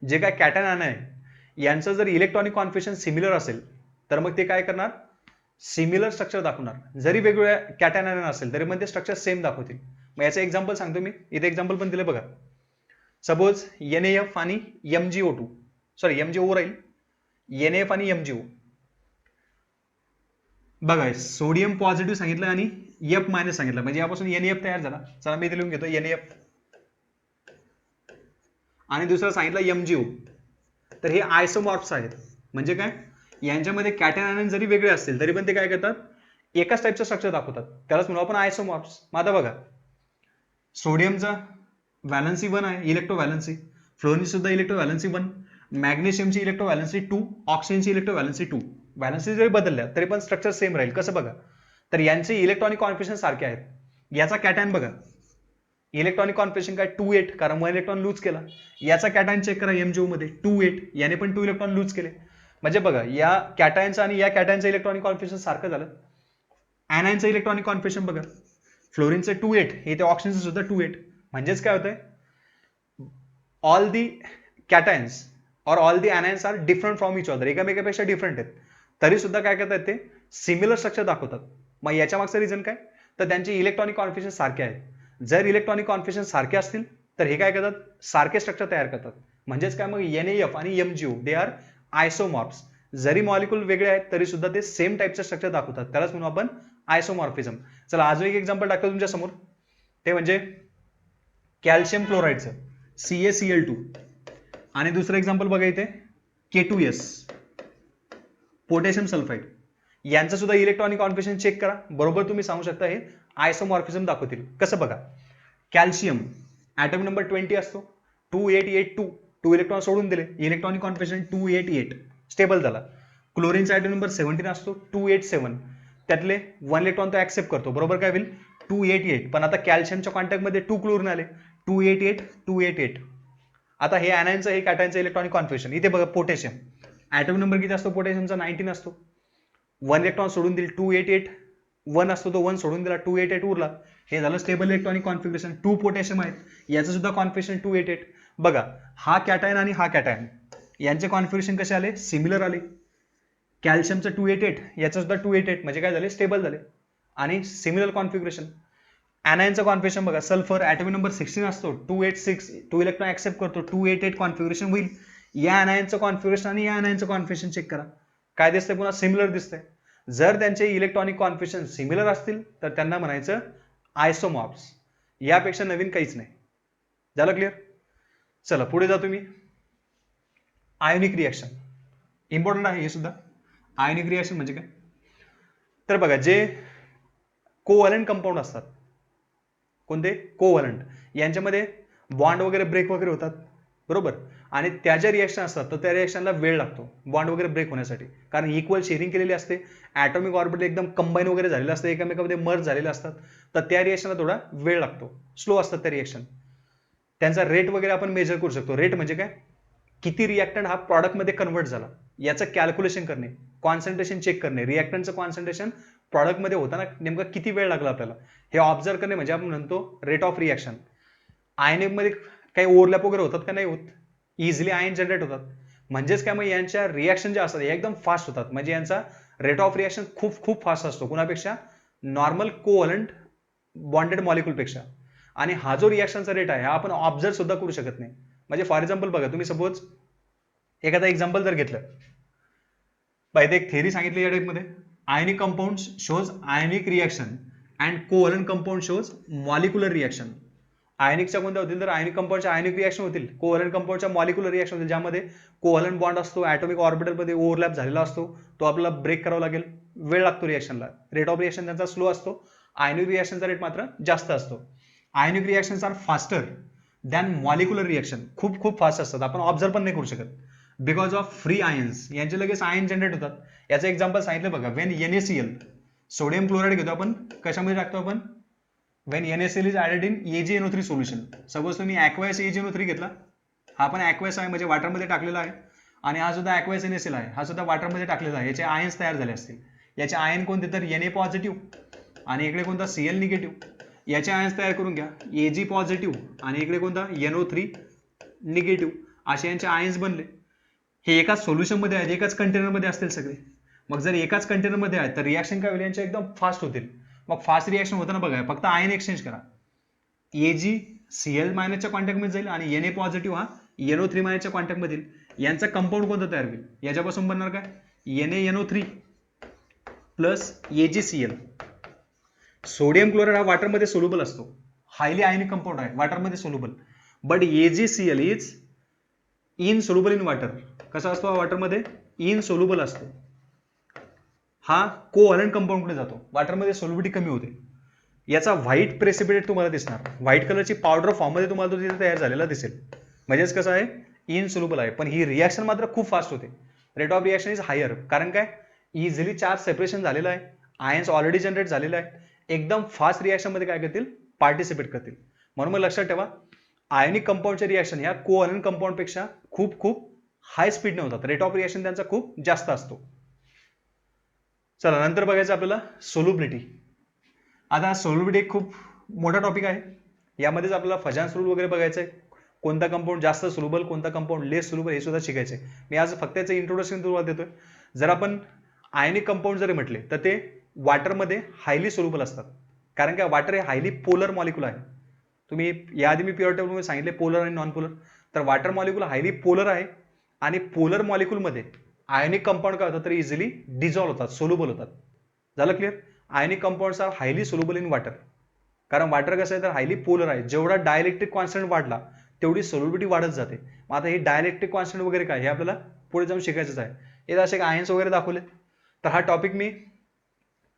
जे काय cotton anion आहे यांचं जर electronic configuration similar असेल तर मग ते काय करणार, सिमिलर स्ट्रक्चर दाखवणार. जरी वेगवेगळ्या कॅटन anion असेल तरी पण ते स्ट्रक्चर सेम दाखवतील. मग याचं एक्झाम्पल सांगतो मी, इथे एक्झाम्पल पण दिले बघा. सपोज NaF आणि MgO2, सॉरी MgO राहील, NaF आणि MgO. बघा, सोडियम पॉझिटिव्ह सांगितलं आणि F मायनस सांगितलं, म्हणजे यापासून NaF तयार झाला. चला मी इथे लिहून घेतो NaF, आणि दुसरं सांगितलं MgO. तर हे आयसोमॉर्फ्स आहेत. म्हणजे काय, यांच्यामध्ये कॅटन आयन जरी वेगळे असतील तरी पण ते काय करतात, एकाच टाईपचं स्ट्रक्चर दाखवतात. त्यालाच म्हणू आपण आयसोमॉर्फ्स. मग आता बघा, सोडियमचा व्हॅलन्सी 1 आहे, इलेक्ट्रोव्हॅलन्सी. फ्लोरीन सुद्धा इलेक्ट्रोव्हॅलन्सी 1, मॅग्नेशियमची इलेक्ट्रोव्हॅलन्सी 2, ऑक्सिजनची इलेक्ट्रोव्हॅलन्सी 2. व्हॅलन्सी जरी बदलल्या तरी पण स्ट्रक्चर सेम राहील. कसं बघा, तर यांचे इलेक्ट्रॉनिक कॉन्फिगरेशन सारखे आहेत. याचा कॅटॅन बघा, इलेक्ट्रॉनिक कॉन्फिगरेशन काय 2-8, कारण 1 इलेक्ट्रॉन लूज केला. याचा कॅटॅन चेक करा MgO मध्ये 2-8, याने पण 2 इलेक्ट्रॉन लूज केले. म्हणजे बघा, या कॅटायनचं आणि या कॅटायनचं इलेक्ट्रॉनिक कॉन्फिगरेशन सारखं झालं. ॲनायनचं इलेक्ट्रॉनिक कॉन्फिगरेशन बघा, फ्लोरीनचं 2-8, इथे ऑक्सिजनचं सुद्धा 2-8. म्हणजेच काय होतंय, ऑल दी कॅटायन्स और all the anions are different from each other, एकामेकापेक्षा डिफरंट आहेत, तरी सुद्धा काय करतात ते सिमिलर स्ट्रक्चर दाखवतात. मग याच्या मागचं रिझन काय, तर त्यांचे इलेक्ट्रॉनिक कॉन्फिगरेशन सारखे आहेत. जर इलेक्ट्रॉनिक कॉन्फिगरेशन सारखे असतील तर हे काय करतात, सारखे स्ट्रक्चर तयार करतात. म्हणजेच काय, मग NaF आणि MgO दे आर आयसोमॉर्फ्स. जरी मॉलिक्यूल वेगळे आहेत तरी सुद्धा ते सेम टाईपचं स्ट्रक्चर दाखवतात. त्यालाच म्हणू आपण आयसोमॉर्फिझम. चला अजून एक एक्झाम्पल टाकतो तुमच्या समोर, ते म्हणजे कॅल्शियम क्लोराईडचं CaCl2, आणि दुसरं एक्झाम्पल बघा इथे K2S, पोटॅशियम सल्फाईड. यांचं सुद्धा इलेक्ट्रॉनिक कॉन्फिगरेशन चेक करा, बरोबर तुम्ही सांगू शकता हे आयसोमॉर्फिझम दाखवतील. कसं बघा, कॅल्शियम ॲटम नंबर 20 असतो, 2882, 2 इलेक्ट्रॉन सोडून दिले, इलेक्ट्रॉनिक कॉन्फिगरेशन 288, स्टेबल झाला. क्लोरीनचा ॲटम नंबर 17 असतो, 287, त्यातले 1 इलेक्ट्रॉन तो ऍक्सेप्ट करतो, बरोबर काय होईल 288. पण आता कॅल्शियमच्या कॉन्टॅक्टमध्ये 2 क्लोरीन आले, 288, 288. आता हे ॲनायनचं, हे कॅटायनचं इलेक्ट्रॉनिक कॉन्फिगरेशन. इथे बघा पोटॅशियम, ॲटम नंबर किती असतो पोटॅशियमचा, 19 असतो, 1 इलेक्ट्रॉन सोडून दिली, 288, 1 असतो तो 1 सोडून दिला, 288 उरला. हे झालं स्टेबल इलेक्ट्रॉनिक कॉन्फिगरेशन. 2 पोटॅशियम आहेत, याचं सुद्धा कॉन्फिगरेशन 288. बघा, हा कॅटायन आणि हा कॅटायन यांचे कॉन्फिगरेशन कसे आले, सिमिलर आले. कॅल्शियमचं 288, याचं सुद्धा 288, म्हणजे काय झाले, स्टेबल झाले आणि सिमिलर कॉन्फिगरेशन. ॲनायनचं कॉन्फिगरेशन बघा, सल्फर ॲटॉमिक नंबर 16 असतो, 286, 2 इलेक्ट्रॉन ऍक्सेप्ट करतो, 288 कॉन्फिगरेशन होईल. या ॲनायनचं कॉन्फिगरेशन आणि या ॲनायनचं कॉन्फिगरेशन चेक करा, काय दिसतंय, पुन्हा सिमिलर दिसतंय. जर त्यांचे इलेक्ट्रॉनिक कॉन्फिगरेशन सिमिलर असतील तर त्यांना म्हणायचं आयसोमॉर्फ्स. यापेक्षा नवीन काहीच नाही. झालं क्लिअर? चला पुढे जातो मी. आयोनिक रिएक्शन इम्पॉर्टंट आहे हे सुद्धा. आयोनिक रिएक्शन म्हणजे काय, तर बघा, जे कोव्हॅलंट कंपाऊंड असतात, कोणते कोव्हॅलंट, यांच्यामध्ये बॉन्ड वगैरे ब्रेक वगैरे होतात, बरोबर. आणि त्या ज्या रिएक्शन असतात तर त्या रिएक्शनला वेळ लागतो बॉन्ड वगैरे ब्रेक होण्यासाठी, कारण इक्वल शेअरिंग केलेली असते, ॲटॉमिक ऑर्बिटल एकदम कंबाईन वगैरे झालेलं असतं, एकमेकांमध्ये मर्ज झालेले असतात, तर त्या रिएक्शनला थोडा वेळ लागतो, स्लो असतात त्या रिएक्शन. त्यांचा रेट वगैरे आपण मेजर करू शकतो. रेट म्हणजे काय, किती रिएक्टंट हा प्रॉडक्टमध्ये कन्वर्ट झाला याचं कॅल्क्युलेशन करणे, कॉन्सन्ट्रेशन चेक करणे, रिएक्टंटचं कॉन्सन्ट्रेशन प्रॉडक्टमध्ये होताना नेमका किती वेळ लागला आपल्याला हे ऑब्झर्व करणे, म्हणजे आपण म्हणतो रेट ऑफ रिएक्शन. आयनिकमध्ये काही ओव्हरलॅप वगैरे होतात का, नाही होत, इझिली आयन जनरेट होतात. म्हणजेच काय, मग यांच्या रिएक्शन ज्या असतात हे एकदम फास्ट होतात, म्हणजे यांचा रेट ऑफ रिएक्शन खूप खूप फास्ट असतो कुणापेक्षा, नॉर्मल कोव्हॅलंट बॉन्डेड मॉलिक्यूलपेक्षा. आणि हा जो रिएक्शनचा रेट आहे हा आपण ऑब्झर्व सुद्धा करू शकत नाही. म्हणजे फॉर एक्झाम्पल बघा, तुम्ही सपोज एखादा एक्झाम्पल जर घेतलं, पाहिजे एक थेरी सांगितली या टाईपमध्ये, ionic compound shows ionic reaction and covalent compound shows molecular reaction. आयनिकच्या कोणत्या होतील तर आयनिक कंपाऊंडच्या आयनिक रिएक्शन होतील, कोव्हलंट कंपाऊंडच्या मॉलिक्युलर रिएक्शन होतील, ज्यामध्ये कोव्हलंट बॉन्ड असतो, ॲटॉमिक ऑर्बिटलमध्ये ओव्हरलॅप झालेला असतो, तो आपल्याला ब्रेक करावा लागेल, वेळ लागतो रिएक्शनला, रेट ऑफ रिएक्शन त्यांचा स्लो असतो, आयनिक रिएक्शनचा रेट मात्र जास्त असतो. Ionic reactions are faster than molecular reaction, खूप खूप फास्ट असतात, आपण ऑब्झर्व पण नाही करू शकत, बिकॉज ऑफ फ्री आयन्स, यांचे लगेच आयन जनरेट होतात. याचं एक्झाम्पल सांगितलं बघा, वेन NaCl, सोडियम क्लोराईड घेतो आपण, कशामध्ये टाकतो आपण, when NaCl is added in AgNO3 solution. Suppose तुम्ही aqueous AgNO3 घेतला, हा पण aqueous आहे म्हणजे वॉटरमध्ये टाकलेला आहे, आणि हा सुद्धा aqueous NaCl आहे, हा सुद्धा वॉटरमध्ये टाकलेला आहे, याचे आयन्स तयार झाले असतील. याचे आयन कोणते तर Na पॉझिटिव्ह आणि इकडे कोणता Cl निगेटिव्ह, याचे आयन्स तयार करून घ्या, Ag पॉझिटिव्ह आणि इकडे कोणता NO3 निगेटिव्ह, असे यांचे आयन्स बनले. हे एकाच सोल्युशनमध्ये आहेत, एकाच कंटेनरमध्ये असतील सगळे. मग जर एकाच कंटेनरमध्ये आहेत तर रिॲक्शन काय होईल, यांच्या एकदम फास्ट होतील. मग फास्ट रिॲक्शन होताना बघा, फक्त आयन एक्सचेंज करा, AgCl मायनसच्या कॉन्टॅक्टमध्ये जाईल आणि Na पॉझिटिव्ह हा NO3 मायनसच्या कॉन्टॅक्टमध्ये येईल. यांचा कंपाऊंड कोणता तयार होईल, याच्यापासून बनणार काय, NaNO3 plus AgCl. Sodium chloride हा वॉटरमध्ये सोल्युबल असतो, हायली आयनिक कंपाऊंड आहे, वॉटरमध्ये soluble, but AgCl is insoluble in water. कसा असतो हा वॉटरमध्ये, इनसोल्युबल असतो. हा कोव्हलंट कंपाऊंडकडे जातो, वॉटरमध्ये सोल्युबिलिटी कमी होते. याचा व्हाईट प्रेसिपिटेट तुम्हाला दिसणार, व्हाईट कलरची पावडर फॉर्ममध्ये तुम्हाला तो तिथे तयार झालेला दिसेल, म्हणजेच कसं आहे, इनसोल्युबल आहे. पण ही रिॲक्शन मात्र खूप फास्ट होते, rate of reaction is higher, कारण काय, इझिली चार्ज सेपरेशन झालेलं आहे, आयन्स ऑलरेडी जनरेट झालेला आहे, एकदम फास्ट रिॲक्शनमध्ये काय करतील, पार्टिसिपेट करतील. म्हणून मग लक्षात ठेवा, आयनिक कंपाऊंडच्या रिॲक्शन ह्या कोव्हलंट कंपाऊंडपेक्षा खूप खूप हाय स्पीडने होतात, रेट ऑफ रिॲक्शन त्यांचा खूप जास्त असतो. चला नंतर बघायचं आपल्याला सोल्युबिलिटी. आता सोल्युबिलिटी खूप मोठा टॉपिक आहे, यामध्येच आपल्याला फजान्स रूल वगैरे बघायचं आहे, कोणता कंपाऊंड जास्त सोल्युबल, कोणता कंपाऊंड लेस सोल्युबल, हे सुद्धा शिकायचं आहे. मी आज फक्त याचं इंट्रोडक्शन तुम्हाला देतोय. जर आपण आयनिक कंपाऊंड जरी म्हटले तर ते वॉटरमध्ये हायली सोल्युबल असतात, कारण की वॉटर हे हायली पोलर मॉलिक्युल आहे. तुम्ही याआधी मी प्युअर टेबलमध्ये सांगितले पोलर आणि नॉन पोलर, तर वॉटर मॉलिक्युल हायली पोलर आहे, आणि पोलर मॉलिक्युलमध्ये आयनिक कंपाऊंड काय होतात तर इझिली डिझॉल्व्ह होतात, सोल्युबल होतात. झालं clear. Ionic compounds are highly soluble in water, कारण वॉटर कसं आहे तर हायली पोलर आहे, जेवढा डायलेक्ट्रिक कॉन्स्टंट वाढला तेवढी सोल्युबिलिटी वाढत जाते. मग आता हे डायलेक्ट्रिक कॉन्स्टंट वगैरे काय, हे आपल्याला पुढे जाऊन शिकायचंच आहे. हे असे आयन्स वगैरे दाखवले, तर हा टॉपिक मी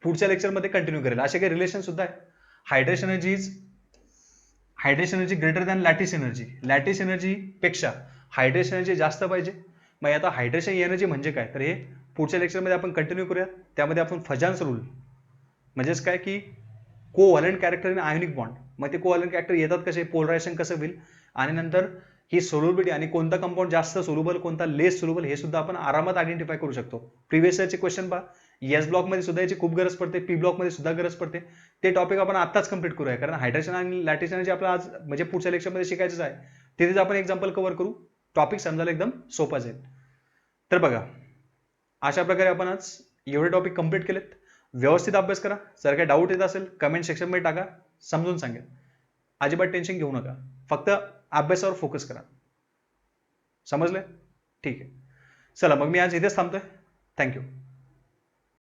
पुढच्या लेक्चरमध्ये कंटिन्यू करेल. असे काही रिलेशन सुद्धा आहे. Hydration energy greater than lattice energy, lattice energy पेक्षा हायड्रेशन एनर्जी जास्त पाहिजे. मग आता हायड्रेशन एनर्जी म्हणजे काय, तर हे पुढच्या लेक्चरमध्ये आपण कंटिन्यू करूया. त्यामध्ये आपण फजान्स रूल म्हणजेच काय की कोव्हलंट कॅरेक्टर इन आयोनिक बॉन्ड, मग ते कोव्हलंट कॅरेक्टर येतात कसे, पोलरायझेशन कसं होईल, आणि नंतर ही सोल्युबिलिटी आणि कोणता कंपाऊंड जास्त सोल्युबल, कोणता लेस सोल्युबल, हे सुद्धा आपण आरामात आयडेंटिफाय करू शकतो. प्रिव्हियस इयरचे क्वेश्चन पहा, एस ब्लॉकमध्ये सुद्धा याची खूप गरज पडते, पी ब्लॉकमध्ये सुद्धा गरज पडते. ते टॉपिक आपण आत्ताच कंप्लीट करूया, कारण हायड्रेशन आणि लॅटिस एनर्जी आपल्याला आज म्हणजे पुढच्या लेक्चरमध्ये शिकायचंच आहे. तिथेच आपण एक्झाम्पल कव्हर करू, टॉपिक समजायला एकदम सोपा जाईल. तर बघा, अशा प्रकारे आपण आज एवढे टॉपिक कंप्लीट केलेत. व्यवस्थित अभ्यास करा. जर काही डाऊट येत असेल कमेंट सेक्शनमध्ये टाका, समजून सांगेल. अजिबात टेन्शन घेऊ नका, फक्त अभ्यासावर फोकस करा. समजले? ठीक आहे. चला मग मी आज इथेच थांबतोय. थँक्यू.